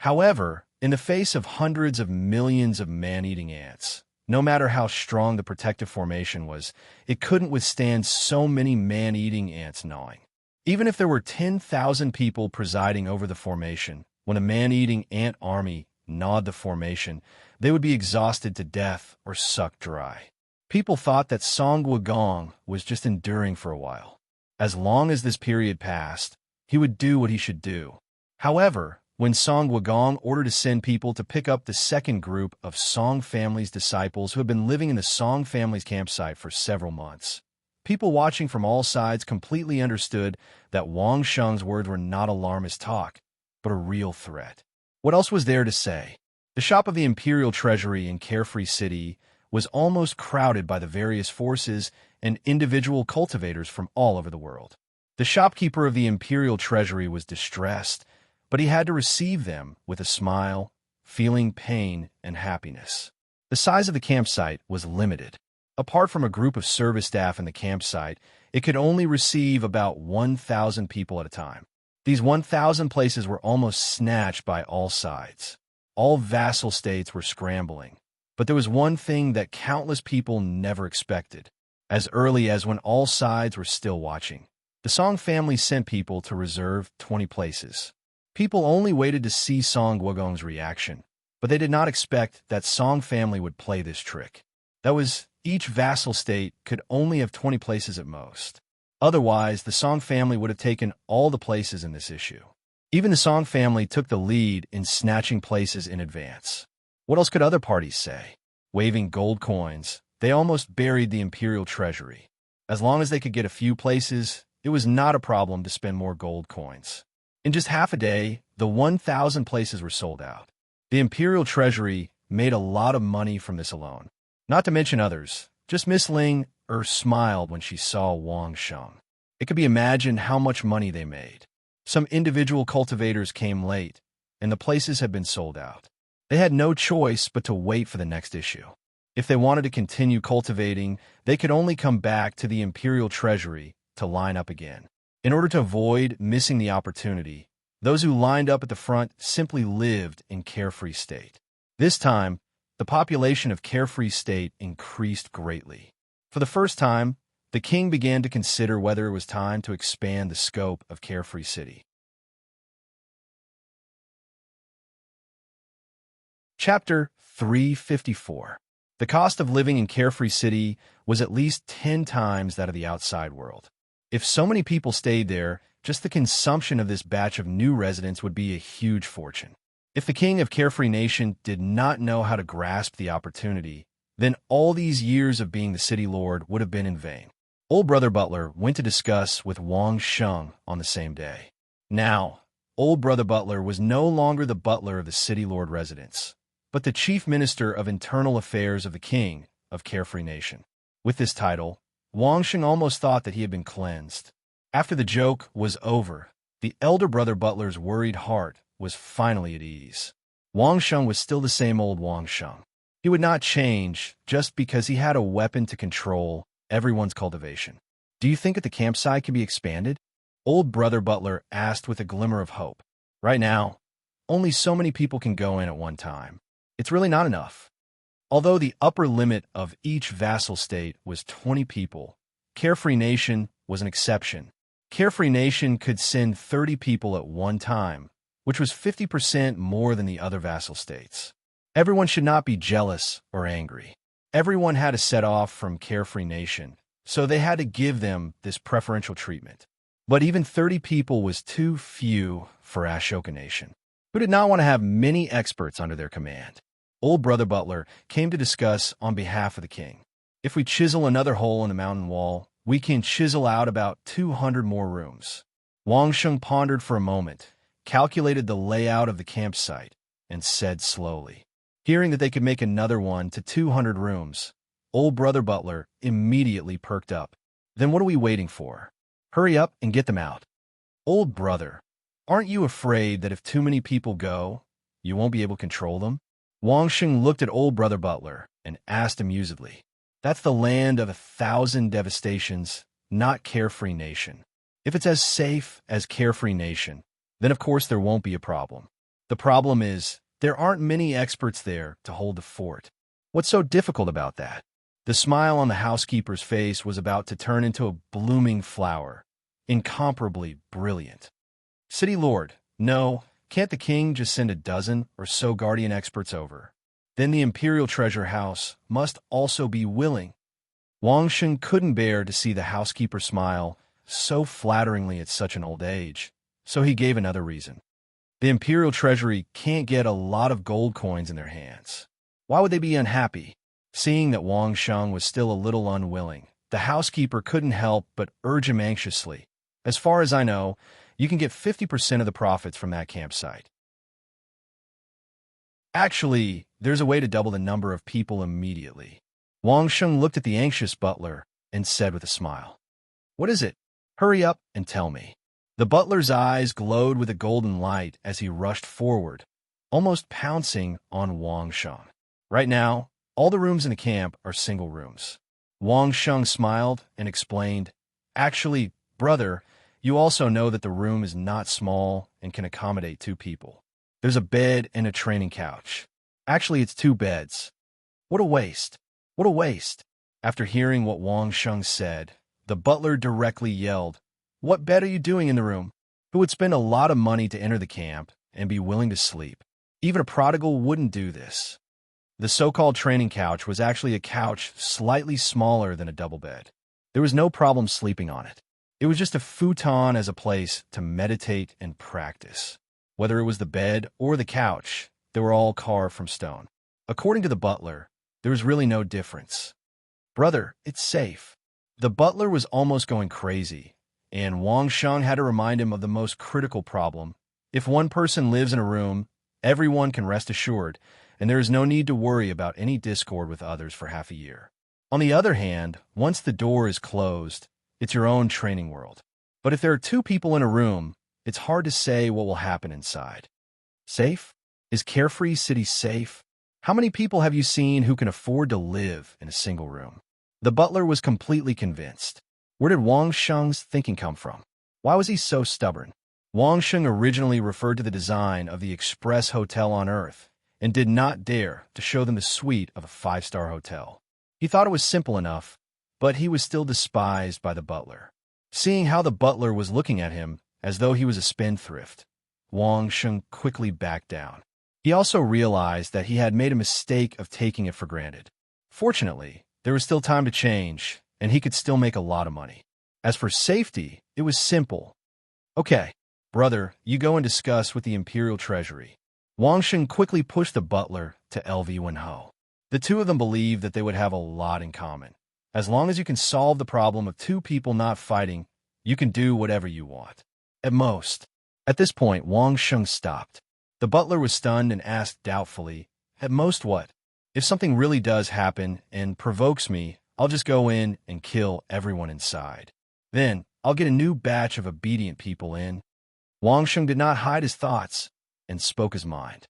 However, in the face of hundreds of millions of man-eating ants, no matter how strong the protective formation was, it couldn't withstand so many man-eating ants gnawing. Even if there were 10,000 people presiding over the formation, when a man-eating ant army gnawed the formation, they would be exhausted to death or sucked dry. People thought that Song Wugong was just enduring for a while. As long as this period passed, he would do what he should do. However, when Song Wugong ordered to send people to pick up the second group of Song family's disciples who had been living in the Song family's campsite for several months, people watching from all sides completely understood that Wang Sheng's words were not alarmist talk, but a real threat. What else was there to say? The shop of the Imperial Treasury in Carefree City was almost crowded by the various forces and individual cultivators from all over the world. The shopkeeper of the imperial treasury was distressed, but he had to receive them with a smile, feeling pain and happiness. The size of the campsite was limited. Apart from a group of service staff in the campsite, it could only receive about 1,000 people at a time. These 1,000 places were almost snatched by all sides. All vassal states were scrambling. But there was one thing that countless people never expected. As early as when all sides were still watching, the Song family sent people to reserve 20 places. People only waited to see Song Wugong's reaction, but they did not expect that Song family would play this trick. That was, each vassal state could only have 20 places at most. Otherwise, the Song family would have taken all the places in this issue. Even the Song family took the lead in snatching places in advance. What else could other parties say? Waving gold coins, they almost buried the imperial treasury. As long as they could get a few places, it was not a problem to spend more gold coins. In just half a day, the 1,000 places were sold out. The imperial treasury made a lot of money from this alone. Not to mention others. Just Miss Ling smiled when she saw Wang Sheng. It could be imagined how much money they made. Some individual cultivators came late, and the places had been sold out. They had no choice but to wait for the next issue. If they wanted to continue cultivating, they could only come back to the imperial treasury to line up again. In order to avoid missing the opportunity, those who lined up at the front simply lived in Carefree State. This time, the population of Carefree State increased greatly. For the first time, the king began to consider whether it was time to expand the scope of Carefree City. Chapter 354. The cost of living in Carefree City was at least 10 times that of the outside world. If so many people stayed there, just the consumption of this batch of new residents would be a huge fortune. If the king of Carefree Nation did not know how to grasp the opportunity, then all these years of being the city lord would have been in vain. Old Brother Butler went to discuss with Wang Sheng on the same day. Now, Old Brother Butler was no longer the butler of the city lord residence, but the chief minister of internal affairs of the king of Carefree Nation. With this title, Wang Sheng almost thought that he had been cleansed. After the joke was over, the elder brother butler's worried heart was finally at ease. Wang Sheng was still the same old Wang Sheng. He would not change just because he had a weapon to control everyone's cultivation. Do you think that the campsite can be expanded? Old Brother Butler asked with a glimmer of hope. Right now, only so many people can go in at one time. It's really not enough. Although the upper limit of each vassal state was 20 people, Carefree Nation was an exception. Carefree Nation could send 30 people at one time, which was 50% more than the other vassal states. Everyone should not be jealous or angry. Everyone had to set off from Carefree Nation, so they had to give them this preferential treatment. But even 30 people was too few for Ashoka Nation, who did not want to have many experts under their command. Old Brother Butler came to discuss on behalf of the king. If we chisel another hole in the mountain wall, we can chisel out about 200 more rooms. Wang Sheng pondered for a moment, calculated the layout of the campsite, and said slowly. Hearing that they could make another one to 200 rooms, Old Brother Butler immediately perked up. Then what are we waiting for? Hurry up and get them out. Old Brother, aren't you afraid that if too many people go, you won't be able to control them? Wang Sheng looked at Old Brother Butler and asked amusedly. That's the land of 1,000 devastations, not Carefree Nation. If it's as safe as Carefree Nation, then of course there won't be a problem. The problem is, there aren't many experts there to hold the fort. What's so difficult about that? The smile on the housekeeper's face was about to turn into a blooming flower, incomparably brilliant. City Lord, no, can't the king just send a dozen or so guardian experts over? Then the imperial treasure house must also be willing. Wang Sheng couldn't bear to see the housekeeper smile so flatteringly at such an old age, so he gave another reason. The imperial treasury can't get a lot of gold coins in their hands. Why would they be unhappy? Seeing that Wang Sheng was still a little unwilling, the housekeeper couldn't help but urge him anxiously. As far as I know, you can get 50% of the profits from that campsite. Actually, there's a way to double the number of people immediately. Wang Sheng looked at the anxious butler and said with a smile, "What is it? Hurry up and tell me." The butler's eyes glowed with a golden light as he rushed forward, almost pouncing on Wang Sheng. Right now, all the rooms in the camp are single rooms. Wang Sheng smiled and explained, "Actually, brother, you also know that the room is not small and can accommodate 2 people. There's a bed and a training couch. Actually, it's 2 beds. What a waste. What a waste." After hearing what Wang Sheng said, the butler directly yelled, "What bed are you doing in the room? Who would spend a lot of money to enter the camp and be willing to sleep? Even a prodigal wouldn't do this." The so-called training couch was actually a couch slightly smaller than a double bed. There was no problem sleeping on it. It was just a futon as a place to meditate and practice. Whether it was the bed or the couch, they were all carved from stone. According to the butler, there was really no difference. "Brother, it's safe." The butler was almost going crazy, and Wang Sheng had to remind him of the most critical problem. If one person lives in a room, everyone can rest assured, and there is no need to worry about any discord with others for half a year. On the other hand, once the door is closed, it's your own training world. But if there are 2 people in a room, it's hard to say what will happen inside. Safe? Is Carefree City safe? How many people have you seen who can afford to live in a single room? The butler was completely convinced. Where did Wang Sheng's thinking come from? Why was he so stubborn? Wang Sheng originally referred to the design of the Express Hotel on Earth and did not dare to show them the suite of a 5-star hotel. He thought it was simple enough, but he was still despised by the butler. Seeing how the butler was looking at him as though he was a spendthrift, Wang Sheng quickly backed down. He also realized that he had made a mistake of taking it for granted. Fortunately, there was still time to change, and he could still make a lot of money. As for safety, it was simple. "Okay, brother, you go and discuss with the Imperial Treasury." Wang Sheng quickly pushed the butler to LV Wenho. The 2 of them believed that they would have a lot in common. As long as you can solve the problem of 2 people not fighting, you can do whatever you want. At most. At this point, Wang Sheng stopped. The butler was stunned and asked doubtfully, "At most what? If something really does happen and provokes me, I'll just go in and kill everyone inside. Then, I'll get a new batch of obedient people in." Wang Sheng did not hide his thoughts and spoke his mind.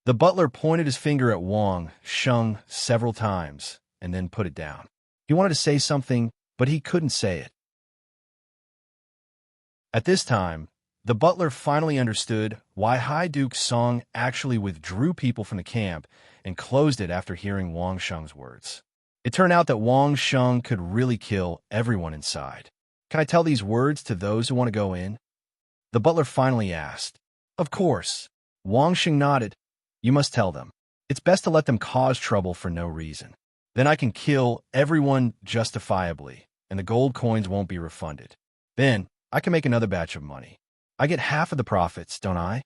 The butler pointed his finger at Wang Sheng several times and then put it down. He wanted to say something, but he couldn't say it. At this time, the butler finally understood why High Duke Song actually withdrew people from the camp and closed it after hearing Wang Sheng's words. It turned out that Wang Sheng could really kill everyone inside. "Can I tell these words to those who want to go in?" The butler finally asked. "Of course." Wang Sheng nodded. "You must tell them. It's best to let them cause trouble for no reason. Then I can kill everyone justifiably, and the gold coins won't be refunded. Then I can make another batch of money. I get half of the profits, don't I?"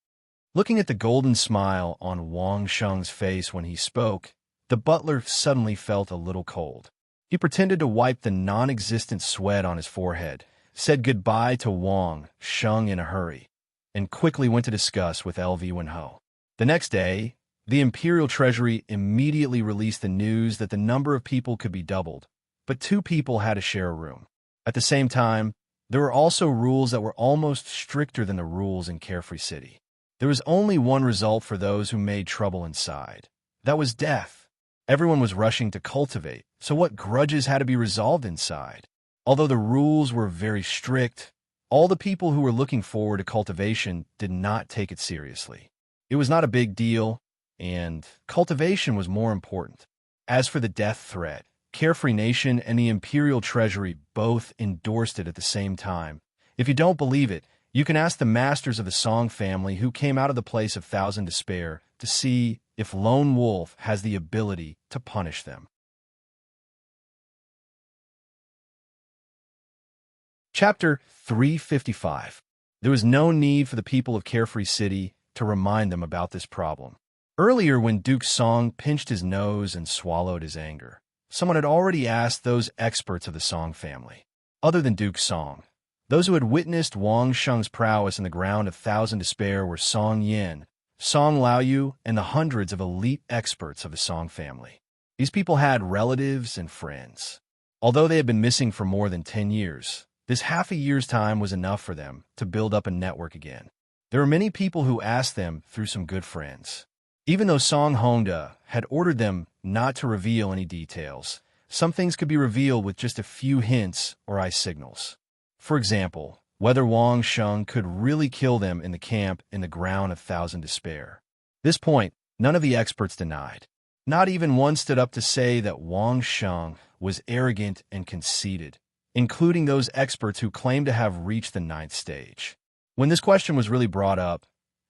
Looking at the golden smile on Wang Sheng's face when he spoke, the butler suddenly felt a little cold. He pretended to wipe the non-existent sweat on his forehead, said goodbye to Wang Sheng in a hurry, and quickly went to discuss with LV Wenho. The next day, the Imperial Treasury immediately released the news that the number of people could be doubled, but 2 people had to share a room. At the same time, there were also rules that were almost stricter than the rules in Carefree City. There was only one result for those who made trouble inside. That was death. Everyone was rushing to cultivate, so what grudges had to be resolved inside? Although the rules were very strict, all the people who were looking forward to cultivation did not take it seriously. It was not a big deal, and cultivation was more important. As for the death threat, Carefree Nation and the Imperial Treasury both endorsed it at the same time. If you don't believe it, you can ask the masters of the Song family who came out of the place of Thousand Despair to see if Lone Wolf has the ability to punish them. Chapter 355. There was no need for the people of Carefree City to remind them about this problem. Earlier, when Duke Song pinched his nose and swallowed his anger, someone had already asked those experts of the Song family. Other than Duke Song, those who had witnessed Wang Sheng's prowess in the ground of Thousand Despair were Song Yin, Song Laoyu, and the hundreds of elite experts of the Song family. These people had relatives and friends. Although they had been missing for more than 10 years, this half a year's time was enough for them to build up a network again. There were many people who asked them through some good friends. Even though Song Hongda had ordered them not to reveal any details, some things could be revealed with just a few hints or eye signals. For example, whether Wang Sheng could really kill them in the camp in the ground of Thousand Despair. This point, none of the experts denied. Not even one stood up to say that Wang Sheng was arrogant and conceited, including those experts who claimed to have reached the 9th stage. When this question was really brought up,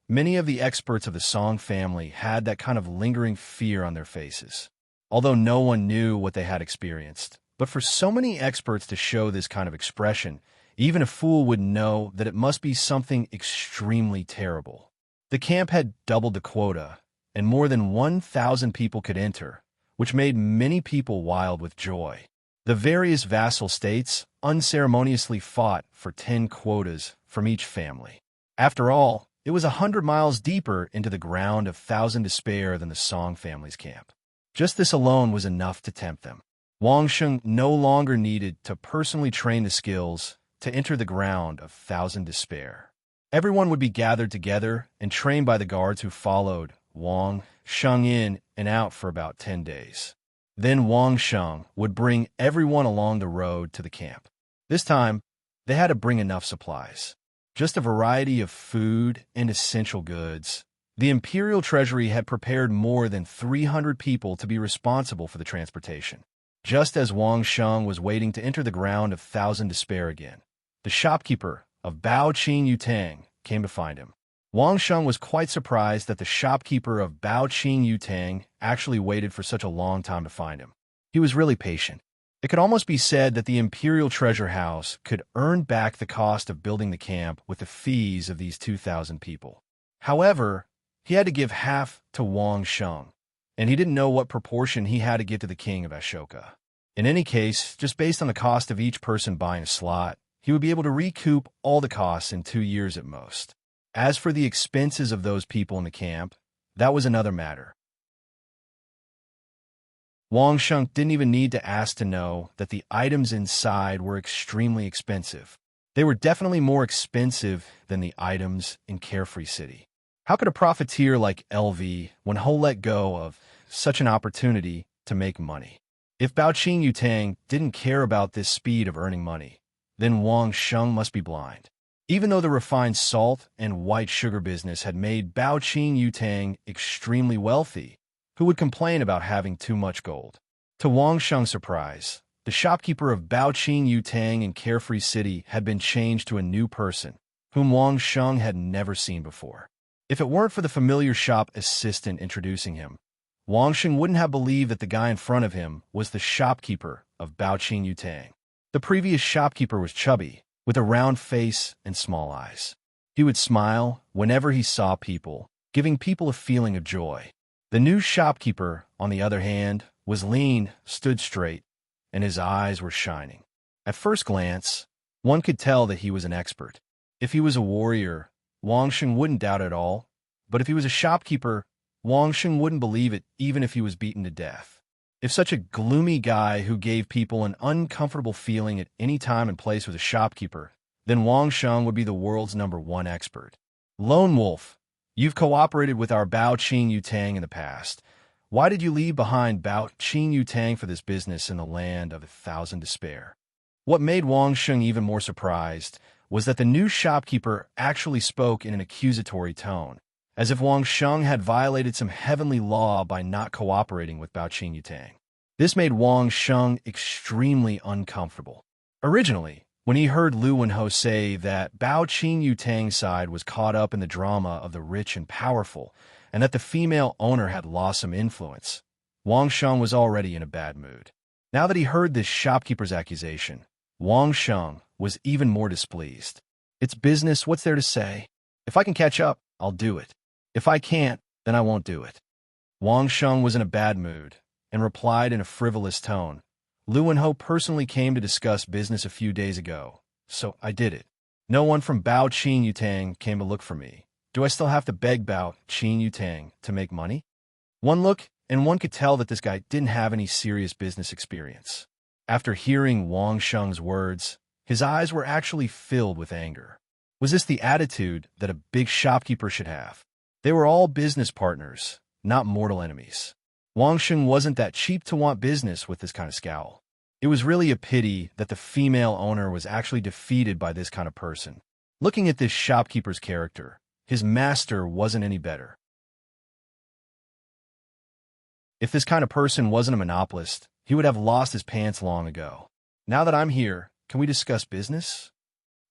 many of the experts of the Song family had that kind of lingering fear on their faces, although no one knew what they had experienced. But for so many experts to show this kind of expression, even a fool would know that it must be something extremely terrible. The camp had doubled the quota, and more than 1,000 people could enter, which made many people wild with joy. The various vassal states unceremoniously fought for 10 quotas from each family. After all, it was 100 miles deeper into the ground of Thousand Despair than the Song family's camp. Just this alone was enough to tempt them. Wang Sheng no longer needed to personally train the skills to enter the ground of Thousand Despair. Everyone would be gathered together and trained by the guards who followed Wang Sheng in and out for about 10 days. Then Wang Sheng would bring everyone along the road to the camp. This time, they had to bring enough supplies. Just a variety of food and essential goods. The Imperial Treasury had prepared more than 300 people to be responsible for the transportation. Just as Wang Sheng was waiting to enter the ground of Thousand Despair again, the shopkeeper of Bao Qing Yutang came to find him. Wang Sheng was quite surprised that the shopkeeper of Bao Qing Yutang actually waited for such a long time to find him. He was really patient. It could almost be said that the Imperial Treasure House could earn back the cost of building the camp with the fees of these 2,000 people. However, he had to give half to Wang Sheng, and he didn't know what proportion he had to give to the king of Ashoka. In any case, just based on the cost of each person buying a slot, he would be able to recoup all the costs in 2 years at most. As for the expenses of those people in the camp, that was another matter. Wang Sheng didn't even need to ask to know that the items inside were extremely expensive. They were definitely more expensive than the items in Carefree City. How could a profiteer like LV want to let go of such an opportunity to make money? If Bao Qing Yutang didn't care about this speed of earning money, then Wang Sheng must be blind. Even though the refined salt and white sugar business had made Bao Qing Yutang extremely wealthy, who would complain about having too much gold? To Wang Sheng's surprise, the shopkeeper of Bao Qing Yutang in Carefree City had been changed to a new person, whom Wang Sheng had never seen before. If it weren't for the familiar shop assistant introducing him, Wang Sheng wouldn't have believed that the guy in front of him was the shopkeeper of Bao Qing Yutang. The previous shopkeeper was chubby, with a round face and small eyes. He would smile whenever he saw people, giving people a feeling of joy. The new shopkeeper, on the other hand, was lean, stood straight, and his eyes were shining. At first glance, one could tell that he was an expert. If he was a warrior, Wang Sheng wouldn't doubt it at all, but if he was a shopkeeper, Wang Sheng wouldn't believe it even if he was beaten to death. If such a gloomy guy who gave people an uncomfortable feeling at any time and place was a shopkeeper, then Wang Sheng would be the world's #1 expert. Lone Wolf, you've cooperated with our Bao Qing Yutang in the past. Why did you leave behind Bao Qing Yutang for this business in the land of 1,000 Despair? What made Wang Sheng even more surprised was that the new shopkeeper actually spoke in an accusatory tone, as if Wang Sheng had violated some heavenly law by not cooperating with Bao Qing Yutang. This made Wang Sheng extremely uncomfortable. Originally, when he heard Lu Wenho say that Bao Qing Yutang's side was caught up in the drama of the rich and powerful, and that the female owner had lost some influence, Wang Sheng was already in a bad mood. Now that he heard this shopkeeper's accusation, Wang Sheng was even more displeased. It's business, what's there to say? If I can catch up, I'll do it. If I can't, then I won't do it. Wang Sheng was in a bad mood and replied in a frivolous tone. Lu Wenho personally came to discuss business a few days ago, so I did it. No one from Bao Qing Yutang came to look for me. Do I still have to beg Bao Qing Yutang to make money? One look, and one could tell that this guy didn't have any serious business experience. After hearing Wang Sheng's words, his eyes were actually filled with anger. Was this the attitude that a big shopkeeper should have? They were all business partners, not mortal enemies. Wang Sheng wasn't that cheap to want business with this kind of scowl. It was really a pity that the female owner was actually defeated by this kind of person. Looking at this shopkeeper's character, his master wasn't any better. If this kind of person wasn't a monopolist, he would have lost his pants long ago. Now that I'm here, can we discuss business?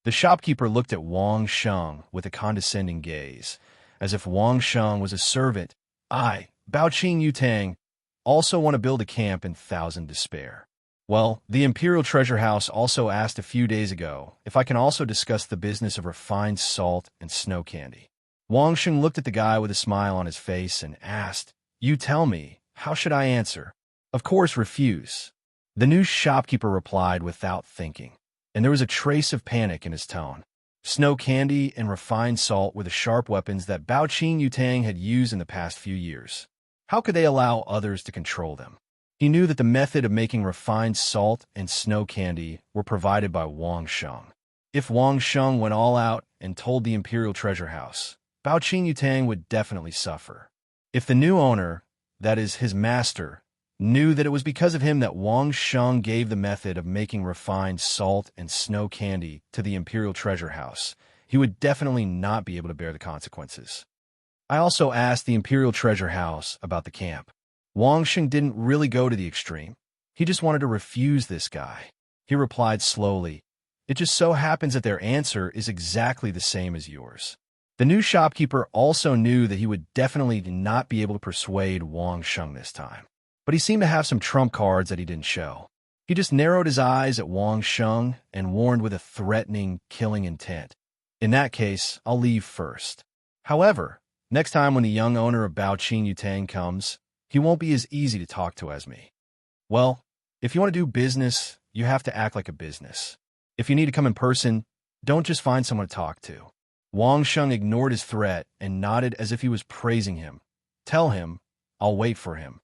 The shopkeeper looked at Wang Sheng with a condescending gaze, as if Wang Sheng was a servant. I, Baoqing Yutang, also want to build a camp in Thousand Despair. Well, the Imperial Treasure House also asked a few days ago if I can also discuss the business of refined salt and snow candy. Wang Sheng looked at the guy with a smile on his face and asked, "You tell me, how should I answer?" "Of course, refuse." The new shopkeeper replied without thinking, and there was a trace of panic in his tone. Snow candy and refined salt were the sharp weapons that Baoqing Yutang had used in the past few years. How could they allow others to control them? He knew that the method of making refined salt and snow candy were provided by Wang Sheng. If Wang Sheng went all out and told the Imperial Treasure House, Baoqing Yutang would definitely suffer. If the new owner, that is, his master, knew that it was because of him that Wang Sheng gave the method of making refined salt and snow candy to the Imperial Treasure House, he would definitely not be able to bear the consequences. I also asked the Imperial Treasure House about the camp. Wang Sheng didn't really go to the extreme. He just wanted to refuse this guy. He replied slowly, "It just so happens that their answer is exactly the same as yours." The new shopkeeper also knew that he would definitely not be able to persuade Wang Sheng this time. But he seemed to have some trump cards that he didn't show. He just narrowed his eyes at Wang Sheng and warned with a threatening, killing intent. "In that case, I'll leave first. However, next time when the young owner of Baoqing Yutang comes, he won't be as easy to talk to as me." Well, if you want to do business, you have to act like a business. If you need to come in person, don't just find someone to talk to. Wang Sheng ignored his threat and nodded as if he was praising him. "Tell him, I'll wait for him."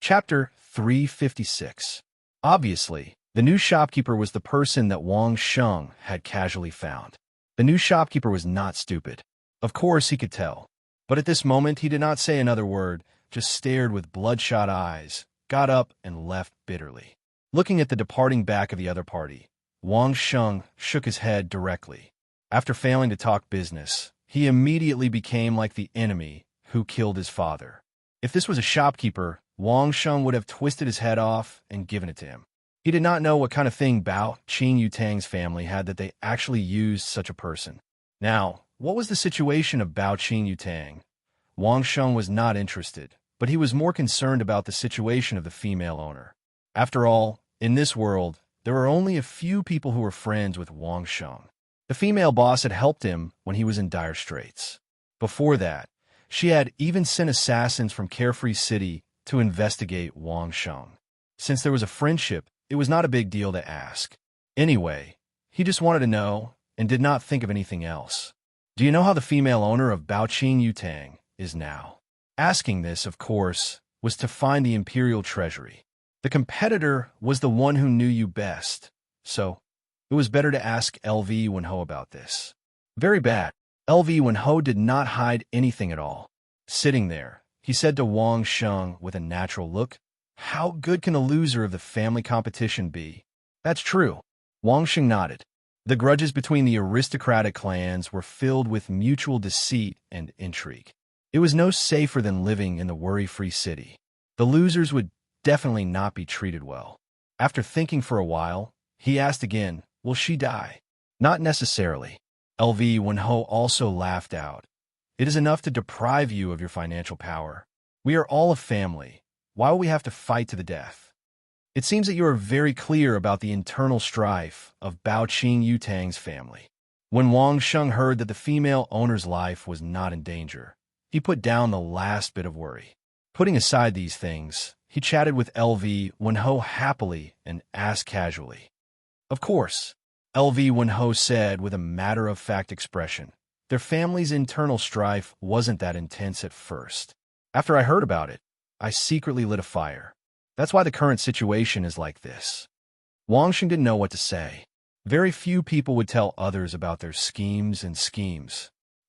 Chapter 356. Obviously, the new shopkeeper was the person that Wang Sheng had casually found. The new shopkeeper was not stupid. Of course he could tell. But at this moment he did not say another word, just stared with bloodshot eyes, got up, and left bitterly. Looking at the departing back of the other party, Wang Sheng shook his head directly. After failing to talk business, he immediately became like the enemy who killed his father. If this was a shopkeeper, Wang Sheng would have twisted his head off and given it to him. He did not know what kind of thing Baoqing Yutang's family had that they actually used such a person. Now, what was the situation of Baoqing Yutang? Wang Sheng was not interested, but he was more concerned about the situation of the female owner. After all, in this world, there were only a few people who were friends with Wang Sheng. The female boss had helped him when he was in dire straits. Before that, she had even sent assassins from Carefree City to investigate Wang Sheng. Since there was a friendship, it was not a big deal to ask. Anyway, he just wanted to know and did not think of anything else. "Do you know how the female owner of Baoqing Yutang is now?" Asking this, of course, was to find the Imperial Treasury. The competitor was the one who knew you best, so it was better to ask LV Wenho about this. Very bad. LV Wenho did not hide anything at all. Sitting there, he said to Wang Sheng with a natural look, "How good can a loser of the family competition be?" "That's true." Wang Sheng nodded. The grudges between the aristocratic clans were filled with mutual deceit and intrigue. It was no safer than living in the worry-free city. The losers would definitely not be treated well. After thinking for a while, he asked again, "Will she die?" "Not necessarily." LV Wenho also laughed out. "It is enough to deprive you of your financial power. We are all a family. Why will we have to fight to the death?" It seems that you are very clear about the internal strife of Baoqing Yutang's family. When Wang Sheng heard that the female owner's life was not in danger, he put down the last bit of worry. Putting aside these things, he chatted with LV Wenho happily and asked casually. "Of course," LV Wenho said with a matter-of-fact expression. "Their family's internal strife wasn't that intense at first. After I heard about it, I secretly lit a fire. That's why the current situation is like this. Wang Sheng didn't know what to say. Very few people would tell others about their schemes.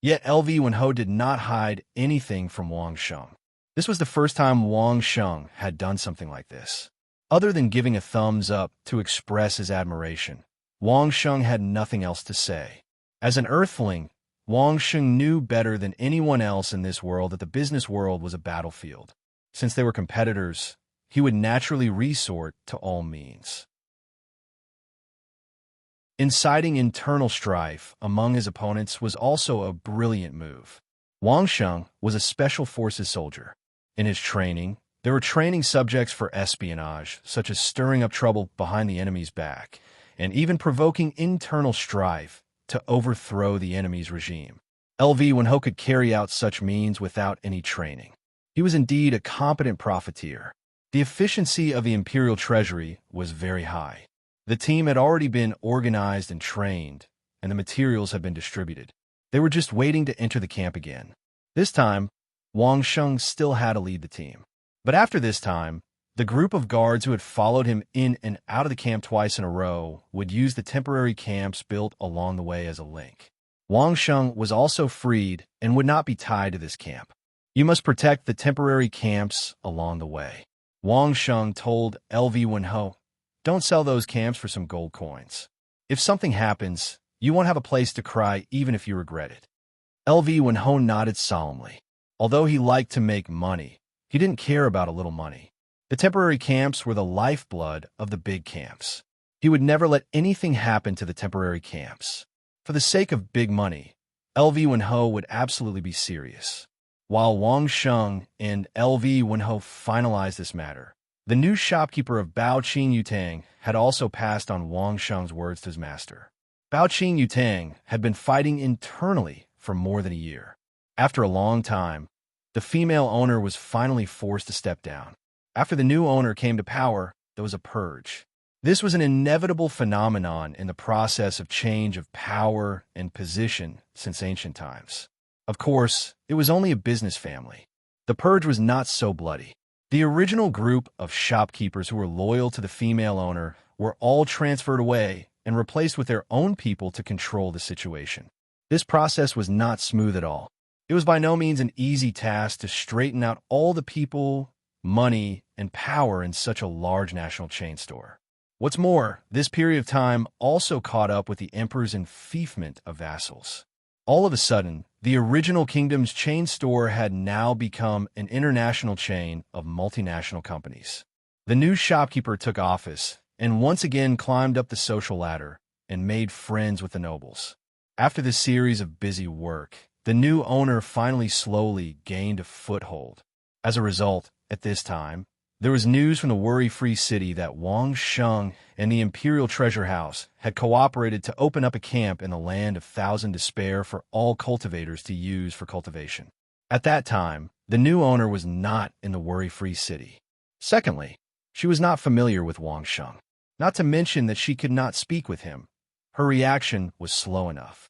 Yet LV Wenho did not hide anything from Wang Sheng. This was the first time Wang Sheng had done something like this. Other than giving a thumbs up to express his admiration, Wang Sheng had nothing else to say. As an earthling, Wang Sheng knew better than anyone else in this world that the business world was a battlefield. Since they were competitors, he would naturally resort to all means. Inciting internal strife among his opponents was also a brilliant move. Wang Sheng was a special forces soldier. In his training, there were training subjects for espionage, such as stirring up trouble behind the enemy's back, and even provoking internal strife to overthrow the enemy's regime. LV Wenho could carry out such means without any training. He was indeed a competent profiteer. The efficiency of the imperial treasury was very high. The team had already been organized and trained, and the materials had been distributed. They were just waiting to enter the camp again. This time, Wang Sheng still had to lead the team. But after this time, the group of guards who had followed him in and out of the camp twice in a row would use the temporary camps built along the way as a link. Wang Sheng was also freed and would not be tied to this camp. You must protect the temporary camps along the way. Wang Sheng told LV Wenho, "Don't sell those camps for some gold coins. If something happens, you won't have a place to cry even if you regret it." LV Wenho nodded solemnly. Although he liked to make money, he didn't care about a little money. The temporary camps were the lifeblood of the big camps. He would never let anything happen to the temporary camps. For the sake of big money, LV Wenho would absolutely be serious. While Wang Sheng and LV Wenho finalized this matter, the new shopkeeper of Baoqing Yutang had also passed on Wang Sheng's words to his master. Baoqing Yutang had been fighting internally for more than a year. After a long time, the female owner was finally forced to step down. After the new owner came to power, there was a purge. This was an inevitable phenomenon in the process of change of power and position since ancient times. Of course, it was only a business family. The purge was not so bloody. The original group of shopkeepers who were loyal to the female owner were all transferred away and replaced with their own people to control the situation. This process was not smooth at all. It was by no means an easy task to straighten out all the people, money, and power in such a large national chain store. What's more, this period of time also caught up with the emperor's enfeoffment of vassals. All of a sudden, the original kingdom's chain store had now become an international chain of multinational companies. The new shopkeeper took office and once again climbed up the social ladder and made friends with the nobles. After this series of busy work, the new owner finally slowly gained a foothold. As a result, at this time, there was news from the worry-free city that Wang Sheng and the Imperial Treasure House had cooperated to open up a camp in the Land of Thousand Despair for all cultivators to use for cultivation. At that time, the new owner was not in the worry-free city. Secondly, she was not familiar with Wang Sheng, not to mention that she could not speak with him. Her reaction was slow enough.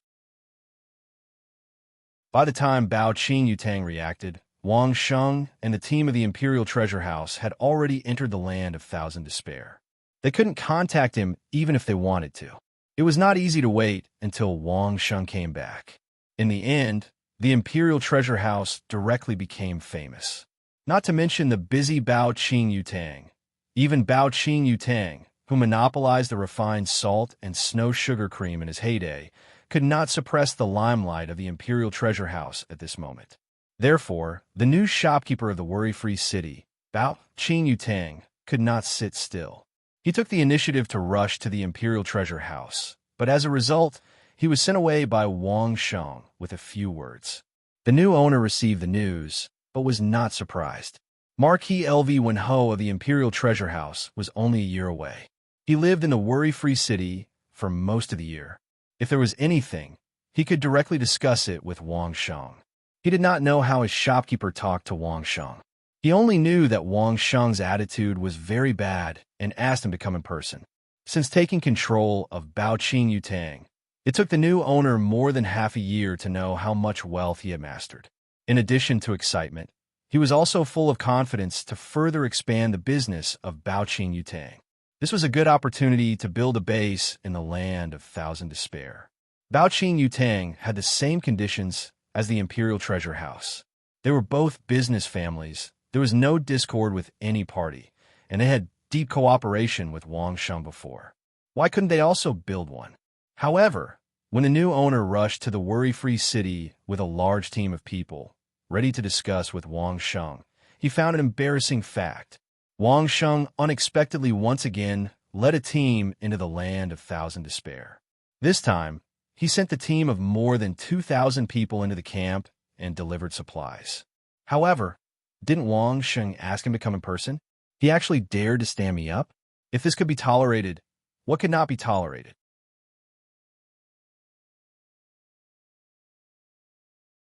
By the time Baoqing Yutang reacted, Wang Sheng and the team of the Imperial Treasure House had already entered the Land of Thousand Despair. They couldn't contact him even if they wanted to. It was not easy to wait until Wang Sheng came back. In the end, the Imperial Treasure House directly became famous. Not to mention the busy Baoqing Yutang. Even Baoqing Yutang, who monopolized the refined salt and snow sugar cream in his heyday, could not suppress the limelight of the Imperial Treasure House at this moment. Therefore, the new shopkeeper of the worry-free city, Baoqing Yutang, could not sit still. He took the initiative to rush to the Imperial Treasure House, but as a result, he was sent away by Wang Sheng with a few words. The new owner received the news, but was not surprised. Marquis LV Wenho of the Imperial Treasure House was only a year away. He lived in the worry-free city for most of the year. If there was anything, he could directly discuss it with Wang Sheng. He did not know how his shopkeeper talked to Wang Sheng. He only knew that Wang Sheng's attitude was very bad and asked him to come in person. Since taking control of Baoqing Yutang, it took the new owner more than half a year to know how much wealth he had mastered. In addition to excitement, He was also full of confidence to further expand the business of Baoqing Yutang. This was a good opportunity to build a base in the land of thousand despair. Baoqing Yutang had the same conditions as the Imperial Treasure House. They were both business families. There was no discord with any party, and they had deep cooperation with Wang Sheng before. Why couldn't they also build one? However, when the new owner rushed to the worry-free city with a large team of people, ready to discuss with Wang Sheng, he found an embarrassing fact. Wang Sheng unexpectedly once again led a team into the land of thousand despair. This time, he sent the team of more than 2,000 people into the camp and delivered supplies. However, didn't Wang Sheng ask him to come in person? He actually dared to stand me up? If this could be tolerated, what could not be tolerated?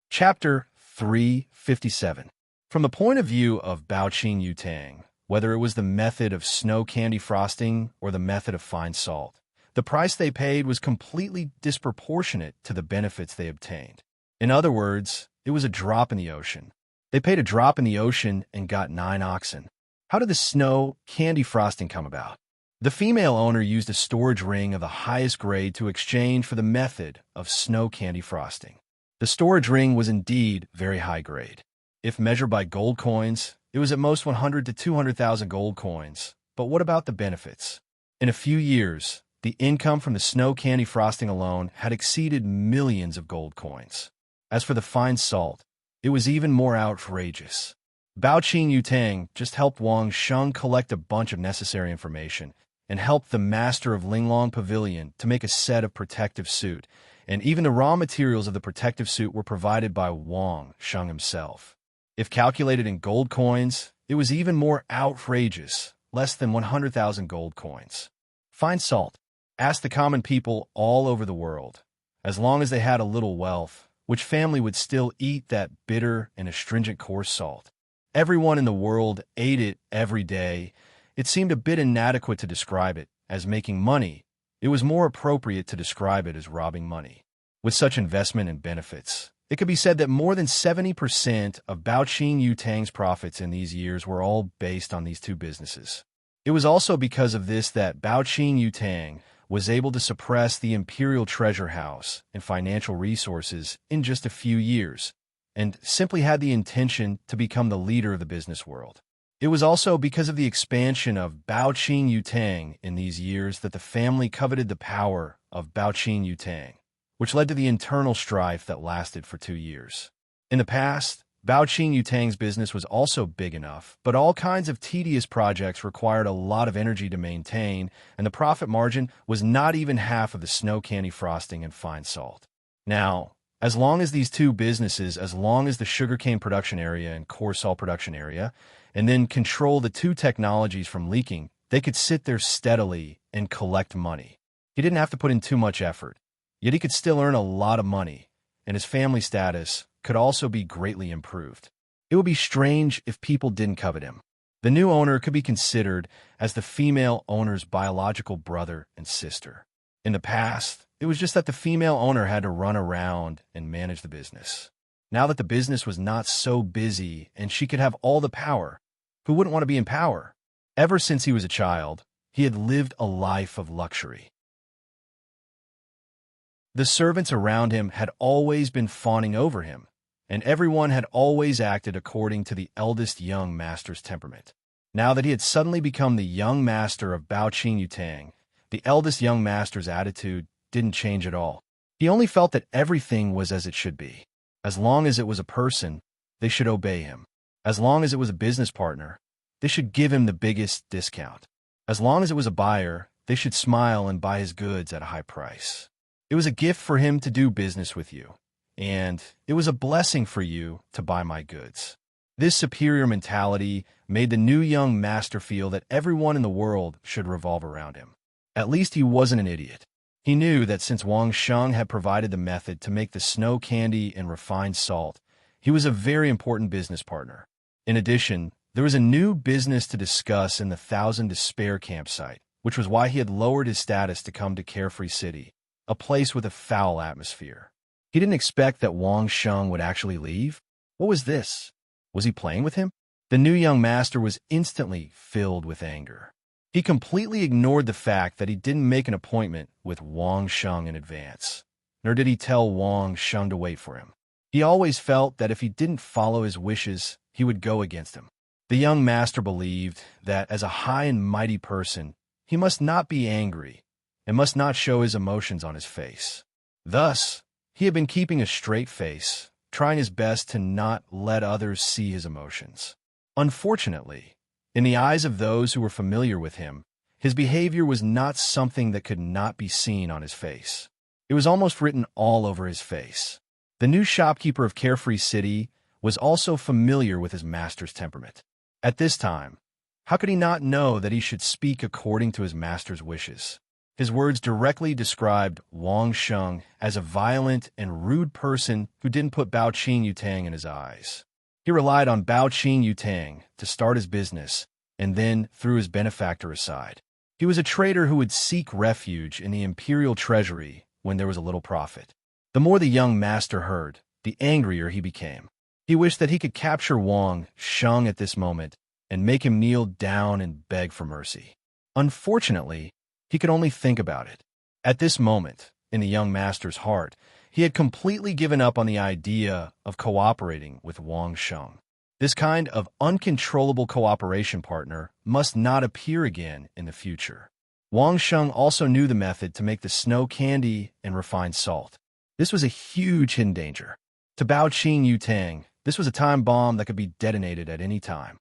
Chapter 357. From the point of view of Baoqing Yutang, whether it was the method of snow candy frosting or the method of fine salt, the price they paid was completely disproportionate to the benefits they obtained. In other words, it was a drop in the ocean. They paid a drop in the ocean and got 9 oxen. How did the snow candy frosting come about? The female owner used a storage ring of the highest grade to exchange for the method of snow candy frosting. The storage ring was indeed very high grade. If measured by gold coins, it was at most 100 to 200,000 gold coins. But what about the benefits? In a few years, the income from the snow candy frosting alone had exceeded millions of gold coins. As for the fine salt, it was even more outrageous. Baoqing Yutang just helped Wang Sheng collect a bunch of necessary information and helped the master of Linglong Pavilion to make a set of protective suit, and even the raw materials of the protective suit were provided by Wang Sheng himself. If calculated in gold coins, it was even more outrageous, less than 100,000 gold coins. Fine salt. Ask the common people all over the world. As long as they had a little wealth, which family would still eat that bitter and astringent coarse salt? Everyone in the world ate it every day. It seemed a bit inadequate to describe it as making money. It was more appropriate to describe it as robbing money. With such investment and benefits, it could be said that more than 70% of Baoqing Yutang's profits in these years were all based on these two businesses. It was also because of this that Baoqing Yutang was able to suppress the Imperial Treasure House and financial resources in just a few years, and simply had the intention to become the leader of the business world. It was also because of the expansion of Baoqing Yutang in these years that the family coveted the power of Baoqing Yutang, which led to the internal strife that lasted for 2 years. In the past, Baoqing Yutang's business was also big enough, but all kinds of tedious projects required a lot of energy to maintain, and the profit margin was not even half of the snow candy frosting and fine salt. Now, as long as these two businesses, as long as the sugarcane production area and coarse salt production area, and then control the two technologies from leaking, they could sit there steadily and collect money. He didn't have to put in too much effort, yet he could still earn a lot of money, and his family status could also be greatly improved. It would be strange if people didn't covet him. The new owner could be considered as the female owner's biological brother and sister. In the past, it was just that the female owner had to run around and manage the business. Now that the business was not so busy and she could have all the power, who wouldn't want to be in power? Ever since he was a child, he had lived a life of luxury. The servants around him had always been fawning over him, and everyone had always acted according to the eldest young master's temperament. Now that he had suddenly become the young master of Baoqing Yutang, the eldest young master's attitude didn't change at all. He only felt that everything was as it should be. As long as it was a person, they should obey him. As long as it was a business partner, they should give him the biggest discount. As long as it was a buyer, they should smile and buy his goods at a high price. It was a gift for him to do business with you, and it was a blessing for you to buy my goods. This superior mentality made the new young master feel that everyone in the world should revolve around him. At least he wasn't an idiot. He knew that since Wang Sheng had provided the method to make the snow candy and refined salt, he was a very important business partner. In addition, there was a new business to discuss in the Thousand Despair campsite, which was why he had lowered his status to come to Carefree City, a place with a foul atmosphere. He didn't expect that Wang Sheng would actually leave. What was this? Was he playing with him? The new young master was instantly filled with anger. He completely ignored the fact that he didn't make an appointment with Wang Sheng in advance, nor did he tell Wang Sheng to wait for him. He always felt that if he didn't follow his wishes, he would go against him. The young master believed that as a high and mighty person, he must not be angry and must not show his emotions on his face. Thus, he had been keeping a straight face, trying his best to not let others see his emotions. Unfortunately, in the eyes of those who were familiar with him, his behavior was not something that could not be seen on his face. It was almost written all over his face. The new shopkeeper of Carefree City was also familiar with his master's temperament. At this time, how could he not know that he should speak according to his master's wishes? His words directly described Wang Sheng as a violent and rude person who didn't put Bao Qing Yutang in his eyes. He relied on Bao Qing Yutang to start his business and then threw his benefactor aside. He was a trader who would seek refuge in the imperial treasury when there was a little profit. The more the young master heard, the angrier he became. He wished that he could capture Wang Sheng at this moment and make him kneel down and beg for mercy. Unfortunately, he could only think about it. At this moment, in the young master's heart, he had completely given up on the idea of cooperating with Wang Sheng. This kind of uncontrollable cooperation partner must not appear again in the future. Wang Sheng also knew the method to make the snow candy and refined salt. This was a huge hidden danger. To Bao Qing Yutang, this was a time bomb that could be detonated at any time.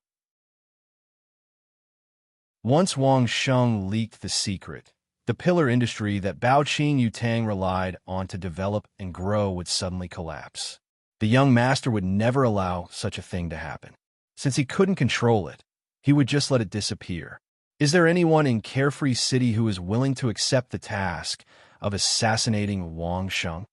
Once Wang Sheng leaked the secret, the pillar industry that Bao Qing Yutang relied on to develop and grow would suddenly collapse. The young master would never allow such a thing to happen. Since he couldn't control it, he would just let it disappear. Is there anyone in Carefree City who is willing to accept the task of assassinating Wang Sheng?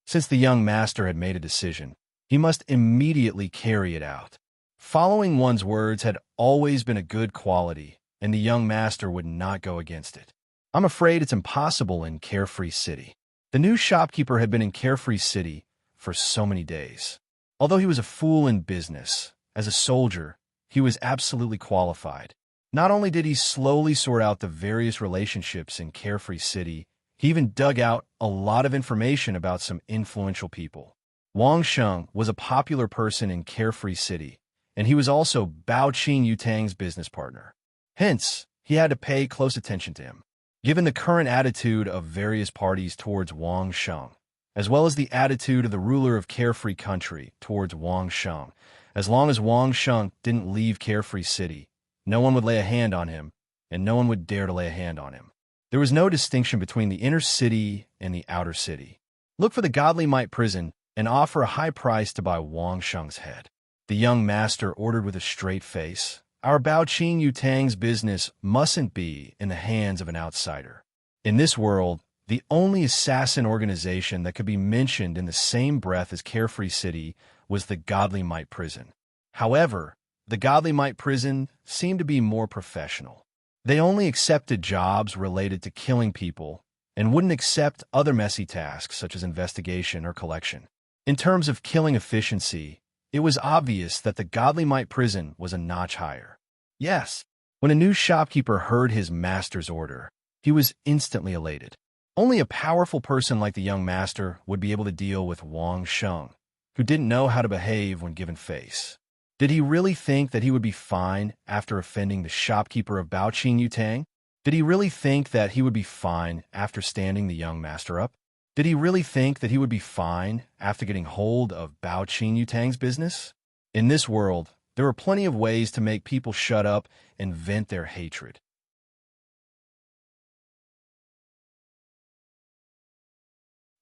Since the young master had made a decision, he must immediately carry it out. Following one's words had always been a good quality, and the young master would not go against it. I'm afraid it's impossible in Carefree City. The new shopkeeper had been in Carefree City for so many days. Although he was a fool in business, as a soldier, he was absolutely qualified. Not only did he slowly sort out the various relationships in Carefree City, he even dug out a lot of information about some influential people. Wang Sheng was a popular person in Carefree City, and he was also Bao Qing Yutang's business partner. Hence, he had to pay close attention to him. Given the current attitude of various parties towards Wang Sheng, as well as the attitude of the ruler of Carefree Country towards Wang Sheng, as long as Wang Sheng didn't leave Carefree City, no one would lay a hand on him, and no one would dare to lay a hand on him. There was no distinction between the inner city and the outer city. Look for the Godly Might prison and offer a high price to buy Wang Sheng's head. The young master ordered with a straight face, "Our Bao Qing Yutang's business mustn't be in the hands of an outsider." In this world, the only assassin organization that could be mentioned in the same breath as Carefree City was the Godly Might prison. However, the Godly Might prison seemed to be more professional. They only accepted jobs related to killing people and wouldn't accept other messy tasks such as investigation or collection. In terms of killing efficiency, it was obvious that the Godly Might prison was a notch higher. Yes, when a new shopkeeper heard his master's order, he was instantly elated. Only a powerful person like the young master would be able to deal with Wang Sheng, who didn't know how to behave when given face. Did he really think that he would be fine after offending the shopkeeper of Bao Qing Yutang? Did he really think that he would be fine after standing the young master up? Did he really think that he would be fine after getting hold of Bao Qing Yutang's business? In this world, there are plenty of ways to make people shut up and vent their hatred.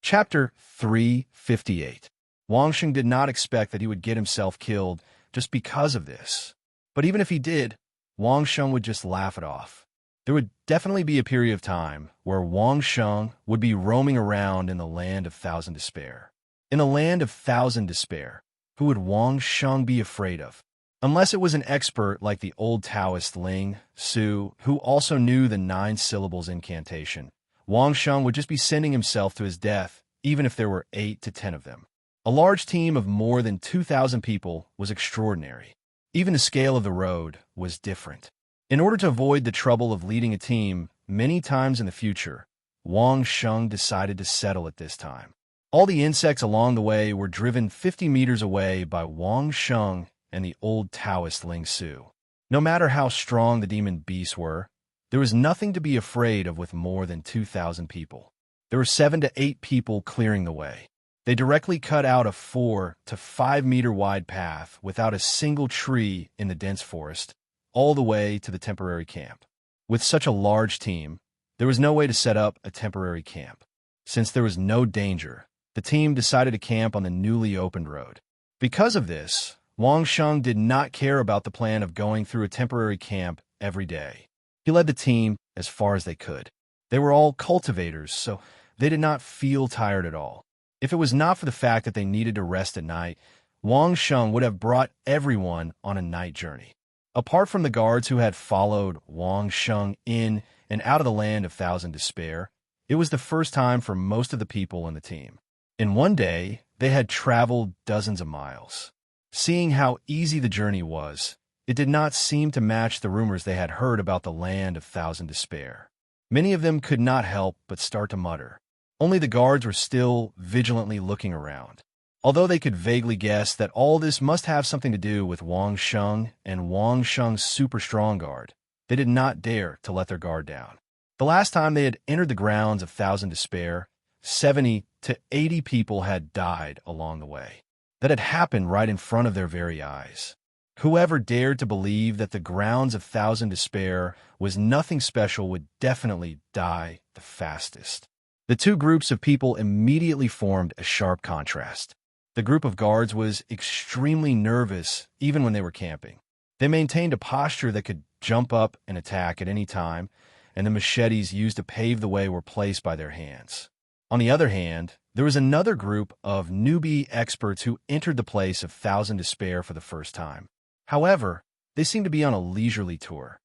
Chapter 358. Wang Sheng did not expect that he would get himself killed just because of this. But even if he did, Wang Sheng would just laugh it off. There would definitely be a period of time where Wang Sheng would be roaming around in the land of Thousand Despair. In the land of Thousand Despair, who would Wang Sheng be afraid of? Unless it was an expert like the old Taoist Ling Su, who also knew the 9 syllables incantation, Wang Sheng would just be sending himself to his death, even if there were 8 to 10 of them. A large team of more than 2,000 people was extraordinary. Even the scale of the road was different. In order to avoid the trouble of leading a team many times in the future, Wang Sheng decided to settle at this time. All the insects along the way were driven 50 meters away by Wang Sheng and the old Taoist Ling Su. No matter how strong the demon beasts were, there was nothing to be afraid of with more than 2,000 people. There were 7 to 8 people clearing the way. They directly cut out a 4 to 5 meter wide path without a single tree in the dense forest, all the way to the temporary camp. With such a large team, there was no way to set up a temporary camp. Since there was no danger, the team decided to camp on the newly opened road. Because of this, Wang Sheng did not care about the plan of going through a temporary camp every day. He led the team as far as they could. They were all cultivators, so they did not feel tired at all. If it was not for the fact that they needed to rest at night, Wang Sheng would have brought everyone on a night journey. Apart from the guards who had followed Wang Sheng in and out of the land of Thousand Despair, it was the first time for most of the people in the team. In one day, they had traveled dozens of miles. Seeing how easy the journey was, it did not seem to match the rumors they had heard about the land of Thousand Despair. Many of them could not help but start to mutter. Only the guards were still vigilantly looking around. Although they could vaguely guess that all this must have something to do with Wang Sheng and Wang Sheng's super strong guard, they did not dare to let their guard down. The last time they had entered the grounds of Thousand Despair, 70 to 80 people had died along the way. That had happened right in front of their very eyes. Whoever dared to believe that the grounds of Thousand Despair was nothing special would definitely die the fastest. The two groups of people immediately formed a sharp contrast. The group of guards was extremely nervous even when they were camping. They maintained a posture that could jump up and attack at any time, and the machetes used to pave the way were placed by their hands. On the other hand, there was another group of newbie experts who entered the place of Thousand Despair for the first time. However, they seemed to be on a leisurely tour.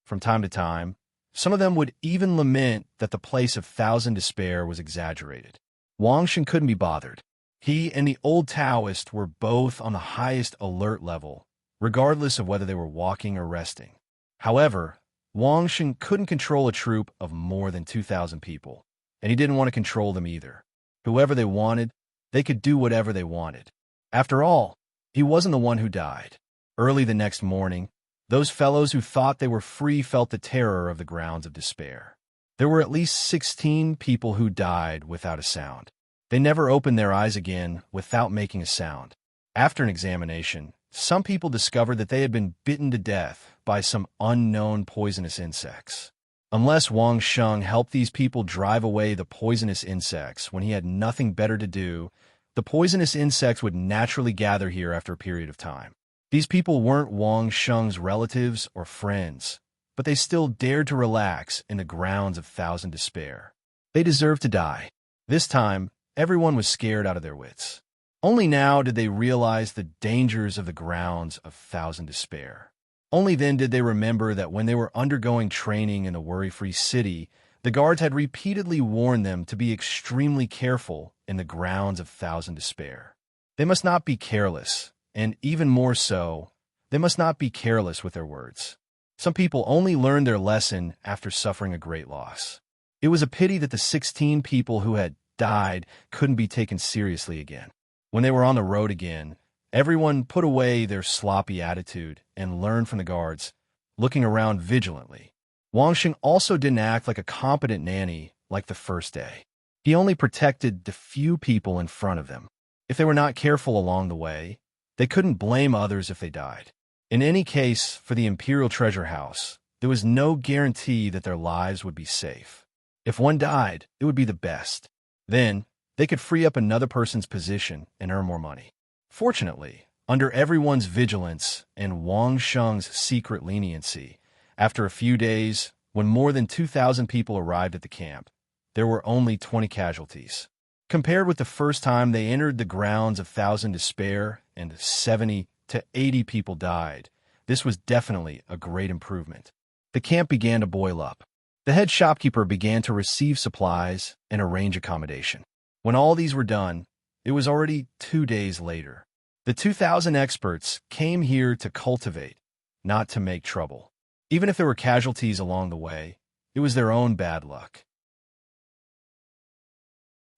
From time to time, some of them would even lament that the place of Thousand Despair was exaggerated. Wang Sheng couldn't be bothered. He and the old Taoist were both on the highest alert level, regardless of whether they were walking or resting. However, Wang Sheng couldn't control a troop of more than 2,000 people, and he didn't want to control them either. Whoever they wanted, they could do whatever they wanted. After all, he wasn't the one who died. Early the next morning, those fellows who thought they were free felt the terror of the grounds of despair. There were at least 16 people who died without a sound. They never opened their eyes again without making a sound. After an examination, some people discovered that they had been bitten to death by some unknown poisonous insects. Unless Wang Sheng helped these people drive away the poisonous insects when he had nothing better to do, the poisonous insects would naturally gather here after a period of time. These people weren't Wang Sheng's relatives or friends, but they still dared to relax in the grounds of Thousand Despair. They deserved to die. This time, everyone was scared out of their wits. Only now did they realize the dangers of the grounds of Thousand Despair. Only then did they remember that when they were undergoing training in the worry-free city, the guards had repeatedly warned them to be extremely careful in the grounds of Thousand Despair. They must not be careless, and even more so, they must not be careless with their words. Some people only learned their lesson after suffering a great loss. It was a pity that the 16 people who had died couldn't be taken seriously again. When they were on the road again, everyone put away their sloppy attitude and learned from the guards, looking around vigilantly. Wang Sheng also didn't act like a competent nanny like the first day. He only protected the few people in front of them. If they were not careful along the way, they couldn't blame others if they died. In any case, for the Imperial Treasure House, there was no guarantee that their lives would be safe. If one died, it would be the best. Then, they could free up another person's position and earn more money. Fortunately, under everyone's vigilance and Wang Sheng's secret leniency, after a few days, when more than 2,000 people arrived at the camp, there were only 20 casualties. Compared with the first time they entered the grounds of Thousand Despair and 70 to 80 people died, this was definitely a great improvement. The camp began to boil up. The head shopkeeper began to receive supplies and arrange accommodation. When all these were done, it was already 2 days later. The 2,000 experts came here to cultivate, not to make trouble. Even if there were casualties along the way, it was their own bad luck.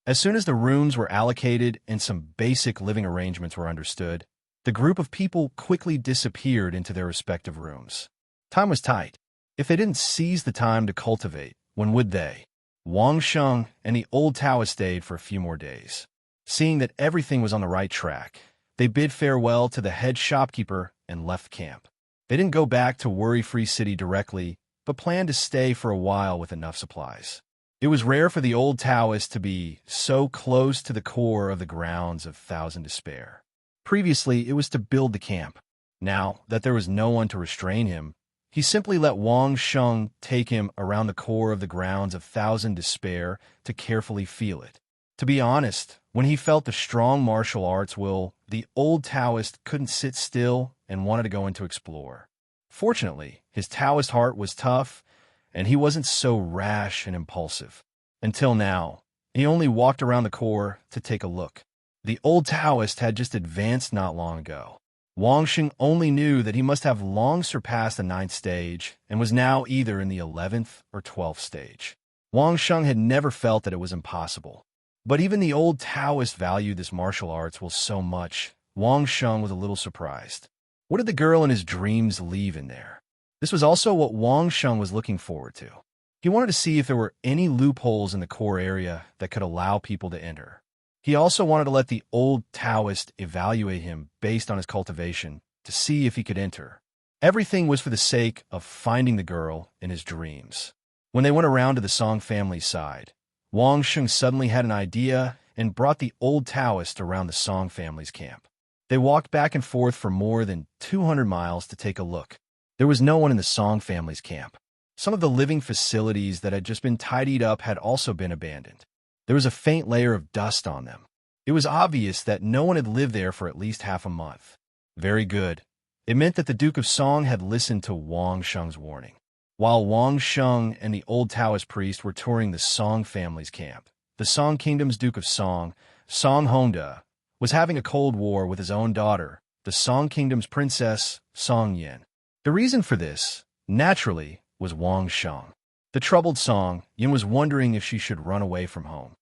As soon as the rooms were allocated and some basic living arrangements were understood, the group of people quickly disappeared into their respective rooms. Time was tight. If they didn't seize the time to cultivate, when would they? Wang Sheng and the old Taoist stayed for a few more days. Seeing that everything was on the right track, they bid farewell to the head shopkeeper and left camp. They didn't go back to Worry-Free City directly, but planned to stay for a while with enough supplies. It was rare for the old Taoist to be so close to the core of the grounds of Thousand Despair. Previously, it was to build the camp. Now that there was no one to restrain him, he simply let Wang Sheng take him around the core of the grounds of Thousand Despair to carefully feel it. To be honest, when he felt the strong martial arts will, the old Taoist couldn't sit still and wanted to go in to explore. Fortunately, his Taoist heart was tough, and he wasn't so rash and impulsive. Until now, he only walked around the core to take a look. The old Taoist had just advanced not long ago. Wang Sheng only knew that he must have long surpassed the 9th stage and was now either in the 11th or 12th stage. Wang Sheng had never felt that it was impossible. But even the old Taoist valued this martial arts will so much, Wang Sheng was a little surprised. What did the girl in his dreams leave in there? This was also what Wang Sheng was looking forward to. He wanted to see if there were any loopholes in the core area that could allow people to enter. He also wanted to let the old Taoist evaluate him based on his cultivation to see if he could enter. Everything was for the sake of finding the girl in his dreams. When they went around to the Song family's side, Wang Sheng suddenly had an idea and brought the old Taoist around the Song family's camp. They walked back and forth for more than 200 miles to take a look. There was no one in the Song family's camp. Some of the living facilities that had just been tidied up had also been abandoned. There was a faint layer of dust on them. It was obvious that no one had lived there for at least half a month. Very good. It meant that the Duke of Song had listened to Wang Sheng's warning. While Wang Sheng and the old Taoist priest were touring the Song family's camp, the Song Kingdom's Duke of Song, Song Honda, was having a cold war with his own daughter, the Song Kingdom's princess, Song Yin. The reason for this, naturally, was Wang Sheng. The troubled Song Yin was wondering if she should run away from home.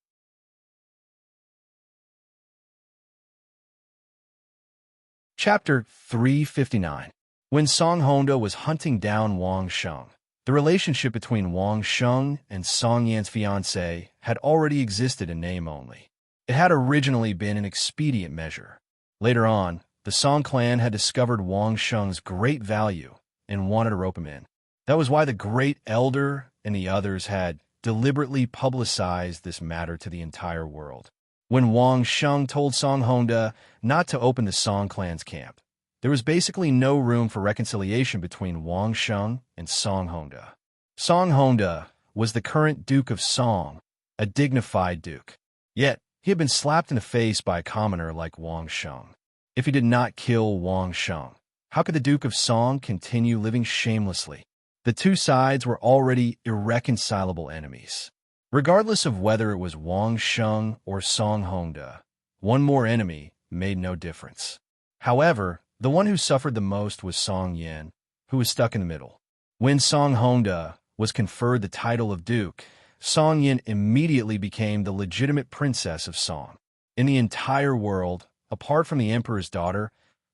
Chapter 359. When Song Honda was hunting down Wang Sheng, the relationship between Wang Sheng and Song Yan's fiancée had already existed in name only. It had originally been an expedient measure. Later on, the Song clan had discovered Wang Sheng's great value and wanted to rope him in. That was why the Great Elder and the others had deliberately publicized this matter to the entire world. When Wang Sheng told Song Honda not to open the Song clan's camp, there was basically no room for reconciliation between Wang Sheng and Song Honda. Song Honda was the current Duke of Song, a dignified duke. Yet, he had been slapped in the face by a commoner like Wang Sheng. If he did not kill Wang Sheng, how could the Duke of Song continue living shamelessly? The two sides were already irreconcilable enemies. Regardless of whether it was Wang Sheng or Song Honda, one more enemy made no difference. However, the one who suffered the most was Song Yin, who was stuck in the middle. When Song Honda was conferred the title of Duke, Song Yin immediately became the legitimate princess of Song. In the entire world, apart from the emperor's daughter,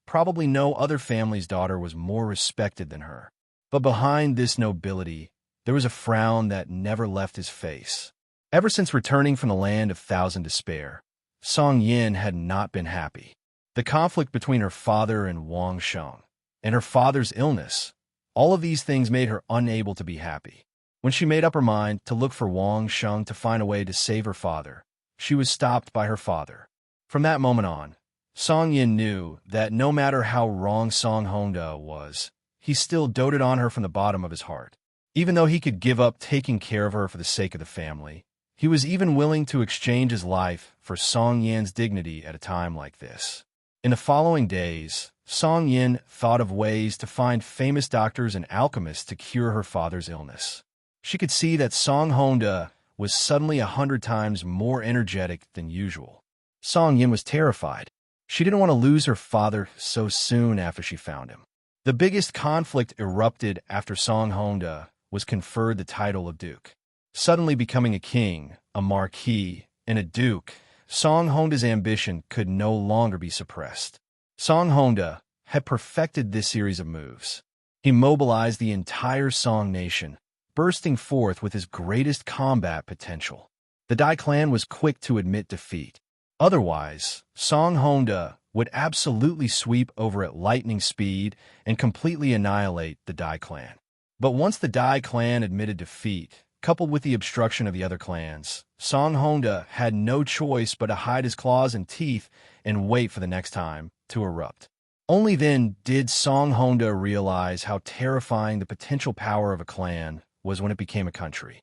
probably no other family's daughter was more respected than her. But behind this nobility, there was a frown that never left his face. Ever since returning from the land of Thousand Despair, Song Yin had not been happy. The conflict between her father and Wang Sheng, and her father's illness, all of these things made her unable to be happy. When she made up her mind to look for Wang Sheng to find a way to save her father, she was stopped by her father. From that moment on, Song Yin knew that no matter how wrong Song Honda was, he still doted on her from the bottom of his heart. Even though he could give up taking care of her for the sake of the family, he was even willing to exchange his life for Song Yan's dignity at a time like this. In the following days, Song Yin thought of ways to find famous doctors and alchemists to cure her father's illness. She could see that Song Honda was suddenly 100 times more energetic than usual. Song Yin was terrified. She didn't want to lose her father so soon after she found him. The biggest conflict erupted after Song Honda was conferred the title of Duke. Suddenly becoming a king, a marquis, and a duke, Song Honda's ambition could no longer be suppressed. Song Honda had perfected this series of moves. He mobilized the entire Song nation, bursting forth with his greatest combat potential. The Dai clan was quick to admit defeat. Otherwise, Song Honda would absolutely sweep over at lightning speed and completely annihilate the Dai clan. But once the Dai clan admitted defeat, coupled with the obstruction of the other clans, Song Honda had no choice but to hide his claws and teeth and wait for the next time to erupt. Only then did Song Honda realize how terrifying the potential power of a clan was when it became a country.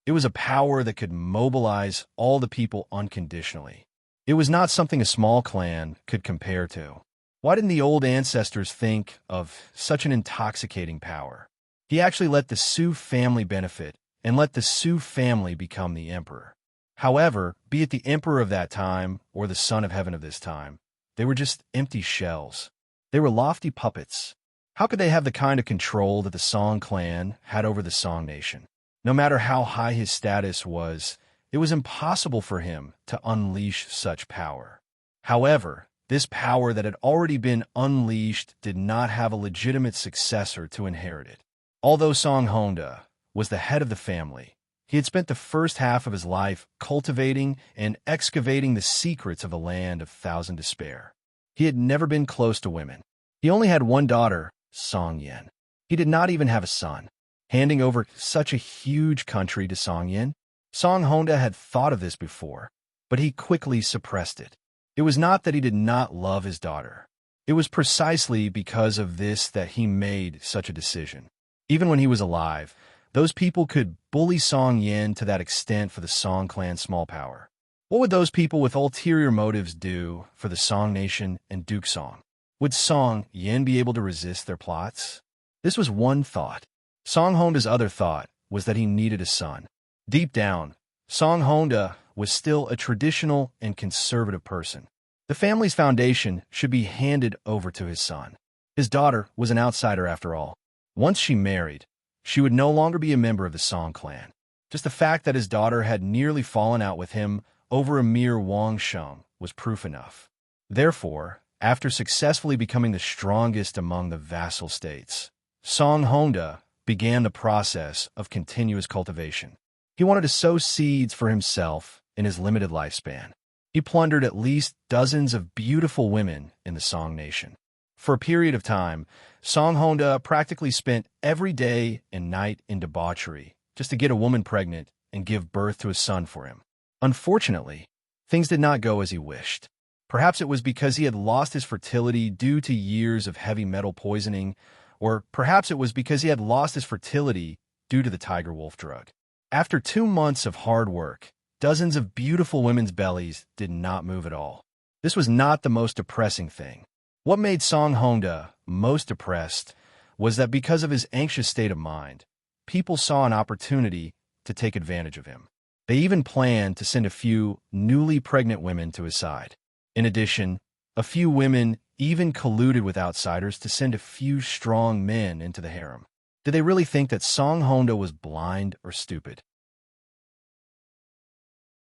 It was a power that could mobilize all the people unconditionally. It was not something a small clan could compare to. Why didn't the old ancestors think of such an intoxicating power? He actually let the Su family benefit and let the Su family become the emperor. However, be it the emperor of that time or the son of heaven of this time, they were just empty shells. They were lofty puppets. How could they have the kind of control that the Song clan had over the Song nation? No matter how high his status was, it was impossible for him to unleash such power. However, this power that had already been unleashed did not have a legitimate successor to inherit it. Although Song Honda was the head of the family, he had spent the first half of his life cultivating and excavating the secrets of a land of thousand despair. He had never been close to women. He only had one daughter, Song Yin. He did not even have a son. Handing over such a huge country to Song Yin? Song Honda had thought of this before, but he quickly suppressed it. It was not that he did not love his daughter. It was precisely because of this that he made such a decision. Even when he was alive, those people could bully Song Yin to that extent for the Song clan's small power. What would those people with ulterior motives do for the Song nation and Duke Song? Would Song Yin be able to resist their plots? This was one thought. Song Honda's other thought was that he needed a son. Deep down, Song Honda was still a traditional and conservative person. The family's foundation should be handed over to his son. His daughter was an outsider after all. Once she married, she would no longer be a member of the Song clan. Just the fact that his daughter had nearly fallen out with him over a mere Wang Sheng was proof enough. Therefore, after successfully becoming the strongest among the vassal states, Song Honda began the process of continuous cultivation. He wanted to sow seeds for himself in his limited lifespan. He plundered at least dozens of beautiful women in the Song nation. For a period of time, Song Honda practically spent every day and night in debauchery just to get a woman pregnant and give birth to a son for him. Unfortunately, things did not go as he wished. Perhaps it was because he had lost his fertility due to years of heavy metal poisoning, or perhaps it was because he had lost his fertility due to the tiger wolf drug. After 2 months of hard work, dozens of beautiful women's bellies did not move at all. This was not the most depressing thing. What made Song Honda most depressed was that because of his anxious state of mind, people saw an opportunity to take advantage of him. They even planned to send a few newly pregnant women to his side. In addition, a few women even colluded with outsiders to send a few strong men into the harem. Did they really think that Song Honda was blind or stupid?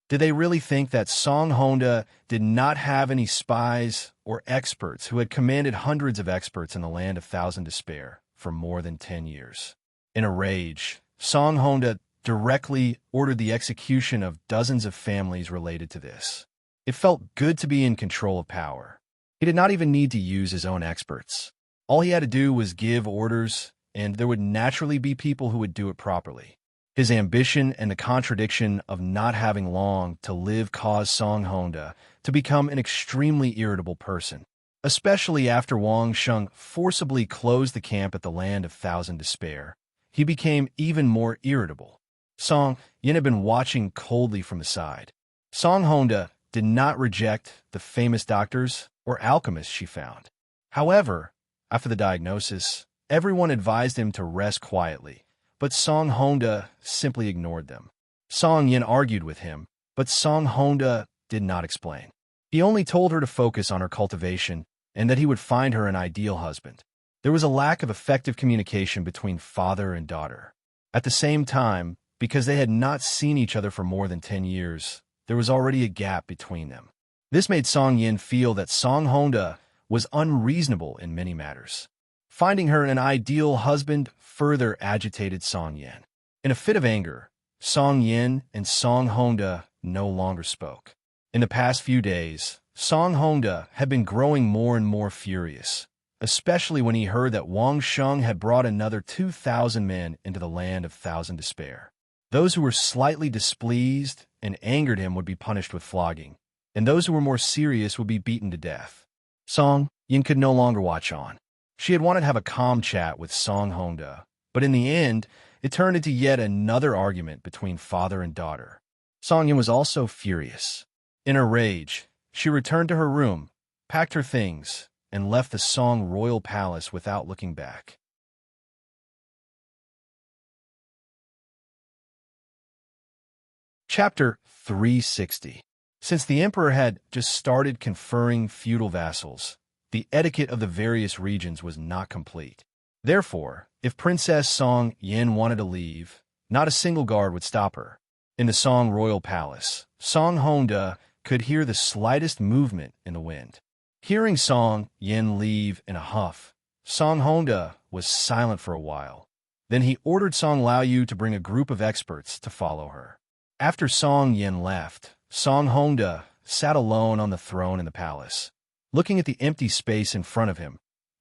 Did they really think that Song Honda did not have any spies or experts who had commanded hundreds of experts in the land of thousand despair for more than 10 years? In a rage, Song Honda directly ordered the execution of dozens of families related to this. It felt good to be in control of power. He did not even need to use his own experts. All he had to do was give orders, and there would naturally be people who would do it properly. His ambition and the contradiction of not having long to live caused Song Honda to become an extremely irritable person, especially after Wang Sheng forcibly closed the camp at the land of thousand despair. He became even more irritable. Song Yin had been watching coldly from the side. Song Honda did not reject the famous doctors or alchemists she found. However, after the diagnosis, everyone advised him to rest quietly, but Song Honda simply ignored them. Song Yin argued with him, but Song Honda did not explain. He only told her to focus on her cultivation and that he would find her an ideal husband. There was a lack of effective communication between father and daughter. At the same time, because they had not seen each other for more than 10 years, there was already a gap between them. This made Song Yin feel that Song Honda was unreasonable in many matters. Finding her an ideal husband further agitated Song Yin. In a fit of anger, Song Yin and Song Honda no longer spoke. In the past few days, Song Honda had been growing more and more furious, especially when he heard that Wang Sheng had brought another 2,000 men into the land of Thousand Despair. Those who were slightly displeased and angered him would be punished with flogging, and those who were more serious would be beaten to death. Song Yin could no longer watch on. She had wanted to have a calm chat with Song Honda, but in the end, it turned into yet another argument between father and daughter. Song Yin was also furious. In her rage, she returned to her room, packed her things, and left the Song royal palace without looking back. Chapter 360. Since the emperor had just started conferring feudal vassals, the etiquette of the various regions was not complete. Therefore, if Princess Song Yin wanted to leave, not a single guard would stop her. In the Song royal palace, Song Honda could hear the slightest movement in the wind. Hearing Song Yin leave in a huff, Song Honda was silent for a while. Then he ordered Song Laoyu to bring a group of experts to follow her. After Song Yin left, Song Honda sat alone on the throne in the palace, looking at the empty space in front of him,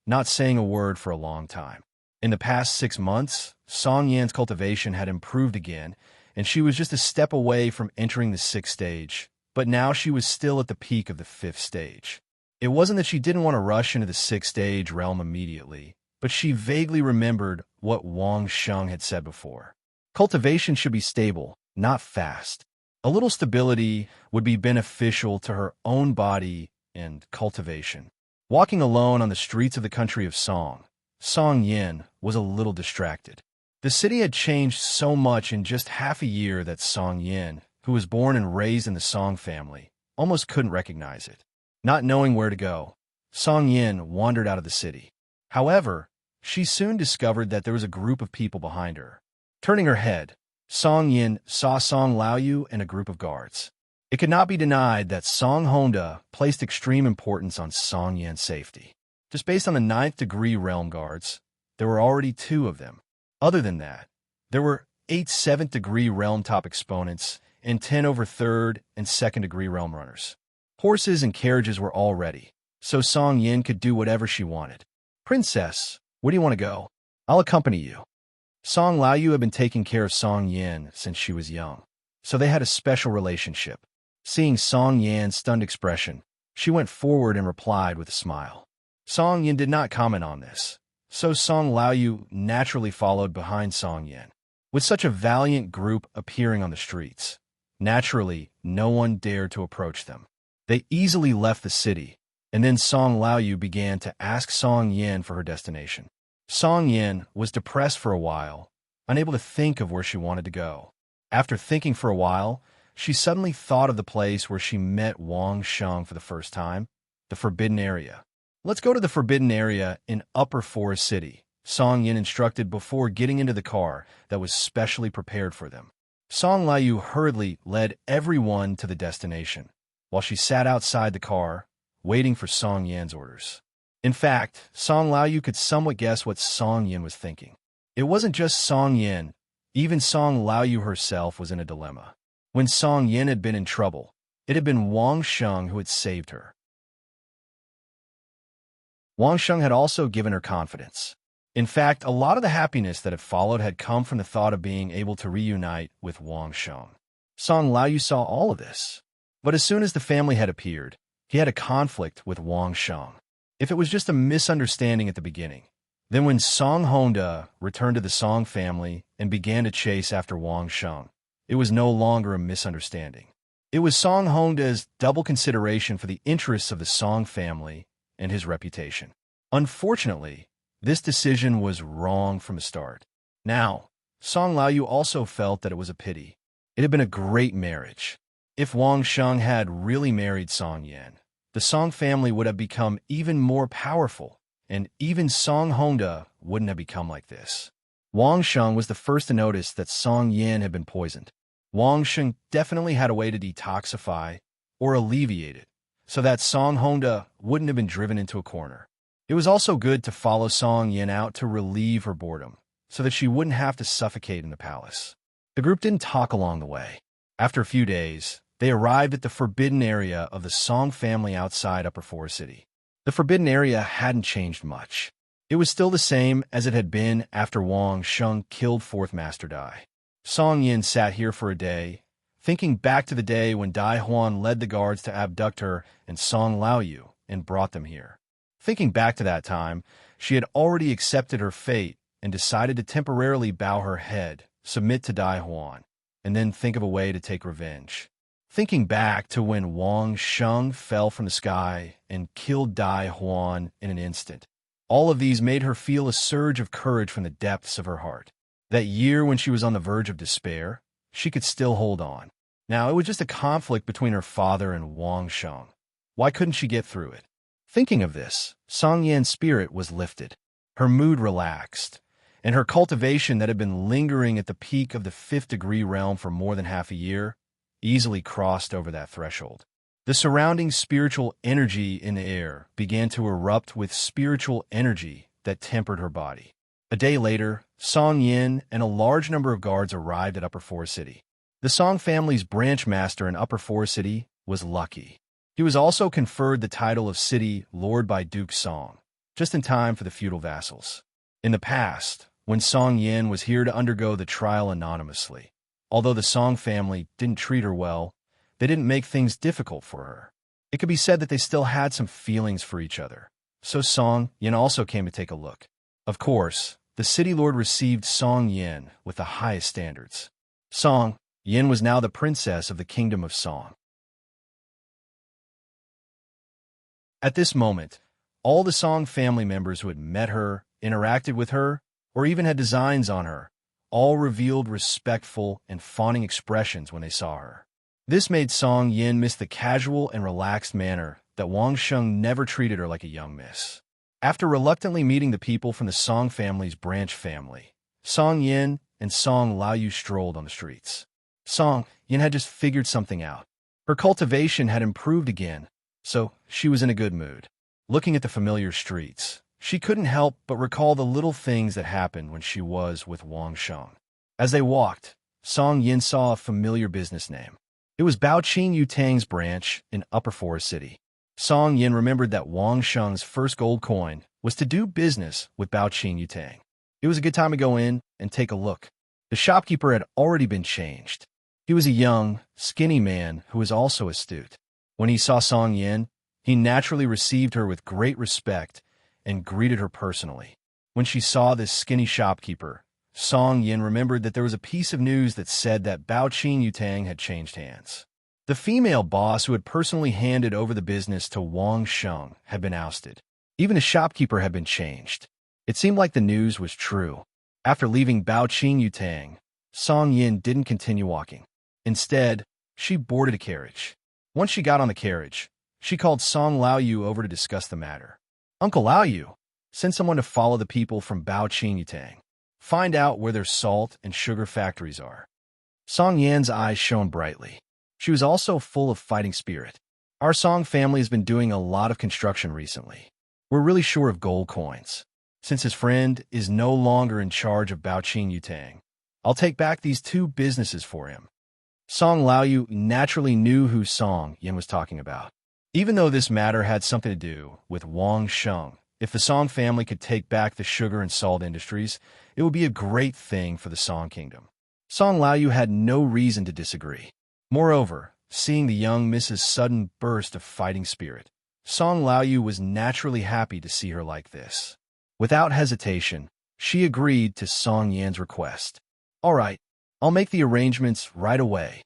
not saying a word for a long time. In the past 6 months, Song Yan's cultivation had improved again, and she was just a step away from entering the 6th stage, but now she was still at the peak of the 5th stage. It wasn't that she didn't want to rush into the 6th stage realm immediately, but she vaguely remembered what Wang Sheng had said before. Cultivation should be stable, not fast. A little stability would be beneficial to her own body and cultivation. Walking alone on the streets of the country of Song, Song Yin was a little distracted. The city had changed so much in just half a year that Song Yin, who was born and raised in the Song family, almost couldn't recognize it. Not knowing where to go, Song Yin wandered out of the city. However, she soon discovered that there was a group of people behind her. Turning her head, Song Yin saw Song Laoyu and a group of guards. It could not be denied that Song Honda placed extreme importance on Song Yan's safety. Just based on the 9th degree realm guards, there were already 2 of them. Other than that, there were 8 7th degree realm top exponents and 10 over 3rd and 2nd degree realm runners. Horses and carriages were all ready, so Song Yin could do whatever she wanted. "Princess, where do you want to go? I'll accompany you." Song Laoyu had been taking care of Song Yin since she was young, so they had a special relationship. Seeing Song Yan's stunned expression, she went forward and replied with a smile. Song Yin did not comment on this, so Song Laoyu naturally followed behind Song Yin. With such a valiant group appearing on the streets, naturally, no one dared to approach them. They easily left the city, and then Song Laoyu began to ask Song Yin for her destination. Song Yin was depressed for a while, unable to think of where she wanted to go. After thinking for a while, she suddenly thought of the place where she met Wang Sheng for the first time, the Forbidden Area. "Let's go to the Forbidden Area in Upper Forest City," Song Yin instructed before getting into the car that was specially prepared for them. Song Laoyu hurriedly led everyone to the destination, while she sat outside the car, waiting for Song Yan's orders. In fact, Song Laoyu could somewhat guess what Song Yin was thinking. It wasn't just Song Yin, even Song Laoyu herself was in a dilemma. When Song Yin had been in trouble, it had been Wang Sheng who had saved her. Wang Sheng had also given her confidence. In fact, a lot of the happiness that had followed had come from the thought of being able to reunite with Wang Sheng. Song Laoyu saw all of this. But as soon as the family had appeared, he had a conflict with Wang Sheng. If it was just a misunderstanding at the beginning, then when Song Honda returned to the Song family and began to chase after Wang Sheng, it was no longer a misunderstanding. It was Song Honda's double consideration for the interests of the Song family and his reputation. Unfortunately, this decision was wrong from the start. Now, Song Laoyu also felt that it was a pity. It had been a great marriage. If Wang Sheng had really married Song Yan, the Song family would have become even more powerful, and even Song Hongda wouldn't have become like this. Wang Sheng was the first to notice that Song Yan had been poisoned. Wang Sheng definitely had a way to detoxify or alleviate it, so that Song Hongda wouldn't have been driven into a corner. It was also good to follow Song Yan out to relieve her boredom, so that she wouldn't have to suffocate in the palace. The group didn't talk along the way. After a few days, they arrived at the forbidden area of the Song family outside Upper Forest City. The forbidden area hadn't changed much. It was still the same as it had been after Wang Sheng killed Fourth Master Dai. Song Yin sat here for a day, thinking back to the day when Dai Huan led the guards to abduct her and Song Laoyu and brought them here. Thinking back to that time, she had already accepted her fate and decided to temporarily bow her head, submit to Dai Huan, and then think of a way to take revenge. Thinking back to when Wang Sheng fell from the sky and killed Dai Huan in an instant, all of these made her feel a surge of courage from the depths of her heart. That year when she was on the verge of despair, she could still hold on. Now, it was just a conflict between her father and Wang Sheng. Why couldn't she get through it? Thinking of this, Song Yan's spirit was lifted. Her mood relaxed, and her cultivation that had been lingering at the peak of the 5th-degree realm for more than half a year easily crossed over that threshold. The surrounding spiritual energy in the air began to erupt with spiritual energy that tempered her body. A day later, Song Yin and a large number of guards arrived at Upper Forest City. The Song family's branch master in Upper Forest City was Lucky. He was also conferred the title of City Lord by Duke Song, just in time for the feudal vassals. In the past, when Song Yin was here to undergo the trial anonymously, although the Song family didn't treat her well, they didn't make things difficult for her. It could be said that they still had some feelings for each other. So Song Yin also came to take a look. Of course, the city lord received Song Yin with the highest standards. Song Yin was now the princess of the kingdom of Song. At this moment, all the Song family members who had met her, interacted with her, or even had designs on her, all revealed respectful and fawning expressions when they saw her. This made Song Yin miss the casual and relaxed manner that Wang Sheng never treated her like a young miss. After reluctantly meeting the people from the Song family's branch family, Song Yin and Song Laoyu strolled on the streets. Song Yin had just figured something out. Her cultivation had improved again, so she was in a good mood. Looking at the familiar streets, she couldn't help but recall the little things that happened when she was with Wang Sheng. As they walked, Song Yin saw a familiar business name. It was Baoqing Yutang's branch in Upper Forest City. Song Yin remembered that Wang Sheng's first gold coin was to do business with Baoqing Yutang. It was a good time to go in and take a look. The shopkeeper had already been changed. He was a young, skinny man who was also astute. When he saw Song Yin, he naturally received her with great respect and greeted her personally. When she saw this skinny shopkeeper, Song Yin remembered that there was a piece of news that said that Baoqing Yutang had changed hands. The female boss who had personally handed over the business to Wang Sheng had been ousted. Even the shopkeeper had been changed. It seemed like the news was true. After leaving Baoqing Yutang, Song Yin didn't continue walking. Instead, she boarded a carriage. Once she got on the carriage, she called Song Laoyu over to discuss the matter. Uncle Laoyu, send someone to follow the people from Baoqing Yutang. Find out where their salt and sugar factories are. Song Yan's eyes shone brightly. She was also full of fighting spirit. Our Song family has been doing a lot of construction recently. We're really short of gold coins. Since his friend is no longer in charge of Baoqing Yutang, I'll take back these 2 businesses for him. Song Laoyu naturally knew who Song Yin was talking about. Even though this matter had something to do with Wang Sheng, if the Song family could take back the sugar and salt industries, it would be a great thing for the Song kingdom. Song Laoyu had no reason to disagree. Moreover, seeing the young Mrs. sudden burst of fighting spirit, Song Laoyu was naturally happy to see her like this. Without hesitation, she agreed to Song Yan's request. All right, I'll make the arrangements right away.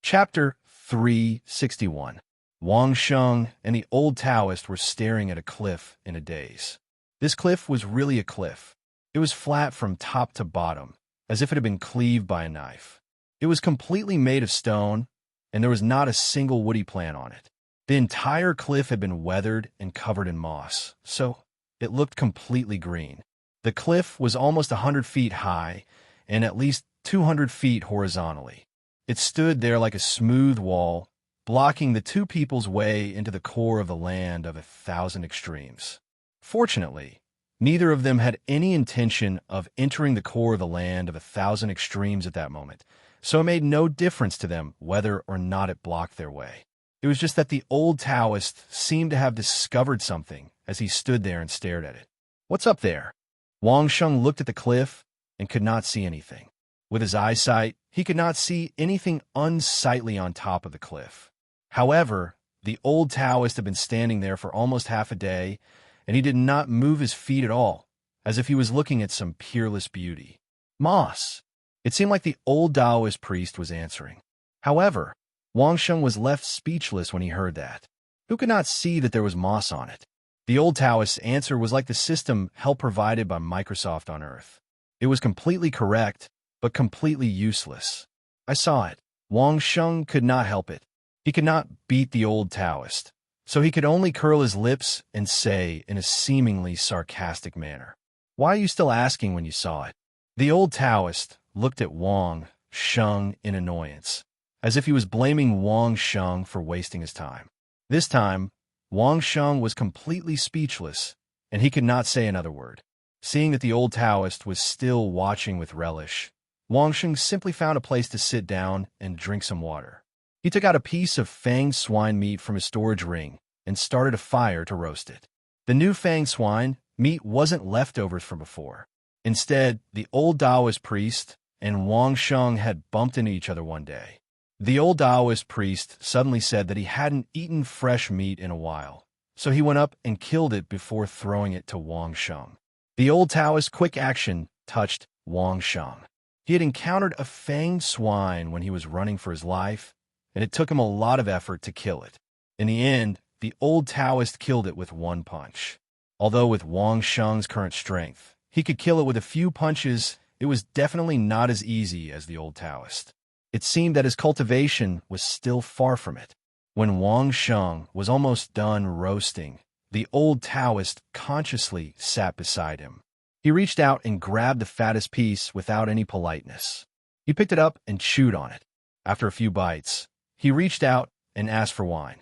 Chapter 361. Wang Sheng and the old Taoist were staring at a cliff in a daze. This cliff was really a cliff. It was flat from top to bottom, as if it had been cleaved by a knife. It was completely made of stone, and there was not a single woody plant on it. The entire cliff had been weathered and covered in moss, so it looked completely green. The cliff was almost 100 feet high and at least 200 feet horizontally. It stood there like a smooth wall, blocking the two people's way into the core of the land of 1,000 extremes. Fortunately, neither of them had any intention of entering the core of the land of 1,000 extremes at that moment, so it made no difference to them whether or not it blocked their way. It was just that the old Taoist seemed to have discovered something as he stood there and stared at it. "What's up there?" Wang Sheng looked at the cliff and could not see anything. With his eyesight, he could not see anything unsightly on top of the cliff. However, the old Taoist had been standing there for almost half a day, and he did not move his feet at all, as if he was looking at some peerless beauty. "Moss." It seemed like the old Taoist priest was answering. However, Wang Sheng was left speechless when he heard that. Who could not see that there was moss on it? The old Taoist's answer was like the system help provided by Microsoft on Earth. It was completely correct, but completely useless. "I saw it." Wang Sheng could not help it. He could not beat the old Taoist, so he could only curl his lips and say in a seemingly sarcastic manner, "Why are you still asking when you saw it?" The old Taoist looked at Wang Sheng in annoyance, as if he was blaming Wang Sheng for wasting his time. This time, Wang Sheng was completely speechless, and he could not say another word. Seeing that the old Taoist was still watching with relish, Wang Sheng simply found a place to sit down and drink some water. He took out a piece of fanged swine meat from his storage ring and started a fire to roast it. The new fanged swine meat wasn't leftovers from before. Instead, the old Taoist priest and Wang Sheng had bumped into each other one day. The old Taoist priest suddenly said that he hadn't eaten fresh meat in a while, so he went up and killed it before throwing it to Wang Sheng. The old Taoist's quick action touched Wang Sheng. He had encountered a fanged swine when he was running for his life, and it took him a lot of effort to kill it. In the end, the old Taoist killed it with one punch. Although with Wang Sheng's current strength, he could kill it with a few punches, it was definitely not as easy as the old Taoist. It seemed that his cultivation was still far from it. When Wang Sheng was almost done roasting, the old Taoist consciously sat beside him. He reached out and grabbed the fattest piece without any politeness. He picked it up and chewed on it. After a few bites, he reached out and asked for wine.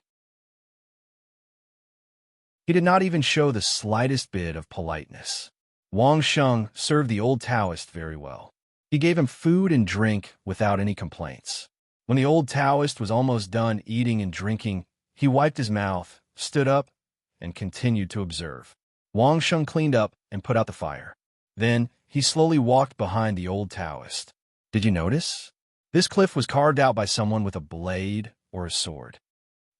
He did not even show the slightest bit of politeness. Wang Sheng served the old Taoist very well. He gave him food and drink without any complaints. When the old Taoist was almost done eating and drinking, he wiped his mouth, stood up, and continued to observe. Wang Sheng cleaned up and put out the fire. Then he slowly walked behind the old Taoist. Did you notice? This cliff was carved out by someone with a blade or a sword.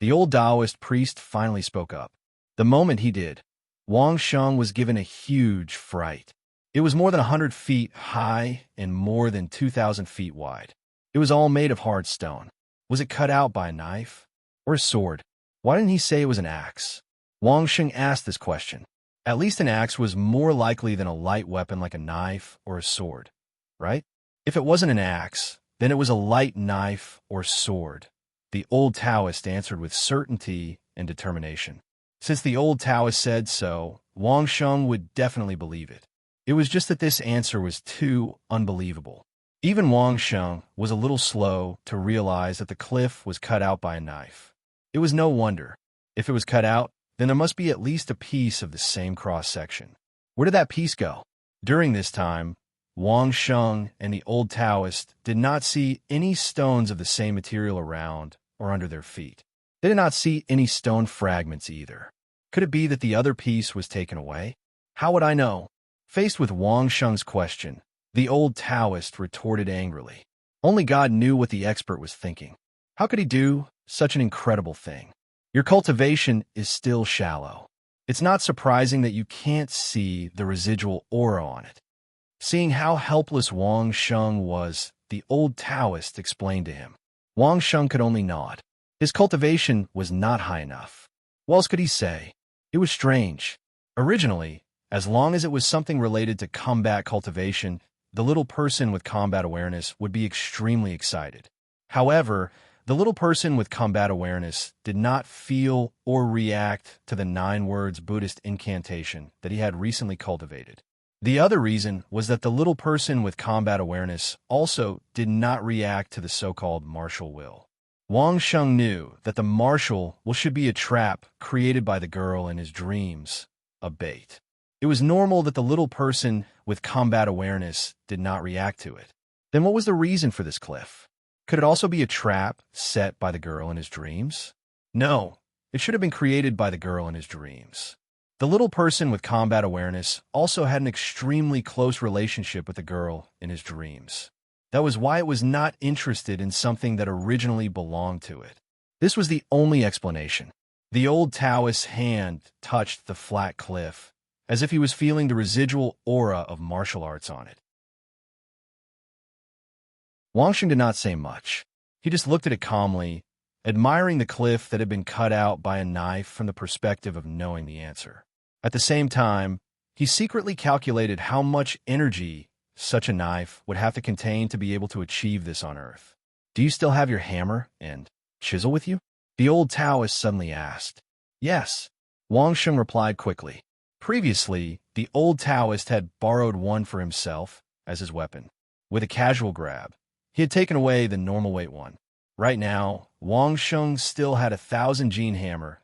The old Taoist priest finally spoke up. The moment he did, Wang Sheng was given a huge fright. It was more than 100 feet high and more than 2,000 feet wide. It was all made of hard stone. Was it cut out by a knife or a sword? Why didn't he say it was an axe? Wang Sheng asked this question. At least an axe was more likely than a light weapon like a knife or a sword, right? If it wasn't an axe, then it was a light knife or sword. The old Taoist answered with certainty and determination. Since the old Taoist said so, Wang Sheng would definitely believe it. It was just that this answer was too unbelievable. Even Wang Sheng was a little slow to realize that the cliff was cut out by a knife. It was no wonder. If it was cut out, then there must be at least a piece of the same cross-section. Where did that piece go? During this time, Wang Sheng and the old Taoist did not see any stones of the same material around or under their feet. They did not see any stone fragments either. Could it be that the other piece was taken away? How would I know? Faced with Wang Sheng's question, the old Taoist retorted angrily. Only God knew what the expert was thinking. How could he do such an incredible thing? Your cultivation is still shallow. It's not surprising that you can't see the residual aura on it. Seeing how helpless Wang Sheng was, the old Taoist explained to him. Wang Sheng could only nod. His cultivation was not high enough. What else could he say? It was strange. Originally, as long as it was something related to combat cultivation, the little person with combat awareness would be extremely excited. However, the little person with combat awareness did not feel or react to the 9 words Buddhist incantation that he had recently cultivated. The other reason was that the little person with combat awareness also did not react to the so-called martial will. Wang Sheng knew that the martial will should be a trap created by the girl in his dreams, a bait. It was normal that the little person with combat awareness did not react to it. Then what was the reason for this cliff? Could it also be a trap set by the girl in his dreams? No, it should have been created by the girl in his dreams. The little person with combat awareness also had an extremely close relationship with the girl in his dreams. That was why it was not interested in something that originally belonged to it. This was the only explanation. The old Taoist's hand touched the flat cliff, as if he was feeling the residual aura of martial arts on it. Wang Sheng did not say much. He just looked at it calmly, admiring the cliff that had been cut out by a knife from the perspective of knowing the answer. At the same time, he secretly calculated how much energy such a knife would have to contain to be able to achieve this on Earth. Do you still have your hammer and chisel with you? The old Taoist suddenly asked. Yes, Wang Sheng replied quickly. Previously, the old Taoist had borrowed one for himself as his weapon. With a casual grab, he had taken away the normal weight one. Right now, Wang Sheng still had 1,000 gene hammer,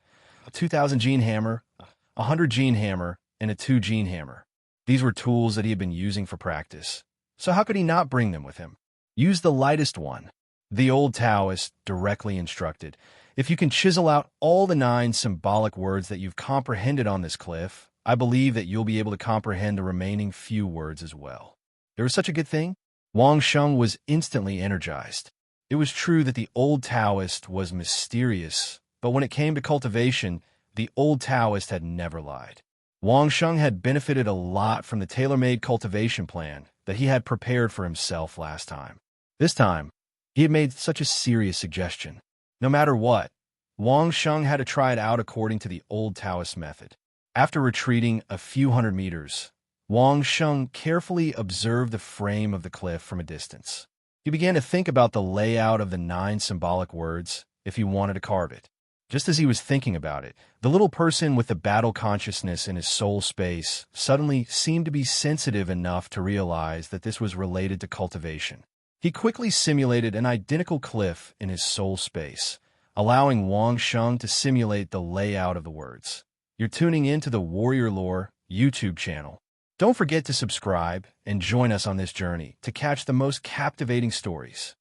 a 2,000 gene hammer, a 100 gene hammer, and a 2 gene hammer. These were tools that he had been using for practice. So how could he not bring them with him? Use the lightest one. The old Taoist directly instructed. If you can chisel out all the 9 symbolic words that you've comprehended on this cliff, I believe that you'll be able to comprehend the remaining few words as well. There was such a good thing? Wang Sheng was instantly energized. It was true that the old Taoist was mysterious, but when it came to cultivation, the old Taoist had never lied. Wang Sheng had benefited a lot from the tailor-made cultivation plan that he had prepared for himself last time. This time, he had made such a serious suggestion. No matter what, Wang Sheng had to try it out according to the old Taoist method. After retreating a few hundred meters, Wang Sheng carefully observed the frame of the cliff from a distance. He began to think about the layout of the 9 symbolic words if he wanted to carve it. Just as he was thinking about it, the little person with the battle consciousness in his soul space suddenly seemed to be sensitive enough to realize that this was related to cultivation. He quickly simulated an identical cliff in his soul space, allowing Wang Sheng to simulate the layout of the words. You're tuning in to the Warrior Lore YouTube channel. Don't forget to subscribe and join us on this journey to catch the most captivating stories.